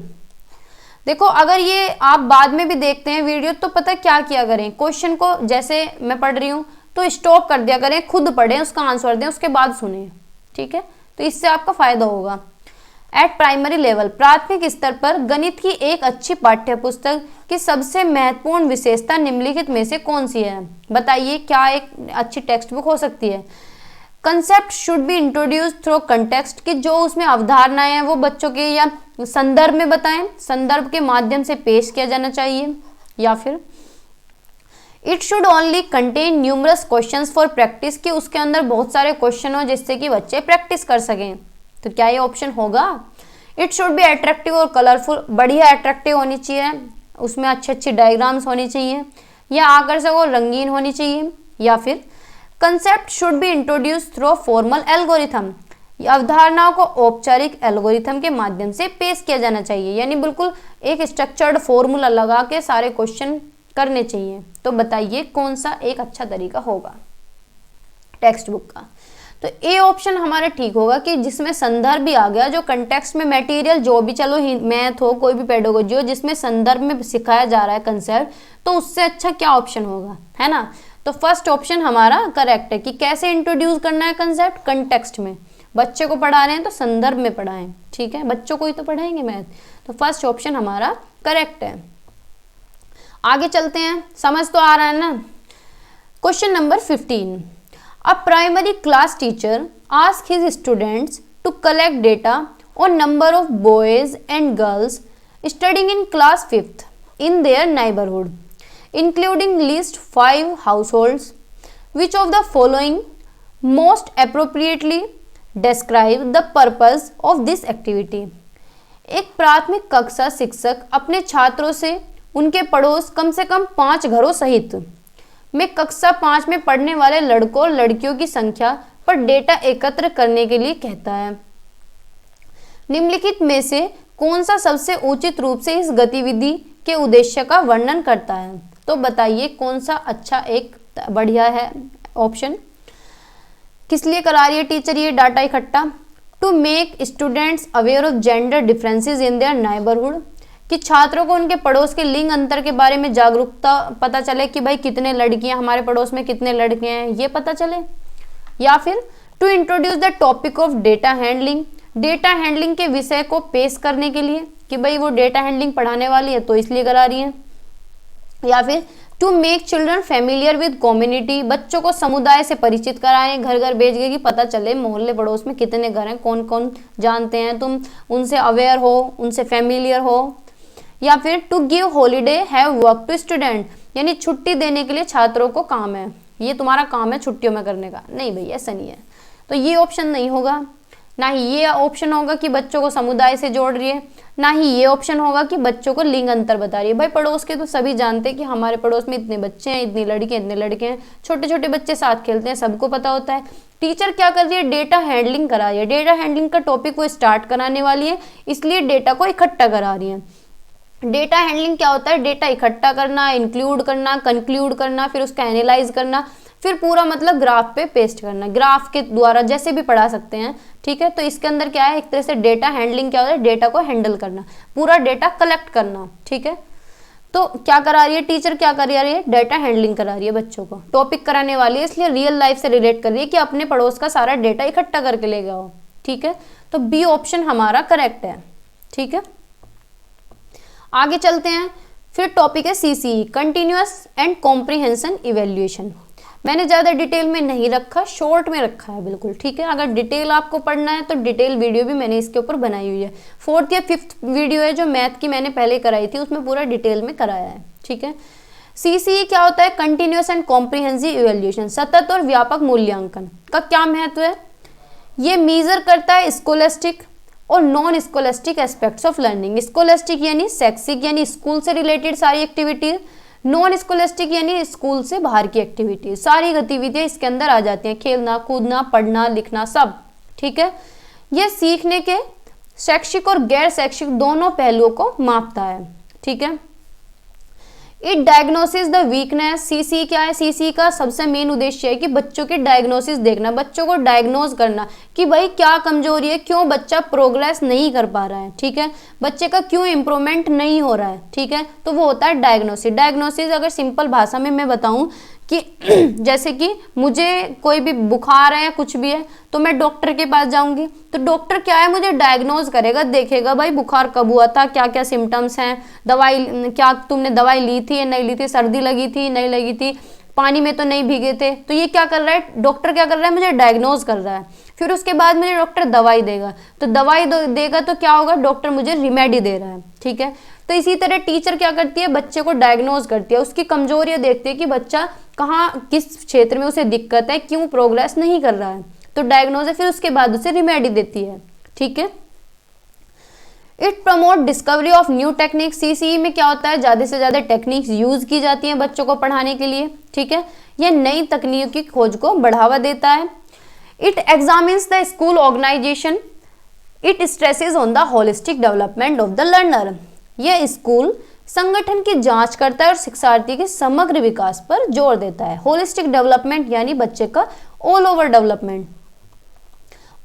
देखो अगर ये आप बाद में भी देखते हैं वीडियो, तो पता क्या किया करें, क्वेश्चन को जैसे मैं पढ़ रही हूँ तो स्टॉप कर दिया करें, खुद पढ़ें, उसका आंसर दें, उसके बाद सुने। ठीक है, तो इससे आपका फायदा होगा। एट प्राइमरी लेवल, प्राथमिक स्तर पर गणित की एक अच्छी पाठ्य पुस्तक की सबसे महत्वपूर्ण विशेषता निम्नलिखित में से कौन सी है। बताइए क्या एक अच्छी टेक्स्ट बुक हो सकती है। Concept should be introduce through context, कि जो उसमें अवधारणाएं हैं वो बच्चों के या संदर्भ में बताएं, संदर्भ के माध्यम से पेश किया जाना चाहिए। या फिर it should only contain numerous questions for practice, कि उसके अंदर बहुत सारे क्वेश्चन हो जिससे कि बच्चे प्रैक्टिस कर सकें। तो क्या ये ऑप्शन होगा। इट शुड बी अट्रैक्टिव और कलरफुल, बढ़िया अट्रैक्टिव होनी चाहिए, उसमें अच्छी अच्छी डायग्राम्स होनी चाहिए, या आकर्षक और रंगीन होनी चाहिए। या फिर concept should be introduce through formal algorithm, अवधारणाओं को औपचारिक एल्गोरिथम के माध्यम से पेश किया जाना चाहिए, यानी बिल्कुल एक स्ट्रक्चर्ड फॉर्मूला लगा के सारे क्वेश्चन करने चाहिए। तो बताइए कौन सा एक अच्छा तरीका होगा टेक्स्ट बुक का। तो ए ऑप्शन हमारा ठीक होगा, कि जिसमें संदर्भ भी आ गया, जो कंटेक्स्ट में मटेरियल जो भी, चलो मैथ हो कोई भी पेडागोजी हो, जिसमें संदर्भ में सिखाया जा रहा है कंसेप्ट, तो उससे अच्छा क्या ऑप्शन होगा, है ना। तो फर्स्ट ऑप्शन हमारा करेक्ट है, कि कैसे इंट्रोड्यूस करना है कंसेप्ट, कंटेक्स्ट में। बच्चे को पढ़ा रहे हैं तो संदर्भ में पढ़ाएं। ठीक है, बच्चों को ही तो पढ़ाएंगे मैथ, तो फर्स्ट ऑप्शन हमारा करेक्ट है। आगे चलते हैं, समझ तो आ रहा है ना। Question number 15, a primary class teacher ask his students to collect data on number of boys and girls studying in class 5th in their neighbourhood, including list 5 households. Which of the following most appropriately describe the purpose of this activity. एक प्राथमिक कक्षा शिक्षक अपने छात्रों से उनके पड़ोस कम से कम 5 घरों सहित में कक्षा 5 में पढ़ने वाले लड़कों और लड़कियों की संख्या पर डेटा एकत्र करने के लिए कहता है। निम्नलिखित में से कौन सा सबसे उचित रूप से इस गतिविधि के उद्देश्य का वर्णन करता है। तो बताइए कौन सा अच्छा एक बढ़िया है ऑप्शन। किस लिए करा रही है टीचर ये डाटा इकट्ठा। To make students aware of gender differences in their neighbourhood, कि छात्रों को उनके पड़ोस के लिंग अंतर के बारे में जागरूकता पता चले, कि भाई कितने लड़कियां हमारे पड़ोस में, कितने लड़के हैं, ये पता चले। या फिर to introduce the topic of data handling, data handling के विषय को पेश करने के लिए, कि भाई वो डेटा हैंडलिंग पढ़ाने वाली है तो इसलिए करा रही है। या फिर to make children familiar with community, बच्चों को समुदाय से परिचित कराएं, घर घर भेज के कि पता चले मोहल्ले पड़ोस में कितने घर हैं, कौन कौन जानते हैं, तुम उनसे अवेयर हो, उनसे फेमिलियर हो। या फिर to give holiday homework to student, यानी छुट्टी देने के लिए छात्रों को काम है, ये तुम्हारा काम है छुट्टियों में करने का। नहीं भैया ऐसा नहीं है, तो ये ऑप्शन नहीं होगा। ना ही ये ऑप्शन होगा कि बच्चों को समुदाय से जोड़ रही है, ना ही ये ऑप्शन होगा कि बच्चों को लिंग अंतर बता रही है। भाई पड़ोस के तो सभी जानते हैं कि हमारे पड़ोस में इतने बच्चे हैं, इतनी लड़के इतने लड़के हैं, छोटे छोटे बच्चे साथ खेलते हैं, सबको पता होता है। टीचर क्या कर रही है, डेटा हैंडलिंग करा रही है, डेटा हैंडलिंग का टॉपिक वो स्टार्ट कराने वाली है, इसलिए डेटा को इकट्ठा करा रही है। डेटा हैंडलिंग क्या होता है? डेटा इकट्ठा करना, इंक्लूड करना, कंक्लूड करना, फिर उसका एनालाइज करना, फिर पूरा मतलब ग्राफ पे पेस्ट करना, ग्राफ के द्वारा जैसे भी पढ़ा सकते हैं, ठीक है। तो इसके अंदर क्या है, एक तरह से डेटा हैंडलिंग क्या होता है? डेटा को हैंडल करना, पूरा डेटा कलेक्ट करना, ठीक है। तो क्या करा रही है टीचर, क्या करा रही है? डेटा हैंडलिंग करा रही है बच्चों को, टॉपिक कराने वाली है, इसलिए रियल लाइफ से रिलेट कर रही है कि अपने पड़ोस का सारा डेटा इकट्ठा करके ले गया हो, ठीक है। तो बी ऑप्शन हमारा करेक्ट है, ठीक है। आगे चलते हैं, फिर टॉपिक है CCE, continuous and comprehension evaluation. मैंने ज़्यादा डिटेल में नहीं रखा, शॉर्ट में रखा है बिल्कुल, ठीक है। अगर डिटेल आपको पढ़ना है तो डिटेल वीडियो भी मैंने इसके ऊपर बनाई हुई है, 4th या 5th वीडियो है जो मैथ की मैंने पहले कराई थी, उसमें पूरा डिटेल में कराया है, ठीक है। सीसीई क्या होता है? कंटिन्यूअस एंड कॉम्प्रिहेंसिव इवेल्युएशन, सतत और व्यापक मूल्यांकन का क्या महत्व है? ये मेजर करता है स्कोलेस्टिक और non scholastic aspects of learning. Scholastic यानी शैक्षिक यानी स्कूल से रिलेटेड सारी एक्टिविटीज, नॉन स्कोलेस्टिक यानी स्कूल से बाहर की एक्टिविटीज, सारी गतिविधियां इसके अंदर आ जाती हैं, खेलना कूदना पढ़ना लिखना सब, ठीक है। यह सीखने के शैक्षिक और गैर शैक्षिक दोनों पहलुओं को मापता है, ठीक है। It diagnosis the weakness, CC क्या है? सीसी का सबसे मेन उद्देश्य है कि बच्चों की डायग्नोसिस देखना, बच्चों को डायग्नोज करना कि भाई क्या कमजोरी है, क्यों बच्चा प्रोग्रेस नहीं कर पा रहा है, ठीक है, बच्चे का क्यों इंप्रूवमेंट नहीं हो रहा है, ठीक है। तो वो होता है डायग्नोसिस। डायग्नोसिस अगर सिंपल भाषा में मैं बताऊं कि जैसे कि मुझे कोई भी बुखार है या कुछ भी है तो मैं डॉक्टर के पास जाऊंगी, तो डॉक्टर क्या है, मुझे डायग्नोज करेगा, देखेगा भाई बुखार कब हुआ था, क्या क्या सिम्टम्स हैं, दवाई क्या तुमने दवाई ली थी या नहीं ली थी, सर्दी लगी थी नहीं लगी थी, पानी में तो नहीं भीगे थे। तो ये क्या कर रहा है, डॉक्टर क्या कर रहा है, मुझे डायग्नोज कर रहा है। फिर उसके बाद मुझे डॉक्टर दवाई देगा, तो दवाई देगा तो क्या होगा, डॉक्टर मुझे रिमेडी दे रहा है, ठीक है। तो इसी तरह टीचर क्या करती है, बच्चे को डायग्नोज करती है, उसकी कमजोरियां देखती है कि बच्चा कहाँ किस क्षेत्र में उसे दिक्कत है, क्यों प्रोग्रेस नहीं कर रहा है, तो डायग्नोज है, फिर उसके बाद उसे रिमेडी देती है, ठीक है। It promote discovery of new techniques, CCE में क्या होता है, ज्यादा से ज्यादा टेक्निक्स यूज की जाती हैं बच्चों को पढ़ाने के लिए, ठीक है। यह नई तकनीक की खोज को बढ़ावा देता है। It examines the school organisation, it stresses on the holistic development of the learner, यह स्कूल संगठन की जांच करता है और शिक्षार्थी के समग्र विकास पर जोर देता है। होलिस्टिक डेवलपमेंट यानी बच्चे का all over development,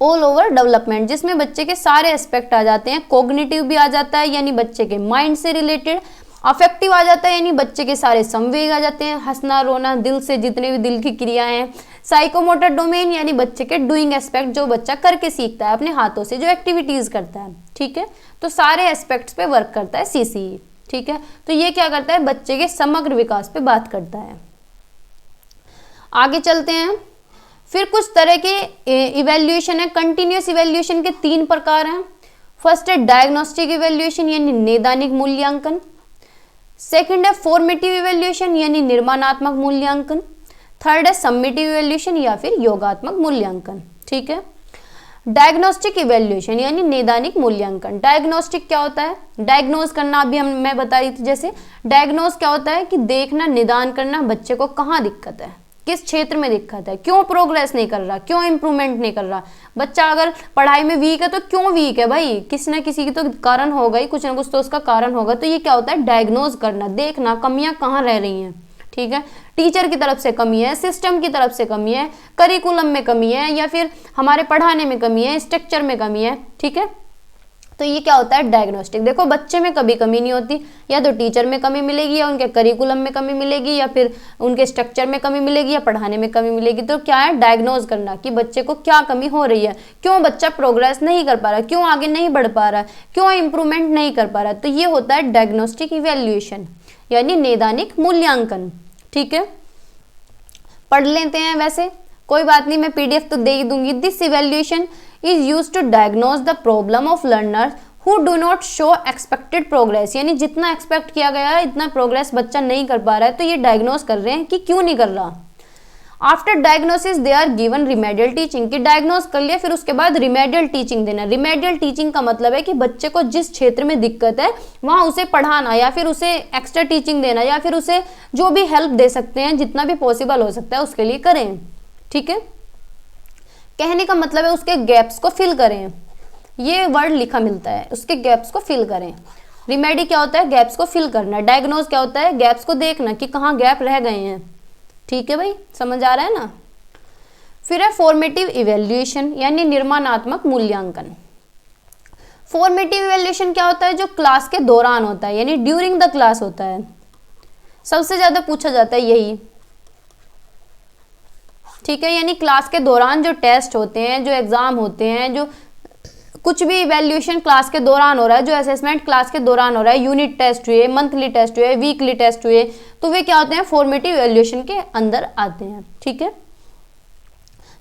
all over development जिसमें बच्चे के सारे एस्पेक्ट आ जाते हैं, कोग्निटिव भी आ जाता है यानी बच्चे के माइंड से रिलेटेड, अफेक्टिव आ जाता है यानी बच्चे के सारे संवेग आ जाते हैं, हंसना रोना दिल से जितने भी दिल की क्रियाएं हैं, साइकोमोटर डोमेन यानी बच्चे के डूइंग एस्पेक्ट जो बच्चा करके सीखता है अपने हाथों से जो एक्टिविटीज करता है, ठीक है। तो सारे एस्पेक्ट्स पे वर्क करता है सीसीई, ठीक है। तो ये क्या करता है, बच्चे के समग्र विकास पे बात करता है। आगे चलते हैं, फिर कुछ तरह के इवेल्युएशन है। कंटिन्यूअस इवेल्युएशन के 3 प्रकार हैं। फर्स्ट है डायग्नोस्टिक इवेल्युएशन यानी नैदानिक मूल्यांकन, सेकंड है फॉर्मेटिव इवेल्युएशन यानी निर्माणात्मक मूल्यांकन, थर्ड है सम्मेटिव इवेल्युएशन या फिर योगात्मक मूल्यांकन, ठीक है। डायग्नोस्टिक इवेल्युएशन यानी नैदानिक मूल्यांकन, डायग्नोस्टिक क्या होता है, डायग्नोज करना, अभी मैं बता रही थी जैसे डायग्नोज क्या होता है कि देखना निदान करना बच्चे को कहाँ दिक्कत है, किस क्षेत्र में दिक्कत है, क्यों प्रोग्रेस नहीं कर रहा, क्यों इंप्रूवमेंट नहीं कर रहा, बच्चा अगर पढ़ाई में वीक है तो क्यों वीक है भाई, किसी ना किसी की तो कारण होगा ही, कुछ ना कुछ तो उसका कारण होगा। तो ये क्या होता है, डायग्नोज करना, देखना कमियां कहाँ रह रही हैं, ठीक है। टीचर की तरफ से कमी है, सिस्टम की तरफ से कमी है, करिकुलम में कमी है या फिर हमारे पढ़ाने में कमी है, स्ट्रक्चर में कमी है, ठीक है। तो ये क्या होता है डायग्नोस्टिक। देखो बच्चे में कभी कमी नहीं होती, या तो टीचर में कमी मिलेगी या उनके करिकुलम में कमी मिलेगी या फिर उनके स्ट्रक्चर में कमी मिलेगी या पढ़ाने में कमी मिलेगी। तो क्या है, डायग्नोज करना कि बच्चे को क्या कमी हो रही है, क्यों बच्चा प्रोग्रेस नहीं कर पा रहा, क्यों आगे नहीं बढ़ पा रहा, क्यों इंप्रूवमेंट नहीं कर पा रहा। तो ये होता है डायग्नोस्टिक इवेल्युएशन यानी नैदानिक मूल्यांकन, ठीक है। पढ़ लेते हैं, वैसे कोई बात नहीं, मैं पीडीएफ तो दे ही दूंगी। This evaluation is used to diagnose the problem of learners who do not show expected progress, यानी जितना एक्सपेक्ट किया गया है इतना प्रोग्रेस बच्चा नहीं कर पा रहा है, तो ये डायग्नोज कर रहे हैं कि क्यों नहीं कर रहा। After diagnosis they are given remedial teaching, कि डायग्नोज कर लिया फिर उसके बाद रिमेडियल टीचिंग देना। रिमेडियल टीचिंग का मतलब है कि बच्चे को जिस क्षेत्र में दिक्कत है वहां उसे पढ़ाना या फिर उसे एक्स्ट्रा टीचिंग देना या फिर उसे जो भी हेल्प दे सकते हैं जितना भी पॉसिबल हो सकता है उसके लिए करें, ठीक है। कहने का मतलब है उसके गैप्स को फिल करें, ये वर्ड लिखा मिलता है, उसके गैप्स को फिल करें। रिमेडी क्या होता है, गैप्स को फिल करना। डायग्नोज क्या होता है, गैप्स को देखना कि कहाँ गैप रह गए हैं। ठीक है भाई, समझ आ रहा है ना। फिर है फॉर्मेटिव इवेल्युएशन यानी निर्माणात्मक मूल्यांकन। फॉर्मेटिव इवेल्युएशन क्या होता है, जो क्लास के दौरान होता है, यानी ड्यूरिंग द क्लास होता है। सबसे ज्यादा पूछा जाता है यही। ठीक है, यानी क्लास के दौरान जो टेस्ट होते हैं, जो एग्जाम होते हैं, जो कुछ भी इवेल्युएशन क्लास के दौरान हो रहा है, जो असेसमेंट क्लास के दौरान हो रहा है, यूनिट टेस्ट हुए, मंथली टेस्ट हुए, वीकली टेस्ट हुए, तो वे क्या होते हैं, फॉर्मेटिव इवेल्युएशन के अंदर आते हैं। ठीक है,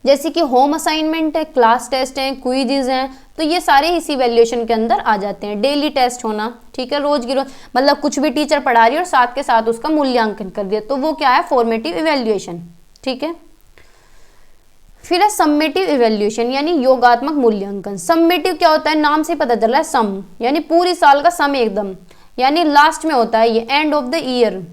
जैसे कि होम असाइनमेंट है, क्लास टेस्ट है, क्विज़ हैं, तो ये सारे इसी इवेल्युएशन के अंदर आ जाते हैं। डेली टेस्ट होना, ठीक है, रोज की रोज, मतलब कुछ भी टीचर पढ़ा रही है और साथ के साथ उसका मूल्यांकन कर दिया, तो वो क्या है, फॉर्मेटिव इवेल्युएशन। ठीक है, फिर है सम्मेटिव इवेल्युएशन यानी योगात्मक मूल्यांकन। सम्मेटिव क्या होता है, नाम से पता चल रहा है, सम यानी पूरी साल का सम एकदम, यानी लास्ट में होता है, ये end of the year,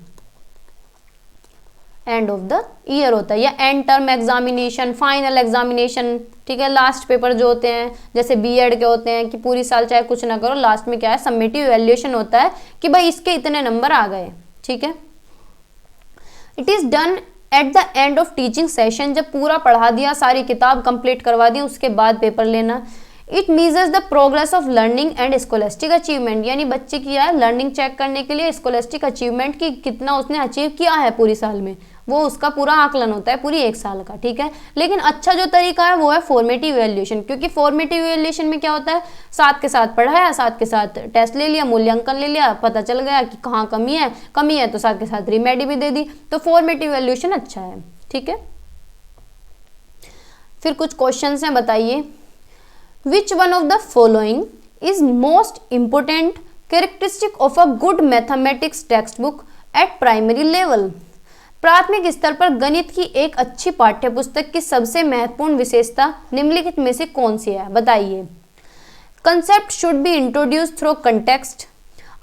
end of the year होता है, या and term examination, final examination. ठीक है, लास्ट पेपर जो होते हैं, जैसे बीएड के होते हैं कि पूरी साल चाहे कुछ ना करो, लास्ट में क्या है, सम्मेटिव इवेल्युएशन होता है कि भाई इसके इतने नंबर आ गए। ठीक है, it is done at the end of teaching session, जब पूरा पढ़ा दिया, सारी किताब कंप्लीट करवा दी, उसके बाद पेपर लेना। It measures the progress of learning and scholastic achievement, यानी बच्चे की है लर्निंग चेक करने के लिए, स्कोलेस्टिक अचीवमेंट की कितना उसने अचीव किया है पूरी साल में, वो उसका पूरा आकलन होता है पूरी एक साल का। ठीक है, लेकिन अच्छा जो तरीका है वो है फॉर्मेटिव इवेल्युएशन, क्योंकि फॉर्मेटिव इवेल्युएशन में क्या होता है, साथ के साथ पढ़ाया, साथ के साथ टेस्ट ले लिया, मूल्यांकन ले लिया, पता चल गया कि कहाँ कमी है तो साथ के साथ रिमेडी भी दे दी, तो फॉर्मेटिव इवेल्युएशन अच्छा है। ठीक है, फिर कुछ क्वेश्चन हैं, बताइए। विच one of the following is most important characteristic of a good mathematics text book eight primary level. प्राथमिक स्तर पर गणित की एक अच्छी पाठ्यपुस्तक की सबसे महत्वपूर्ण विशेषता निम्नलिखित में से कौन सी है, बताइए। Concept should be introduce through context,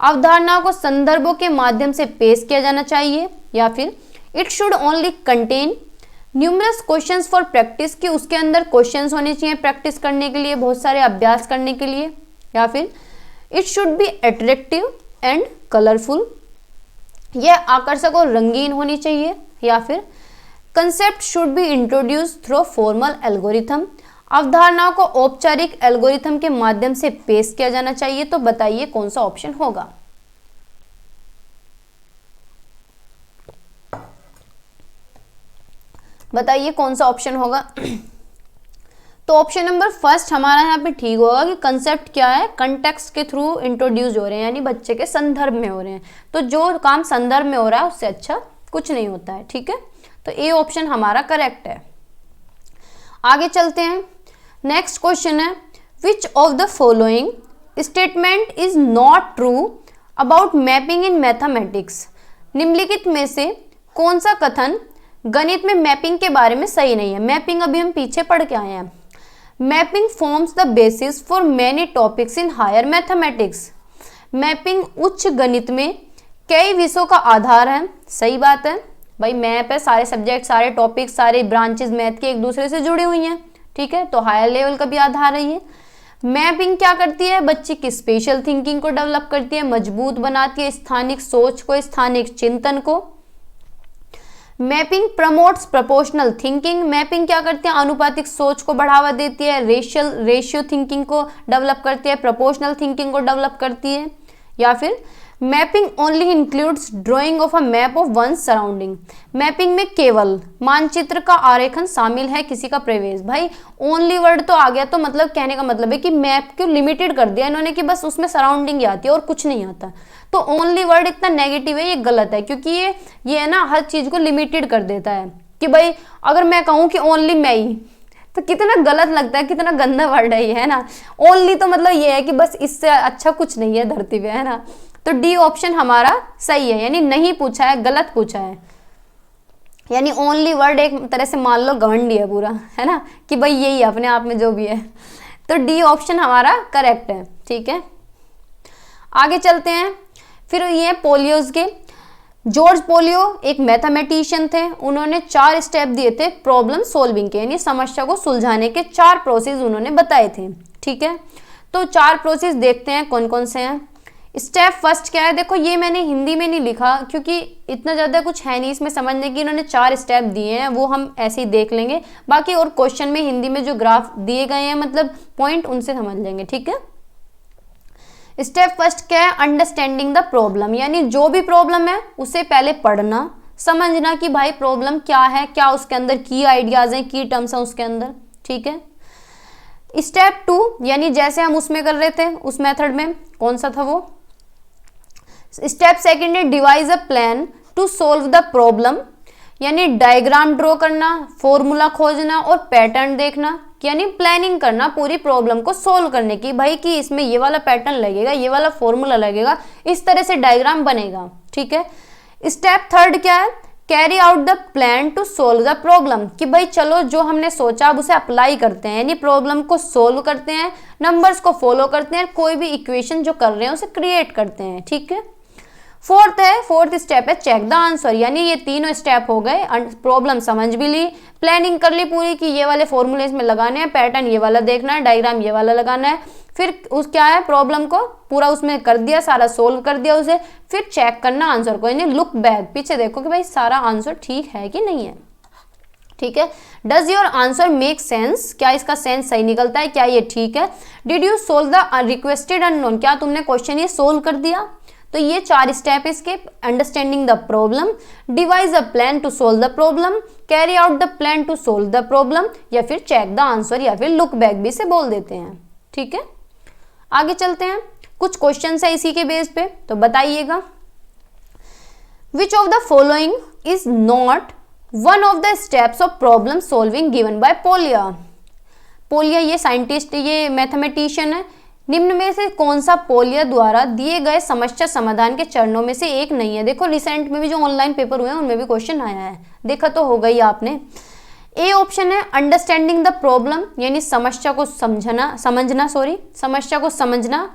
अवधारणाओं को संदर्भों के माध्यम से पेश किया जाना चाहिए, या फिर it should only contain numerous questions for practice, कि उसके अंदर क्वेश्चंस होने चाहिए प्रैक्टिस करने के लिए, बहुत सारे अभ्यास करने के लिए, या फिर it should be attractive and colourful, यह आकर्षक और रंगीन होनी चाहिए, या फिर concept should be introduce through formal algorithm, अवधारणाओं को औपचारिक एल्गोरिथम के माध्यम से पेश किया जाना चाहिए। तो बताइए कौन सा ऑप्शन होगा। बताइए कौन सा ऑप्शन होगा। तो ऑप्शन नंबर फर्स्ट हमारा यहाँ पे ठीक होगा कि कंसेप्ट क्या है, कंटेक्स्ट के थ्रू इंट्रोड्यूस हो रहे हैं, यानी बच्चे के संदर्भ में हो रहे हैं, तो जो काम संदर्भ में हो रहा है उससे अच्छा कुछ नहीं होता है। ठीक है, तो ए ऑप्शन हमारा करेक्ट है। आगे चलते हैं, नेक्स्ट क्वेश्चन है, which of the following statement is not true about mapping in mathematics. निम्नलिखित में से कौन सा कथन गणित में मैपिंग के बारे में सही नहीं है। मैपिंग अभी हम पीछे पढ़ के आए हैं। Mapping forms the basis for many topics in higher mathematics. Mapping उच्च गणित में कई विषयों का आधार है। सही बात है भाई, मैप है, सारे सब्जेक्ट, सारे टॉपिक, सारे ब्रांचेस मैथ के एक दूसरे से जुड़ी हुई हैं। ठीक है, तो हायर लेवल का भी आधार है ये। मैपिंग क्या करती है, बच्चे की स्पेशल थिंकिंग को डेवलप करती है, मजबूत बनाती है स्थानिक सोच को, स्थानिक चिंतन को। Mapping promotes proportional thinking. Mapping क्या करती है, आनुपातिक सोच को बढ़ावा देती है, रेशियो थिंकिंग को डेवलप करती है, प्रोपोर्शनल थिंकिंग को डेवलप करती है। या फिर mapping only includes drying of a map of one surrounding. Mapping में केवल मानचित्र का आरेखन शामिल है, किसी का प्रवेश। भाई ओनली वर्ड तो आ गया, तो मतलब कहने का मतलब है कि मैप को लिमिटेड कर दिया इन्होंने कि बस उसमें सराउंडिंग ही आती है और कुछ नहीं आता। तो ओनली वर्ड इतना नेगेटिव है, ये गलत है, क्योंकि ये है ना हर चीज को लिमिटेड कर देता है कि भाई अगर मैं कहूँ कि ओनली मैं ही, तो कितना गलत लगता है, कितना गंदा वर्ड है ये, है ना। ओनली तो मतलब ये है कि बस इससे अच्छा कुछ नहीं है धरती पे, है ना। तो डी ऑप्शन हमारा सही है, यानी नहीं पूछा है, गलत पूछा है। यानी ओनली वर्ड एक तरह से मान लो घमंडी है पूरा, है ना, कि भाई यही अपने आप में जो भी है। तो डी ऑप्शन हमारा करेक्ट है। ठीक है, आगे चलते हैं। फिर ये पोलियोज के, जॉर्ज पोलियो एक मैथमेटिशियन थे। उन्होंने 4 स्टेप दिए थे प्रॉब्लम सॉल्विंग के, यानी समस्या को सुलझाने के 4 प्रोसेस उन्होंने बताए थे। ठीक है, तो 4 प्रोसेस देखते हैं कौन कौन से हैं। स्टेप फर्स्ट क्या है, देखो ये मैंने हिंदी में नहीं लिखा क्योंकि इतना ज़्यादा कुछ है नहीं इसमें समझने की, इन्होंने 4 स्टेप दिए हैं, वो हम ऐसे ही देख लेंगे। बाकी और क्वेश्चन में हिंदी में जो ग्राफ दिए गए हैं मतलब पॉइंट, उनसे समझ लेंगे, ठीक है। स्टेप फर्स्ट क्या है, अंडरस्टैंडिंग द प्रॉब्लम, यानी जो भी प्रॉब्लम है उसे पहले पढ़ना, समझना कि भाई प्रॉब्लम क्या है, क्या उसके अंदर की आइडियाज हैं, की टर्म्स हैं उसके अंदर, ठीक है। स्टेप 2 यानी जैसे हम उसमें कर रहे थे उस मेथड में, कौन सा था वो, स्टेप सेकंड है devise a plan to solve the problem, यानी डायग्राम ड्रॉ करना, फॉर्मूला खोजना और पैटर्न देखना, यानी प्लानिंग करना पूरी प्रॉब्लम को सोल्व करने की, भाई कि इसमें ये वाला पैटर्न लगेगा, ये वाला फॉर्मूला लगेगा, इस तरह से डायग्राम बनेगा, ठीक है। स्टेप थर्ड क्या है, carry out the plan to solve the problem, कि भाई चलो जो हमने सोचा अब उसे अप्लाई करते हैं, यानी प्रॉब्लम को सोल्व करते हैं, नंबर्स को फॉलो करते हैं, कोई भी इक्वेशन जो कर रहे हैं उसे क्रिएट करते हैं, ठीक है। फोर्थ स्टेप है चेक द आंसर, यानी ये तीनों स्टेप हो गए, प्रॉब्लम समझ भी ली, प्लानिंग कर ली पूरी कि ये वाले फॉर्मूले इसमें लगाने हैं, पैटर्न ये वाला देखना है, डायग्राम ये वाला लगाना है, फिर उस क्या है प्रॉब्लम को पूरा उसमें कर दिया, सारा सोल्व कर दिया उसे, फिर चेक करना आंसर को, यानी लुक बैक, पीछे देखो कि भाई सारा आंसर ठीक है कि नहीं है, ठीक है। Does your answer make sense, क्या इसका सेंस सही निकलता है, क्या ये ठीक है। Did you solve the requested unknown, क्या तुमने क्वेश्चन ये सोल्व कर दिया। तो ये 4 स्टेप है इसके, understanding the problem, devise a plan to solve the problem, carry out the plan to solve the problem, या फिर चेक द आंसर, या फिर लुक बैक भी इसे बोल देते हैं, ठीक है। आगे चलते हैं, कुछ क्वेश्चन है इसी के बेस पे, तो बताइएगा। विच of the following is not one of the steps of problem solving given by polio. Polio ये साइंटिस्ट, ये मैथमेटिशियन है, निम्न में से कौन सा पोलिया द्वारा दिए गए समस्या समाधान के चरणों में से एक नहीं है। देखो रिसेंट में भी जो ऑनलाइन पेपर हुए हैं उनमें भी क्वेश्चन आया है, देखा तो होगा ही आपने। ए ऑप्शन है अंडरस्टैंडिंग द प्रॉब्लम, यानी समस्या को समझना,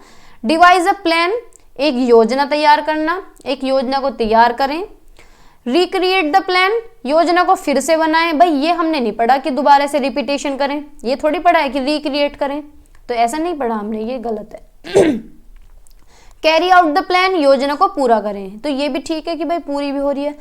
डिवाइज अ प्लान, एक योजना तैयार करना, एक योजना को तैयार करें, रिक्रिएट द प्लान, योजना को फिर से बनाएं, भाई ये हमने नहीं पढ़ा कि दोबारा से रिपीटेशन करें, ये थोड़ी पढ़ा है कि रिक्रिएट करें, तो ऐसा नहीं पढ़ा हमने, ये गलत है। कैरी आउट द प्लान, योजना को पूरा करें, तो ये भी ठीक है कि भाई पूरी भी हो रही है।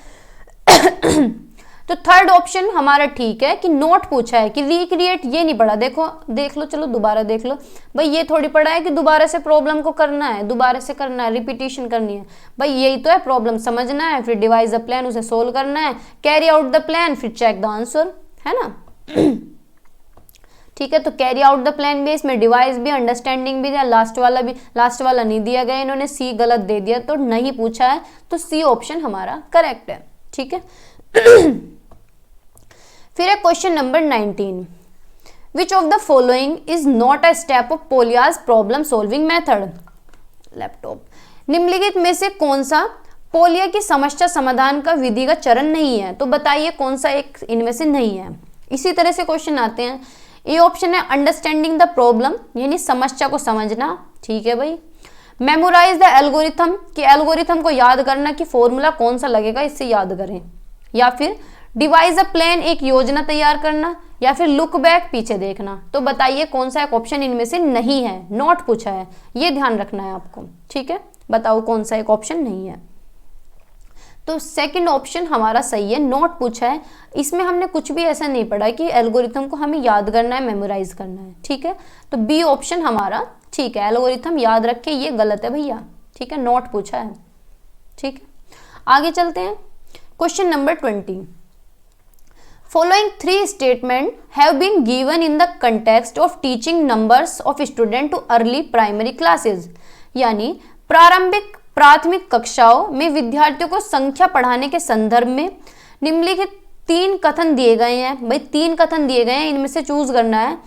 तो थर्ड ऑप्शन हमारा ठीक है कि नोट पूछा है कि रिक्रिएट, ये नहीं पढ़ा, देखो देख लो, चलो दोबारा देख लो, भाई ये थोड़ी पढ़ा है कि दोबारा से प्रॉब्लम को करना है, दोबारा से करना है, रिपीटेशन करनी है, भाई यही तो है, प्रॉब्लम समझना है, फिर डिवाइज द प्लान, उसे सोल्व करना है, कैरी आउट द प्लान, फिर चेक द आंसर, है ना। ठीक है, तो कैरी आउट द प्लान भी, इसमें डिवाइस भी, अंडरस्टैंडिंग भी दिया, लास्ट वाला नहीं दिया गया, इन्होंने सी गलत दे दिया, तो नहीं पूछा है, तो सी ऑप्शन हमारा करेक्ट है, ठीक है। फिर है question number 19, which of the following is not a step of Polya's problem solving method. Laptop, निम्नलिखित में से कौन सा पोलिया की समस्या समाधान का विधि का चरण नहीं है, तो बताइए कौन सा एक इनमें से नहीं है। इसी तरह से क्वेश्चन आते हैं, ए ऑप्शन है अंडरस्टैंडिंग द प्रॉब्लम, यानी समस्या को समझना, ठीक है भाई। मेमोराइज द एल्गोरिथम, कि एल्गोरिथम को याद करना कि फॉर्मूला कौन सा लगेगा इससे याद करें, या फिर डिवाइज अ प्लान, एक योजना तैयार करना, या फिर लुक बैक, पीछे देखना। तो बताइए कौन सा एक ऑप्शन इनमें से नहीं है, नॉट पूछा है, ये ध्यान रखना है आपको, ठीक है। बताओ कौन सा एक ऑप्शन नहीं है। तो सेकंड ऑप्शन हमारा सही है, नोट पूछा है, इसमें हमने कुछ भी ऐसा नहीं पढ़ा कि एल्गोरिथम को हमें याद करना है, मेमोराइज करना है, ठीक है। तो बी ऑप्शन हमारा ठीक है, एल्गोरिथम याद रखे, ये गलत है भैया, ठीक है, नोट पूछा है, ठीक है। आगे चलते हैं, question number 20, following 3 statement have been given in the context of teaching numbers of student to early primary classes, यानी प्राथमिक कक्षाओं में विद्यार्थियों को संख्या पढ़ाने के संदर्भ में निम्नलिखित 3 कथन दिए गए हैं। भाई 3 कथन दिए गए हैं, इनमें से चूज करना है।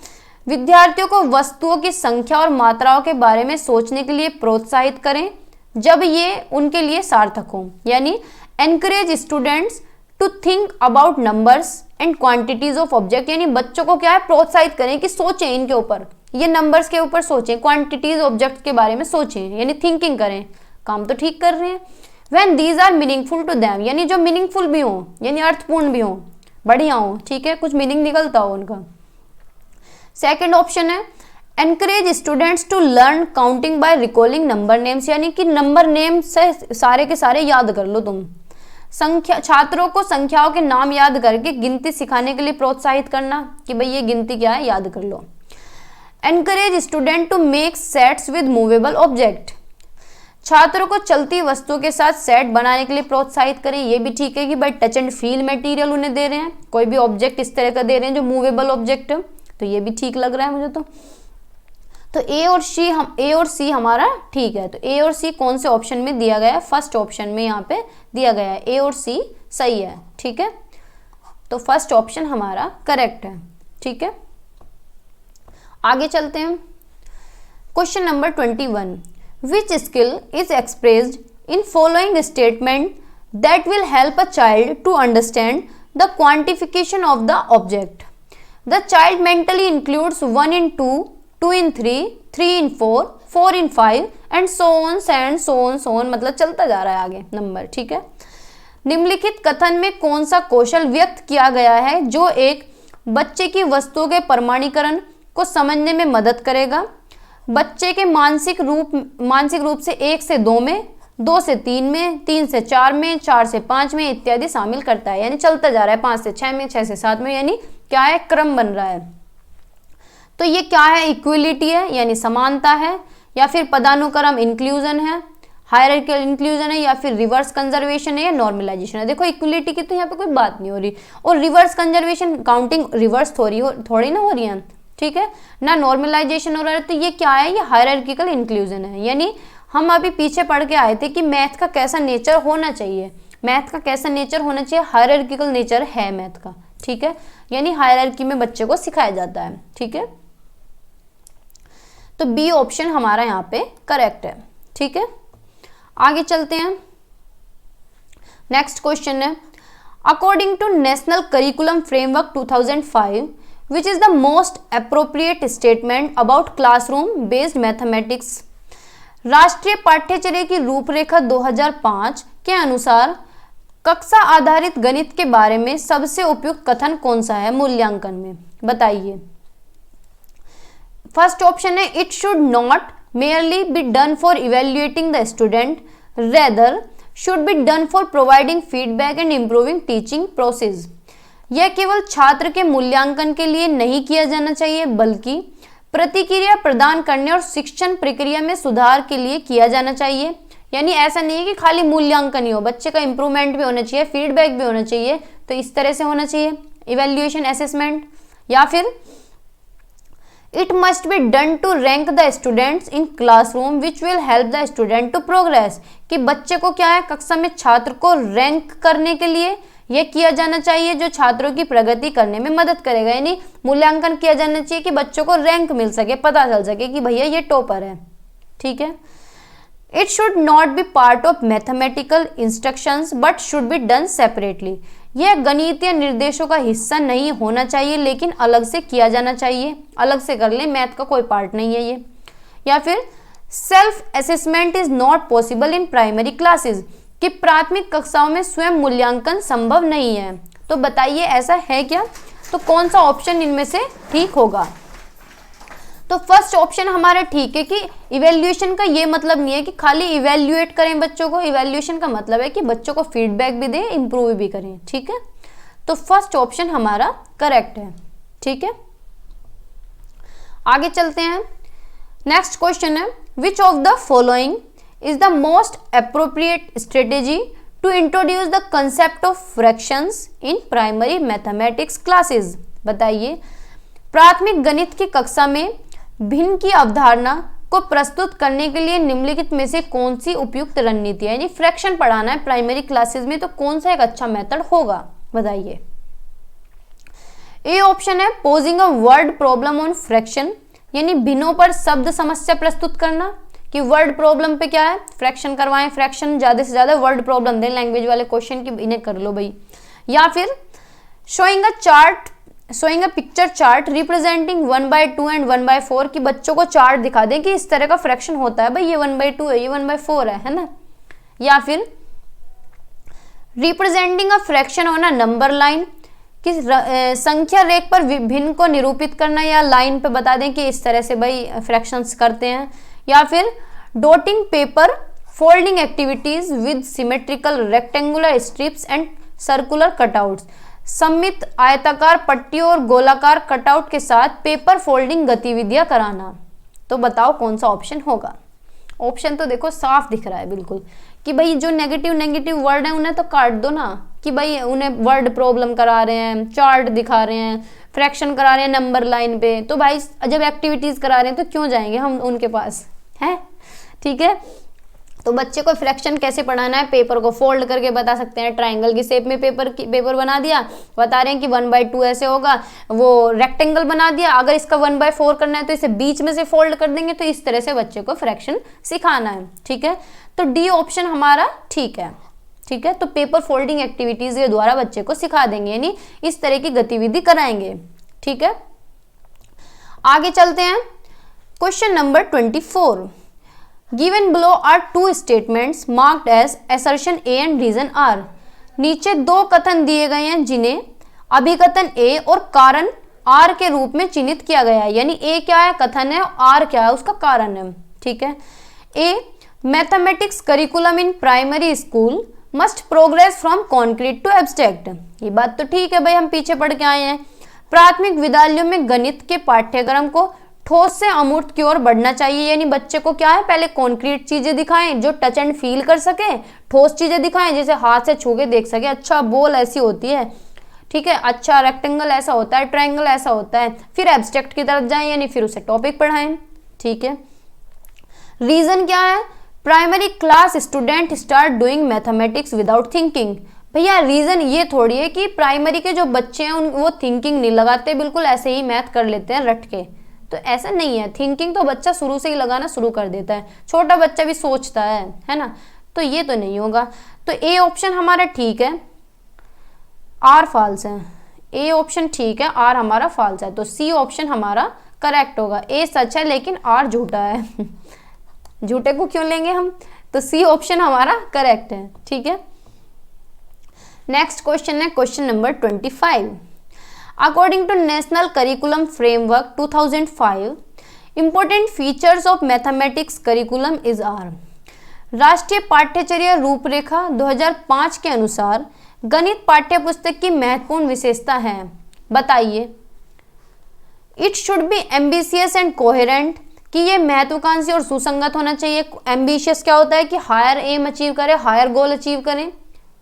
विद्यार्थियों को वस्तुओं की संख्या और मात्राओं के बारे में सोचने के लिए प्रोत्साहित करें जब ये उनके लिए सार्थक हो, यानी encourage students to think about numbers and quantities of object, यानी बच्चों को क्या है प्रोत्साहित करें कि सोचें इनके ऊपर, ये नंबर्स के ऊपर सोचें, क्वांटिटीज ऑब्जेक्ट के बारे में सोचें, यानी थिंकिंग करें। काम तो ठीक कर रहे हैं। When these are meaningful to them, यानी जो मीनिंगफुल भी हो, यानी अर्थपूर्ण भी हो, बढ़िया हो, ठीक है, कुछ मीनिंग निकलता हो उनका। सेकंड ऑप्शन है encourage students to learn counting by recalling number names, यानी कि नंबर नेम से सारे के सारे याद कर लो तुम। संख्या, छात्रों को संख्याओं के नाम याद करके गिनती सिखाने के लिए प्रोत्साहित करना कि भाई ये गिनती क्या है, याद कर लो। Encourage student to make sets with movable object, छात्रों को चलती वस्तुओं के साथ सेट बनाने के लिए प्रोत्साहित करें। ये भी ठीक है कि भाई टच एंड फील मटेरियल उन्हें दे रहे हैं, कोई भी ऑब्जेक्ट इस तरह का दे रहे हैं जो मूवेबल ऑब्जेक्ट है, तो ये भी ठीक लग रहा है मुझे। तो ए और सी हमारा ठीक है। तो ए और सी कौन से ऑप्शन में दिया गया है? फर्स्ट ऑप्शन में यहाँ पे दिया गया है, ए और सी सही है, ठीक है। तो फर्स्ट ऑप्शन हमारा करेक्ट है, ठीक है। आगे चलते हैं। Question number 21, which skill is expressed in following statement that will help a child to understand the quantification of the object? The child mentally includes 1 in 2, 2 in 3, 3 in 4, 4 in 5 and so on, मतलब चलता जा रहा है आगे number, ठीक है। निम्नलिखित कथन में कौन सा कौशल व्यक्त किया गया है जो एक बच्चे की वस्तुओं के प्रमाणीकरण को समझने में मदद करेगा? बच्चे के मानसिक रूप से 1 से 2 में, 2 से 3 में, 3 से 4 में, 4 से 5 में इत्यादि शामिल करता है, यानी चलता जा रहा है 5 से 6 में, 6 से 7 में, यानी क्या है, क्रम बन रहा है। तो ये क्या है? इक्विलिटी है, यानी समानता है, या फिर पदानुक्रम इंक्लूजन है, हायरार्किकल इंक्लूजन है, या फिर रिवर्स कंजर्वेशन है, या नॉर्मलाइजेशन है। देखो इक्विलिटी की तो यहाँ पे कोई बात नहीं हो रही, और रिवर्स कंजर्वेशन काउंटिंग रिवर्स थोड़ी ना हो रही है, ठीक है ना, नॉर्मलाइजेशन हो रहा है। तो ये क्या है? ये हायरार्किकल इंक्लूजन है। यानी हम अभी पीछे पढ़ के आए थे कि मैथ का कैसा नेचर होना चाहिए, मैथ का कैसा नेचर होना चाहिए, हायरार्किकल नेचर है मैथ का, ठीक है, यानी हायरार्की में बच्चे को सिखाया जाता है, ठीक है। तो बी ऑप्शन हमारा यहाँ पे करेक्ट है, ठीक है। आगे चलते हैं। नेक्स्ट क्वेश्चन है, according to national curriculum framework 2005 which is the most appropriate statement about classroom based mathematics? राष्ट्रीय पाठ्यचर्या की रूपरेखा 2005 के अनुसार कक्षा आधारित गणित के बारे में सबसे उपयुक्त कथन कौन सा है मूल्यांकन में? बताइए। फर्स्ट ऑप्शन है, it should not merely be done for evaluating the student, rather should be done for providing feedback and improving teaching process. यह केवल छात्र के मूल्यांकन के लिए नहीं किया जाना चाहिए बल्कि प्रतिक्रिया प्रदान करने और शिक्षण प्रक्रिया में सुधार के लिए किया जाना चाहिए। यानी ऐसा नहीं है कि खाली मूल्यांकन ही हो, बच्चे का इंप्रूवमेंट भी होना चाहिए, फीडबैक भी होना चाहिए, तो इस तरह से होना चाहिए इवेल्युएशन असेसमेंट। या फिर It must be done to rank the students in classroom which will help the student to progress, कि बच्चे को क्या है, कक्षा में छात्र को रैंक करने के लिए यह किया जाना चाहिए जो छात्रों की प्रगति करने में मदद करेगा। यानी मूल्यांकन किया जाना चाहिए कि बच्चों को रैंक मिल सके, पता चल सके कि भैया ये टॉपर है, ठीक है। It should not be part of mathematical instructions but should be done separately. यह गणितीय निर्देशों का हिस्सा नहीं होना चाहिए लेकिन अलग से किया जाना चाहिए, अलग से कर ले, मैथ का कोई पार्ट नहीं है ये। या फिर self assessment is not possible in primary classes, कि प्राथमिक कक्षाओं में स्वयं मूल्यांकन संभव नहीं है। तो बताइए ऐसा है क्या? तो कौन सा ऑप्शन इनमें से ठीक होगा? तो फर्स्ट ऑप्शन हमारा ठीक है कि इवेल्युएशन का ये मतलब नहीं है कि खाली इवेल्युएट करें बच्चों को, इवेल्युएशन का मतलब है कि बच्चों को फीडबैक भी दें, इंप्रूव भी करें, ठीक है। तो फर्स्ट ऑप्शन हमारा करेक्ट है, ठीक है। आगे चलते हैं। नेक्स्ट क्वेश्चन है, which of the following is the most appropriate strategy to introduce the concept of fractions in primary mathematics classes? बताइए। प्राथमिक गणित की कक्षा में भिन्न की अवधारणा को प्रस्तुत करने के लिए निम्नलिखित में से कौन सी उपयुक्त रणनीति है? यानी फ्रैक्शन पढ़ाना है प्राइमरी क्लासेस में, तो कौन सा एक अच्छा मेथड होगा? बताइए। ए ऑप्शन है, posing a word problem on fraction, यानी भिन्नों पर शब्द समस्या प्रस्तुत करना, कि वर्ड प्रॉब्लम पे क्या है, फ्रैक्शन करवाएं, फ्रैक्शन ज्यादा से ज्यादा वर्ड प्रॉब्लम दें, लैंग्वेज वाले क्वेश्चन की इन्हें कर लो भाई। या फिर showing a picture chart representing 1/2 and 1/4, कि बच्चों को चार्ट दिखा दें कि इस तरह का फ्रैक्शन होता है भाई, ये 1/2 है, ये 1/4 है ना। या फिर representing a fraction on a number line, कि संख्या रेख पर भिन्न को निरूपित करना, या लाइन पे बता दें कि इस तरह से भाई फ्रैक्शंस करते हैं, या फिर dotting paper folding activities with symmetrical rectangular strips and circular cutouts, सममित आयताकार पट्टियों और गोलाकार कटआउट के साथ पेपर फोल्डिंग गतिविधियां कराना। तो बताओ कौन सा ऑप्शन होगा। ऑप्शन तो देखो साफ दिख रहा है बिल्कुल कि भाई जो नेगेटिव नेगेटिव वर्ड है उन्हें तो काट दो ना, कि भाई उन्हें वर्ड प्रॉब्लम करा रहे हैं, चार्ट दिखा रहे हैं, फ्रैक्शन करा रहे हैं नंबर लाइन पे, तो भाई जब एक्टिविटीज करा रहे हैं तो क्यों जाएंगे हम उनके पास, है ठीक है। तो बच्चे को फ्रैक्शन कैसे पढ़ाना है, पेपर को फोल्ड करके बता सकते हैं, ट्रायंगल की शेप में पेपर बना दिया, बता रहे हैं कि 1/2 ऐसे होगा, वो रेक्टेंगल बना दिया, अगर इसका 1/4 करना है तो इसे बीच में से फोल्ड कर देंगे। तो इस तरह से बच्चे को फ्रैक्शन सिखाना है, ठीक है। तो डी ऑप्शन हमारा ठीक है, ठीक है। तो पेपर फोल्डिंग एक्टिविटीज के द्वारा बच्चे को सिखा देंगे, यानी इस तरह की गतिविधि कराएंगे, ठीक है। आगे चलते हैं, question number 24। Given below are two statements marked as assertion A and reason R। नीचे दो कथन दिए गए हैं जिन्हें अभिकथन A और कारण R के रूप में चिन्हित किया गया है, यानी A क्या है कथन है, R क्या है उसका कारण है, ठीक है। A mathematics curriculum in primary school must progress from concrete to abstract. ये बात तो ठीक है भाई, हम पीछे पढ़ के आए हैं। प्राथमिक विद्यालयों में गणित के पाठ्यक्रम को ठोस से अमूर्त की ओर बढ़ना चाहिए, यानी बच्चे को क्या है पहले कॉन्क्रीट चीजें दिखाएं जो टच एंड फील कर सके, ठोस चीजें दिखाएं जैसे हाथ से छू के देख सके, अच्छा बॉल ऐसी होती है, ठीक है, अच्छा रेक्टेंगल ऐसा होता है, ट्रायंगल ऐसा होता है, फिर एब्स्ट्रैक्ट की तरफ जाएं, यानी फिर उसे टॉपिक पढ़ाएं, ठीक है। रीजन क्या है, primary class student start doing mathematics without thinking. भैया रीजन ये थोड़ी है कि प्राइमरी के जो बच्चे हैं वो थिंकिंग नहीं लगाते, बिल्कुल ऐसे ही मैथ कर लेते हैं रट के, तो ऐसा नहीं है। थिंकिंग तो बच्चा शुरू से ही लगाना शुरू कर देता है, छोटा बच्चा भी सोचता है ना, तो ये तो नहीं होगा। तो ए ऑप्शन हमारा ठीक है, आर फॉल्स है, ए ऑप्शन ठीक है, आर हमारा फॉल्स है, तो सी ऑप्शन हमारा करेक्ट होगा। ए सच है लेकिन आर झूठा है झूठे को क्यों लेंगे हम, तो सी ऑप्शन हमारा करेक्ट है, ठीक है। नेक्स्ट क्वेश्चन है question number 25। According to National Curriculum Framework 2005, important features of mathematics curriculum is are। राष्ट्रीय पाठ्यचर्या रूपरेखा 2005 के अनुसार गणित पाठ्य पुस्तक की महत्वपूर्ण विशेषता है, बताइए। It should be ambitious and coherent, कि ये महत्वाकांक्षी और सुसंगत होना चाहिए। एम्बिशियस क्या होता है कि हायर एम अचीव करे, हायर गोल अचीव करें,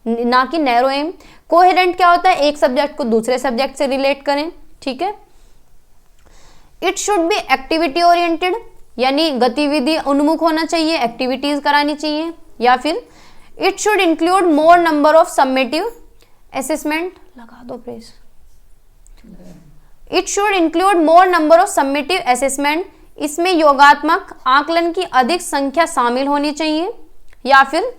ना कि नैरो एम। कोहेरेंट क्या होता है, एक सब्जेक्ट को दूसरे सब्जेक्ट से रिलेट करें, ठीक है। It should B activity oriented, यानी गतिविधि उन्मुख होना चाहिए, एक्टिविटीज करानी चाहिए। या फिर it should include more number of summative assessment, लगा दो press. It should include more number of summative assessment, इसमें योगात्मक आकलन की अधिक संख्या शामिल होनी चाहिए। या फिर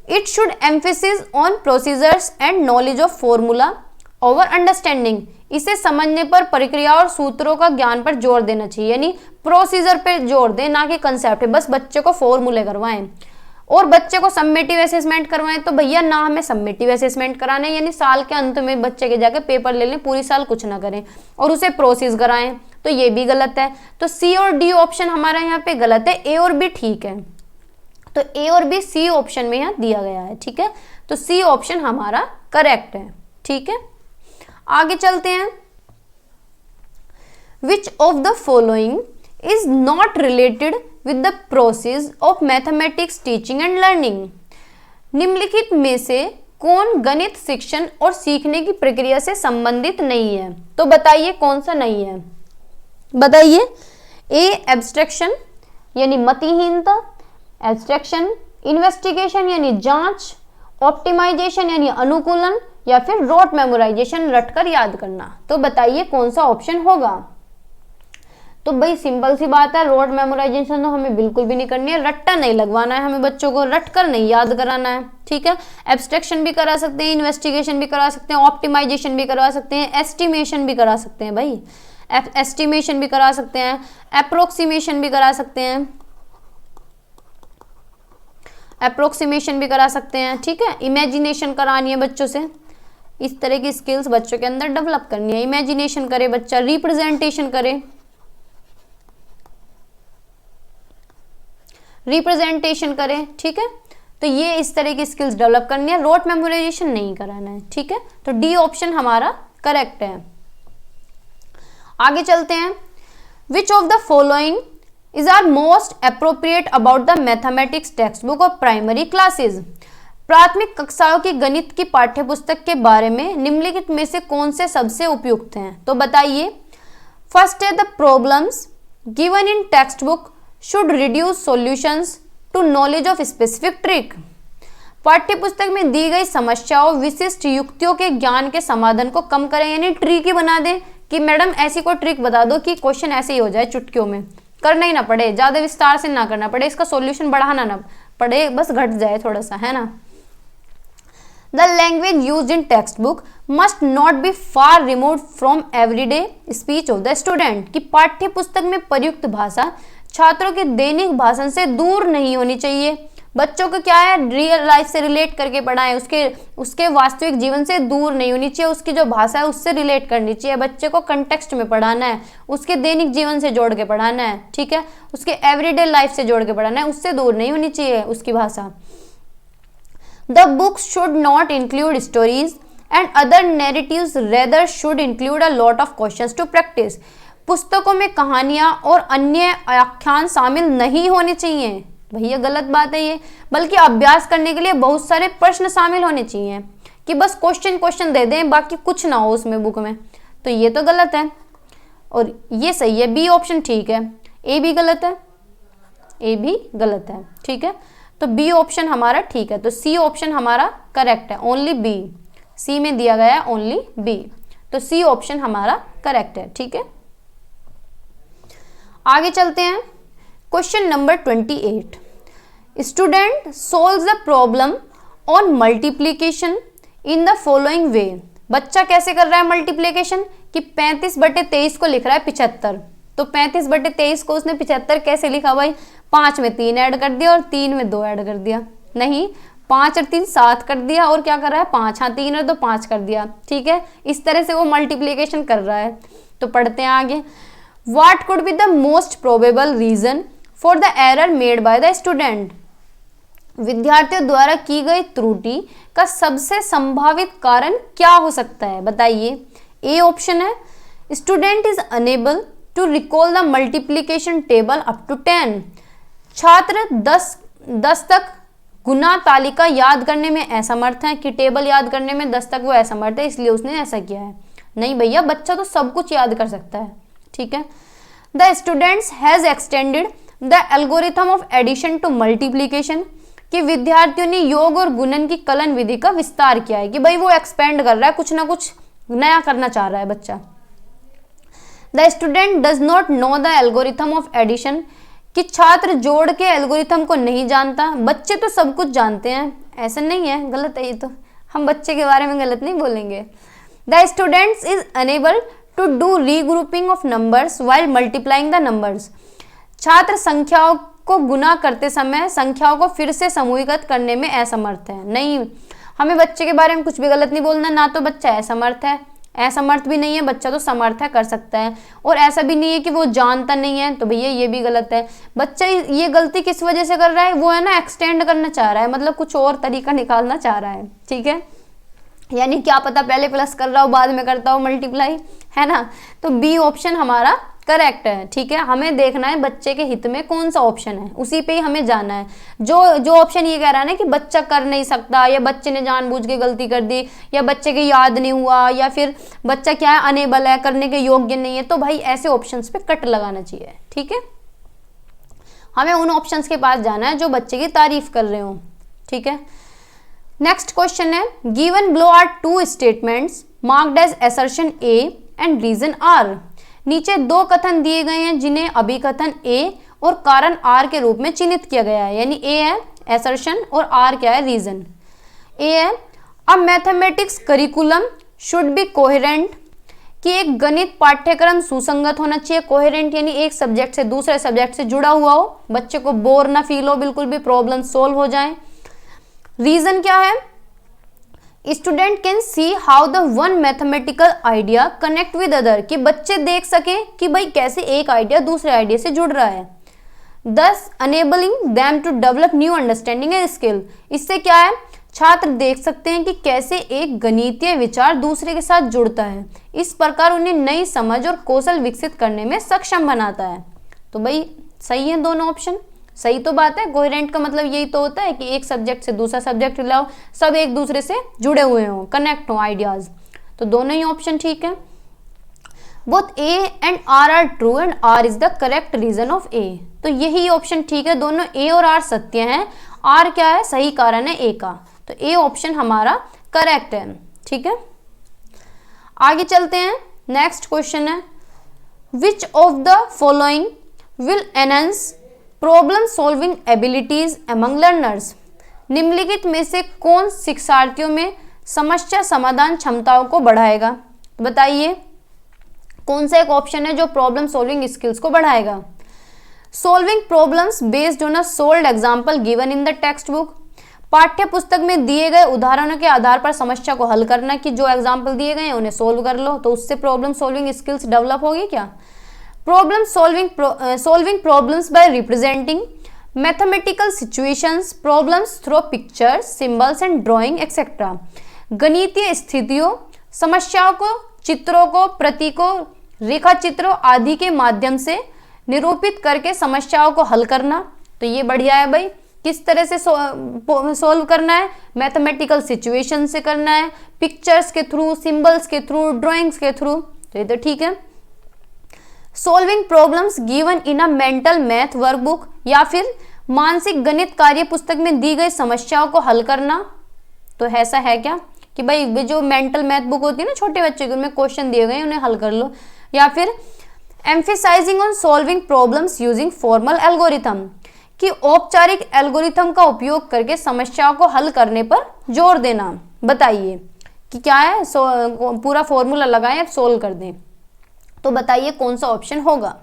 it should emphasis on procedures and knowledge of formula over understanding, इसे समझने पर प्रक्रिया और सूत्रों का ज्ञान पर जोर देना चाहिए, यानी प्रोसीजर पे जोर दें ना कि कंसेप्ट, बस बच्चे को फॉर्मूले करवाएं। और बच्चे को समेटिव असेसमेंट करवाएं, तो भैया ना हमें समेटिव असेसमेंट कराना है, यानी साल के अंत में बच्चे के जाके पेपर ले लें, पूरी साल कुछ ना करें और उसे प्रोसेस कराएं, तो ये भी गलत है। तो सी और डी ऑप्शन हमारा यहाँ पे गलत है, ए और बी ठीक है। तो ए और बी सी ऑप्शन में यहाँ दिया गया है, ठीक है। तो सी ऑप्शन हमारा करेक्ट है, ठीक है। आगे चलते हैं। Which of the following is not related with the process of mathematics teaching and learning, निम्नलिखित में से कौन गणित शिक्षण और सीखने की प्रक्रिया से संबंधित नहीं है, तो बताइए कौन सा नहीं है, बताइए। ए एब्स्ट्रैक्शन यानी मतिहीनता, एब्स्ट्रैक्शन, इन्वेस्टिगेशन यानी जांच, ऑप्टिमाइजेशन यानी अनुकूलन, या फिर रोट मेमोराइजेशन रटकर याद करना, तो बताइए कौन सा ऑप्शन होगा। तो भाई सिंपल सी बात है, रोट मेमोराइजेशन तो हमें बिल्कुल भी नहीं करनी है, रट्टा नहीं लगवाना है हमें, बच्चों को रट कर नहीं याद कराना है, ठीक है। एब्स्ट्रैक्शन भी करा सकते हैं, इन्वेस्टिगेशन भी करा सकते हैं, ऑप्टिमाइजेशन भी करवा सकते हैं, एस्टिमेशन भी करा सकते हैं भाई, एस्टिमेशन भी करा सकते हैं, अप्रोक्सीमेशन भी करा सकते हैं, अप्रोक्सीमेशन भी करा सकते हैं, ठीक है। इमेजिनेशन करानी है बच्चों से, इस तरह की स्किल्स बच्चों के अंदर डेवलप करनी है। इमेजिनेशन करे बच्चा, रिप्रेजेंटेशन करे, रिप्रेजेंटेशन करे, ठीक है। तो ये इस तरह की स्किल्स डेवलप करनी है, रोट मेमोराइजेशन नहीं कराना है, ठीक है। तो डी ऑप्शन हमारा करेक्ट है। आगे चलते हैं। Which of the following is are most appropriate about the mathematics textbook of primary classes. प्राथमिक कक्षाओं की गणित की पाठ्य पुस्तक के बारे में निम्नलिखित में से कौन से सबसे उपयुक्त हैं? तो बताइए। फर्स्ट है the problems given in textbook should reduce solutions to knowledge of specific trick. पाठ्य पुस्तक में दी गई समस्याओं विशिष्ट युक्तियों के ज्ञान के समाधान को कम करें, यानी ट्रिक ही बना दें कि मैडम ऐसी कोई ट्रिक बता दो कि क्वेश्चन ऐसे ही हो जाए, चुटकियों में करना ही ना पड़े, ज्यादा विस्तार से ना करना पड़े, इसका सॉल्यूशन बढ़ाना ना पड़े, बस घट जाए थोड़ा सा, है ना। The language used in text book must not be far removed from everyday speech of the student. कि पाठ्य पुस्तक में प्रयुक्त भाषा छात्रों के दैनिक भाषण से दूर नहीं होनी चाहिए। बच्चों को क्या है, रियल लाइफ से रिलेट करके पढ़ाएं, उसके वास्तविक जीवन से दूर नहीं होनी चाहिए, उसकी जो भाषा है उससे रिलेट करनी चाहिए। बच्चे को कंटेक्स्ट में पढ़ाना है, उसके दैनिक जीवन से जोड़ के पढ़ाना है, ठीक है, उसके एवरीडे लाइफ से जोड़ के पढ़ाना है, उससे दूर नहीं होनी चाहिए उसकी भाषा। The books should not include stories and other narratives, rather should include a lot of questions to practise. पुस्तकों में कहानियां और अन्य आख्यान शामिल नहीं होने चाहिए, भैया गलत बात है ये, बल्कि अभ्यास करने के लिए बहुत सारे प्रश्न शामिल होने चाहिए। कि बस क्वेश्चन दे दें, बाकी कुछ ना हो उसमें बुक में, तो ये तो गलत है और ये सही है, बी ऑप्शन ठीक है। ए भी गलत है, ए भी गलत है, ठीक है। तो बी ऑप्शन हमारा ठीक है, तो सी ऑप्शन हमारा करेक्ट है, ओनली बी। सी में दिया गया है ओनली बी, तो सी ऑप्शन हमारा करेक्ट है, ठीक है। आगे चलते हैं। Question number 28। Student solves the problem on multiplication in the following वे। बच्चा कैसे कर रहा है मल्टीप्लीकेशन? कि 35/23 को लिख रहा है 75, तो 35/23 को उसने 75 कैसे लिखा भाई? 5 में 3 ऐड कर दिया और 3 में 2 ऐड कर दिया, नहीं 5 और 3 7 कर दिया, और क्या कर रहा है 5, हाँ 3 और 2 5 कर दिया, ठीक है। इस तरह से वो मल्टीप्लीकेशन कर रहा है। तो पढ़ते हैं आगे। What could be the most probable reason for the error made by the student? विद्यार्थियों द्वारा की गई त्रुटि का सबसे संभावित कारण क्या हो सकता है? बताइए। ए ऑप्शन है student is unable to recall the multiplication table up to 10। छात्र 10 तक गुना तालिका याद करने में असमर्थ है, कि टेबल याद करने में 10 तक वो असमर्थ है, इसलिए उसने ऐसा किया है। नहीं भैया, बच्चा तो सब कुछ याद कर सकता है, ठीक है। The students has extended the algorithm of addition to multiplication. कि विद्यार्थियों ने योग और गुणन की कलन विधि का विस्तार किया है, कि भाई वो एक्सपेंड कर रहा है, कुछ ना कुछ नया करना चाह रहा है बच्चा। The student does not know the algorithm of addition. कि छात्र जोड़ के एल्गोरिथम को नहीं जानता। बच्चे तो सब कुछ जानते हैं, ऐसा नहीं है, गलत है ये तो, हम बच्चे के बारे में गलत नहीं बोलेंगे। The students is unable to do regrouping of numbers while multiplying the numbers. छात्र संख्याओं को गुना करते समय संख्याओं को फिर से समूहीकृत करने में असमर्थ है। नहीं, हमें बच्चे के बारे में कुछ भी गलत नहीं बोलना, ना तो बच्चा असमर्थ है, असमर्थ भी नहीं है, बच्चा तो समर्थ है, कर सकता है, और ऐसा भी नहीं है कि वो जानता नहीं है, तो भैया ये भी गलत है। बच्चा ये गलती किस वजह से कर रहा है? वो है ना एक्सटेंड करना चाह रहा है, मतलब कुछ और तरीका निकालना चाह रहा है, ठीक है। यानी क्या पता पहले प्लस कर रहा हो बाद में करता हो मल्टीप्लाई, है ना। तो बी ऑप्शन हमारा करेक्ट है, ठीक है। हमें देखना है बच्चे के हित में कौन सा ऑप्शन है, उसी पे ही हमें जाना है। जो ऑप्शन ये कह रहा है ना कि बच्चा कर नहीं सकता, या बच्चे ने जानबूझ के गलती कर दी, या बच्चे के याद नहीं हुआ, या फिर बच्चा क्या है अनेबल है, करने के योग्य नहीं है, तो भाई ऐसे ऑप्शंस पे कट लगाना चाहिए, ठीक है। हमें उन ऑप्शंस के पास जाना है जो बच्चे की तारीफ कर रहे हो, ठीक है। नेक्स्ट क्वेश्चन है given below are 2 statements marked as assertion A and reason R. नीचे 2 कथन दिए गए हैं जिन्हें अभिकथन ए और कारण आर के रूप में चिन्हित किया गया है, यानी ए है असर्शन और आर क्या है रीजन। ए है अ mathematics curriculum should be coherent. कि एक गणित पाठ्यक्रम सुसंगत होना चाहिए। कोहेरेंट यानी एक सब्जेक्ट से दूसरे सब्जेक्ट से जुड़ा हुआ हो, बच्चे को बोर ना फील हो, बिल्कुल भी प्रॉब्लम सोल्व हो जाए। रीजन क्या है? Student can see how the one mathematical idea connect with other, कि बच्चे देख सके कि भाई कैसे एक आइडिया दूसरे आइडिया से जुड़ रहा है। This enabling them to develop new understanding and skill, इससे क्या है, छात्र देख सकते हैं कि कैसे एक गणितीय विचार दूसरे के साथ जुड़ता है, इस प्रकार उन्हें नई समझ और कौशल विकसित करने में सक्षम बनाता है। तो भाई सही है दोनों ऑप्शन, सही तो बात है। कोहेरेंट का मतलब यही तो होता है कि एक सब्जेक्ट से दूसरा सब्जेक्ट लाओ, सब एक दूसरे से जुड़े हुए हों, कनेक्ट हो आइडियाज, तो दोनों ही ऑप्शन ठीक है। Both A and R R true and R is the correct reason of A, तो यही ऑप्शन ठीक है, दोनों ए और आर सत्य हैं, आर क्या है, सही कारण है ए का, तो ए ऑप्शन हमारा करेक्ट है। ठीक है, आगे चलते हैं। नेक्स्ट क्वेश्चन है, which of the following will enhance problem solving abilities among learners, निम्नलिखित में से कौन शिक्षार्थियों में समस्या समाधान क्षमताओं को बढ़ाएगा। बताइए कौन सा एक ऑप्शन है जो प्रॉब्लम सॉल्विंग स्किल्स को बढ़ाएगा। Solving problems based on a sold example given in the text book, पाठ्य पुस्तक में दिए गए उदाहरणों के आधार पर समस्या को हल करना, कि जो एग्जाम्पल दिए गए हैं उन्हें सोल्व कर लो, तो उससे प्रॉब्लम सॉल्विंग स्किल्स डेवलप होगी क्या। Problem solving problems bye representing mathematical situations, problems through pictures, symbols and drawing etcetera, गणितीय स्थितियों, समस्याओं को चित्रों को, प्रतीकों, रेखा चित्रों आदि के माध्यम से निरूपित करके समस्याओं को हल करना। तो ये बढ़िया है भाई, किस तरह से सोल्व करना है, मैथमेटिकल सिचुएशन से करना है, पिक्चर्स के थ्रू, सिंबल्स के थ्रू, ड्राइंग्स के थ्रू, तो ये तो ठीक है। सॉल्विंग प्रॉब्लम्स गिवन इन अ मेंटल मैथ वर्कबुक, या फिर मानसिक गणित कार्य पुस्तक में दी गई समस्याओं को हल करना, तो ऐसा है क्या कि भाई जो मेंटल मैथ बुक होती है ना छोटे बच्चे की, उनमें क्वेश्चन दिए गए उन्हें हल कर लो। या फिर emphasizing on solving problems using formal algorithm, कि औपचारिक एल्गोरिथम का उपयोग करके समस्याओं को हल करने पर जोर देना। बताइए कि क्या है, पूरा फॉर्मूला लगाएं सोल्व कर दें, तो बताइए कौन सा ऑप्शन होगा।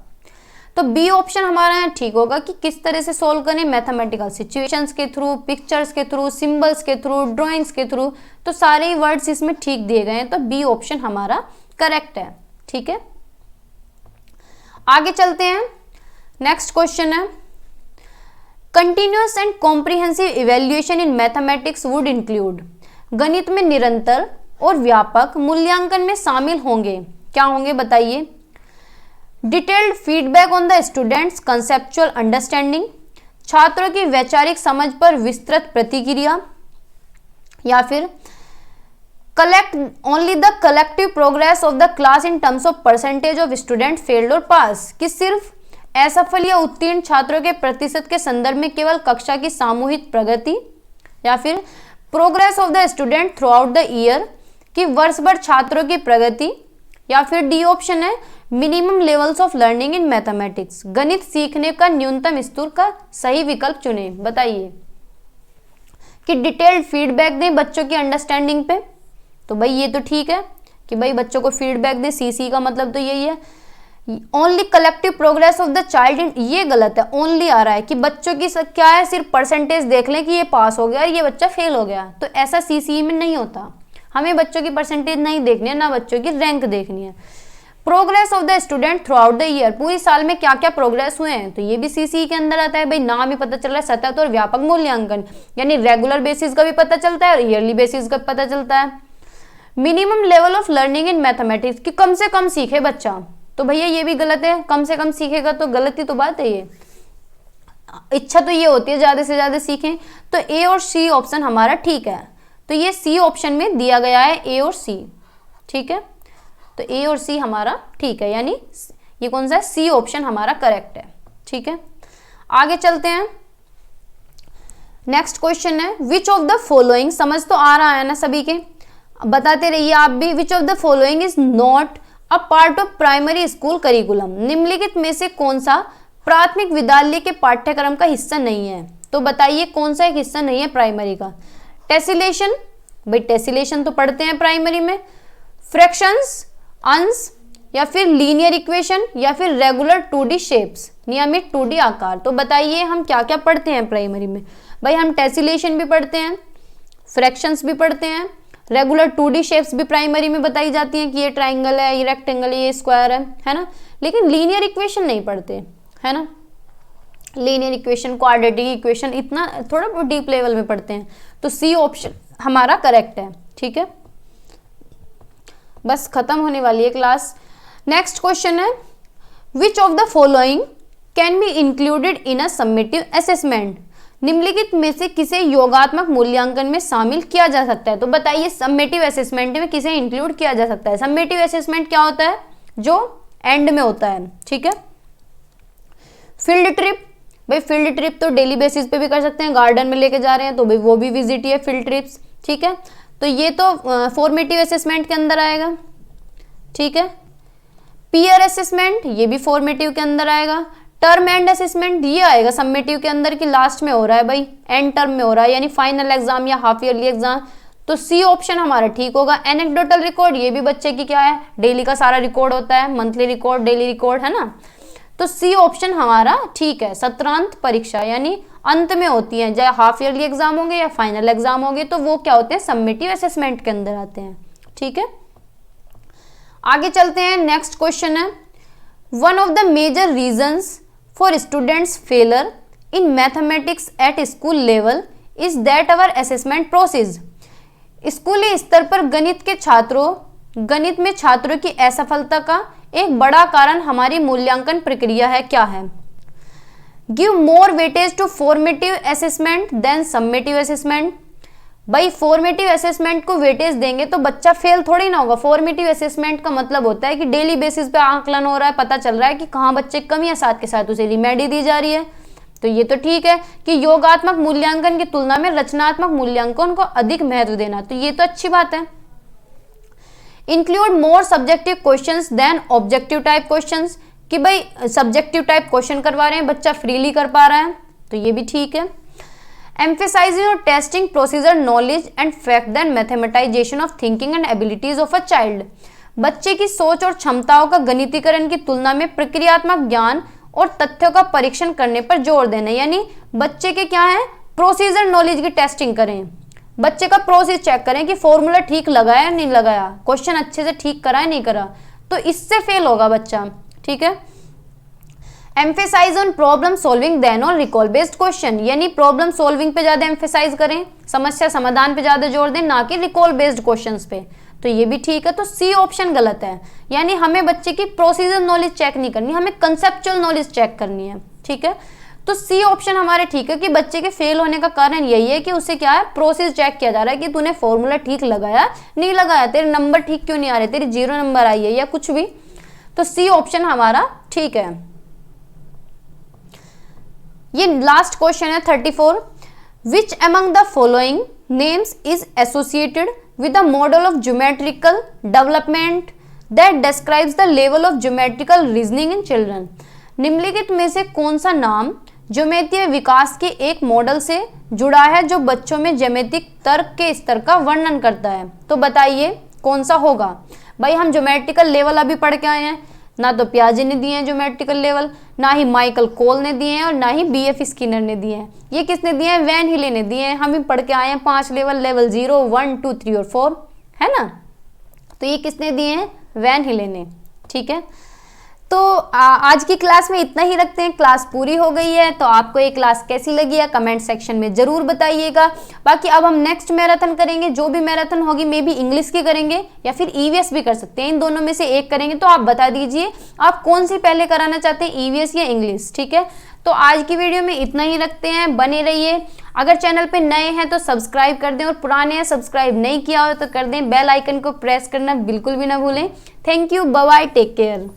तो बी ऑप्शन हमारा यहाँ ठीक होगा कि किस तरह से सोल्व करें, मैथमेटिकल सिचुएशंस के थ्रू, पिक्चर्स के थ्रू, सिंबल्स के थ्रू, ड्राइंग्स के थ्रू, तो सारे ही वर्ड्स इसमें ठीक दिए गए हैं, तो बी ऑप्शन हमारा करेक्ट है। ठीक है, आगे चलते हैं। नेक्स्ट क्वेश्चन है, continuous and comprehensive evaluation in mathematics would include, गणित में निरंतर और व्यापक मूल्यांकन में शामिल होंगे, क्या होंगे बताइए। Detailed feedback on the students conceptual understanding, छात्रों की वैचारिक समझ पर विस्तृत प्रतिक्रिया, या फिर collect only the collective progress of the class in terms of percentage of student failed और पास, कि सिर्फ असफल या उत्तीर्ण छात्रों के प्रतिशत के संदर्भ में केवल कक्षा की सामूहिक प्रगति, या फिर progress of the student through out the year, कि वर्ष भर छात्रों की प्रगति, या फिर डी ऑप्शन है minimum levels of learning in mathematics, गणित सीखने का न्यूनतम स्तर का सही विकल्प चुने। बताइए कि डिटेल्ड फीडबैक दें बच्चों की अंडरस्टैंडिंग पे, तो भाई ये तो ठीक है कि भाई बच्चों को फीडबैक दें, सीसी का मतलब तो यही है। Only collective progress of the child in, ये गलत है, ओनली आ रहा है कि बच्चों की क्या है, सिर्फ परसेंटेज देख लें कि ये पास हो गया ये बच्चा फेल हो गया, तो ऐसा सीसी में नहीं होता। हमें बच्चों की परसेंटेज नहीं देखनी है, ना बच्चों की रैंक देखनी है। Progress of the student through out the year, पूरी साल में क्या क्या प्रोग्रेस हुए हैं, तो ये भी सीसी के अंदर आता है। भाई नाम ही पता चल रहा है, सतत और व्यापक मूल्यांकन, यानी रेगुलर बेसिस का भी पता चलता है और ईयरली बेसिस का पता चलता है। Minimum level of learning in mathematics, कि कम से कम सीखे बच्चा, तो भैया ये भी गलत है, कम से कम सीखेगा तो गलत ही तो बात है। ये इच्छा तो ये होती है ज्यादा से ज्यादा सीखें, तो ए और सी ऑप्शन हमारा ठीक है। तो ये सी ऑप्शन में दिया गया है ए और सी, ठीक है, तो ए और सी हमारा ठीक है, यानी ये कौन सा है, सी ऑप्शन हमारा करेक्ट है। ठीक है, आगे चलते हैं। नेक्स्ट क्वेश्चन है, विच ऑफ द फॉलोइंग, समझ तो आ रहा है ना सभी के, बताते रहिए आप भी। विच of the following is not a part of primary school curriculum, निम्नलिखित में से कौन सा प्राथमिक विद्यालय के पाठ्यक्रम का हिस्सा नहीं है, तो बताइए कौन सा एक हिस्सा नहीं है प्राइमरी का। टेसिलेशन, भाई टेसिलेशन तो पढ़ते हैं प्राइमरी में, फ्रैक्शंस, अंश, या फिर लीनियर इक्वेशन, या फिर रेगुलर 2D शेप्स, नियमित 2D आकार, तो बताइए हम क्या क्या पढ़ते हैं प्राइमरी में। भाई हम टेसिलेशन भी पढ़ते हैं, फ्रैक्शंस भी पढ़ते हैं, रेगुलर 2D शेप्स भी प्राइमरी में बताई जाती हैं कि ये ट्राइंगल है, ये रेक्टेंगल है, ये स्क्वायर है ना। लेकिन लीनियर इक्वेशन नहीं पढ़ते, है ना। लीनियर इक्वेशन, क्वाड्रेटिक इक्वेशन इतना थोड़ा डीप लेवल में पढ़ते हैं। तो सी ऑप्शन हमारा करेक्ट है, ठीक है। बस खत्म होने वाली है क्लास। नेक्स्ट क्वेश्चन है, which of the following can be included in a summative assessment. निम्नलिखित में से किसे योगात्मक मूल्यांकन में शामिल किया जा सकता है। तो बताइए समेटिव असेसमेंट में किसे इंक्लूड किया जा सकता है। समेटिव असेसमेंट क्या होता है, जो एंड में होता है, ठीक है। फील्ड ट्रिप, भाई फील्ड ट्रिप तो डेली बेसिस पे भी कर सकते हैं, गार्डन में लेके जा रहे हैं तो भाई वो भी विजिट ही है, फील्ड ट्रिप्स, ठीक है। तो ये तो फॉर्मेटिव असेसमेंट के अंदर आएगा, ठीक है। पीयर असेसमेंट ये भी फॉर्मेटिव के अंदर आएगा। टर्म एंड असेसमेंट ये आएगा समेटिव के अंदर कि लास्ट में हो रहा है भाई, एंड टर्म में हो रहा है, यानी फाइनल एग्जाम या हाफ ईयरली एग्जाम। तो सी ऑप्शन हमारा ठीक होगा। एनेक्डोटल रिकॉर्ड ये भी बच्चे की क्या है, डेली का सारा रिकॉर्ड होता है, मंथली रिकॉर्ड, डेली रिकॉर्ड, है ना। तो सी ऑप्शन हमारा ठीक है। सत्रांत परीक्षा यानी अंत में होती है, चाहे हाफ ईयरली एग्जाम होंगे या फाइनल एग्जाम होंगे, तो वो क्या होते हैं, समेटिव असेसमेंट के अंदर आते हैं, ठीक है। आगे चलते हैं। नेक्स्ट क्वेश्चन है, one of the major reasons for students failure in mathematics at school level is that our assessment process. स्कूली स्तर पर गणित में छात्रों की असफलता का एक बड़ा कारण हमारी मूल्यांकन प्रक्रिया है, क्या है। Give more weightage to formative assessment than summative assessment. भाई फॉर्मेटिव असेसमेंट को वेटेज देंगे तो बच्चा फेल थोड़ी ना होगा। फॉर्मेटिव असेसमेंट का मतलब होता है कि डेली बेसिस पे आकलन हो रहा है, पता चल रहा है कि कहाँ बच्चे कमी है, साथ के साथ उसे रिमेडी दी जा रही है। तो ये तो ठीक है कि योगात्मक मूल्यांकन की तुलना में रचनात्मक मूल्यांकन को अधिक महत्व देना, तो ये तो अच्छी बात है। Include more subjective questions than objective type questions, कि भाई सब्जेक्टिव टाइप क्वेश्चन करवा रहे हैं, बच्चा फ्रीली कर पा रहा है, तो ये भी ठीक है। Emphasizing or testing procedure knowledge and fact than mathematization of thinking and abilities of a child। बच्चे की सोच और क्षमताओं का गणितीकरण की तुलना में प्रक्रियात्मक ज्ञान और तथ्यों का परीक्षण करने पर जोर देना, यानी बच्चे के क्या है, प्रोसीजर नॉलेज की टेस्टिंग करें, बच्चे का प्रोसेस चेक करें कि फॉर्मूला ठीक लगाया या नहीं लगाया, क्वेश्चन अच्छे से ठीक करा है नहीं करा, तो इससे फेल होगा बच्चा, ठीक है। Emphasise on problem solving than or recall based question, यानी प्रॉब्लम सॉल्विंग पे ज्यादा एम्फेसाइज करें, समस्या समाधान पे ज्यादा जोर दें, ना कि रिकॉल बेस्ड क्वेश्चंस पे, तो ये भी ठीक है। तो सी ऑप्शन गलत है, यानी हमें बच्चे की प्रोसीजर नॉलेज चेक नहीं करनी, हमें कंसेप्चुअल नॉलेज चेक करनी है, ठीक है। तो सी ऑप्शन हमारे ठीक है कि बच्चे के फेल होने का कारण यही है कि उसे क्या है, प्रोसेस चेक किया जा रहा है कि तूने फॉर्मूला ठीक लगाया नहीं लगाया, तेरे नंबर ठीक क्यों नहीं आ रहे, तेरी 0 नंबर आई है या कुछ भी, तो सी ऑप्शन हमारा ठीक है। ये लास्ट क्वेश्चन है 34। Which among the following names is associated with the model of geometrical development that describes the level of geometrical reasoning in children. निम्नलिखित में से कौन सा नाम ज्योमेत्रीय विकास के एक मॉडल से जुड़ा है जो बच्चों में ज्योमेट्रिक तर्क के स्तर का वर्णन करता है, तो बताइए कौन सा होगा। भाई हम ज्योमेट्रिकल लेवल अभी पढ़ के आए हैं, ना तो पियाजे ने दिए हैं ज्योमेट्रिकल लेवल, ना ही माइकल कोल ने दिए हैं और ना ही बीएफ स्किनर ने दिए हैं, ये किसने दिए हैं, वैन हिले ने दिए हैं। हम भी पढ़ के आए हैं 5 लेवल, लेवल 0, 1, 2, 3 और 4, है ना। तो ये किसने दिए हैं, वैन हिले ने, ठीक है। तो आज की क्लास में इतना ही रखते हैं, क्लास पूरी हो गई है। तो आपको ये क्लास कैसी लगी है कमेंट सेक्शन में जरूर बताइएगा। बाकी अब हम नेक्स्ट मैराथन करेंगे, जो भी मैराथन होगी मे बी इंग्लिश की करेंगे या फिर ईवीएस भी कर सकते हैं, इन दोनों में से एक करेंगे। तो आप बता दीजिए आप कौन सी पहले कराना चाहते हैं, ईवीएस या इंग्लिश, ठीक है। तो आज की वीडियो में इतना ही रखते हैं, बने रहिए। अगर चैनल पे नए हैं तो सब्सक्राइब कर दें और पुराने हैं सब्सक्राइब नहीं किया हो तो कर दें, बेल आइकन को प्रेस करना बिल्कुल भी ना भूलें। Thank you, bye bye, take care.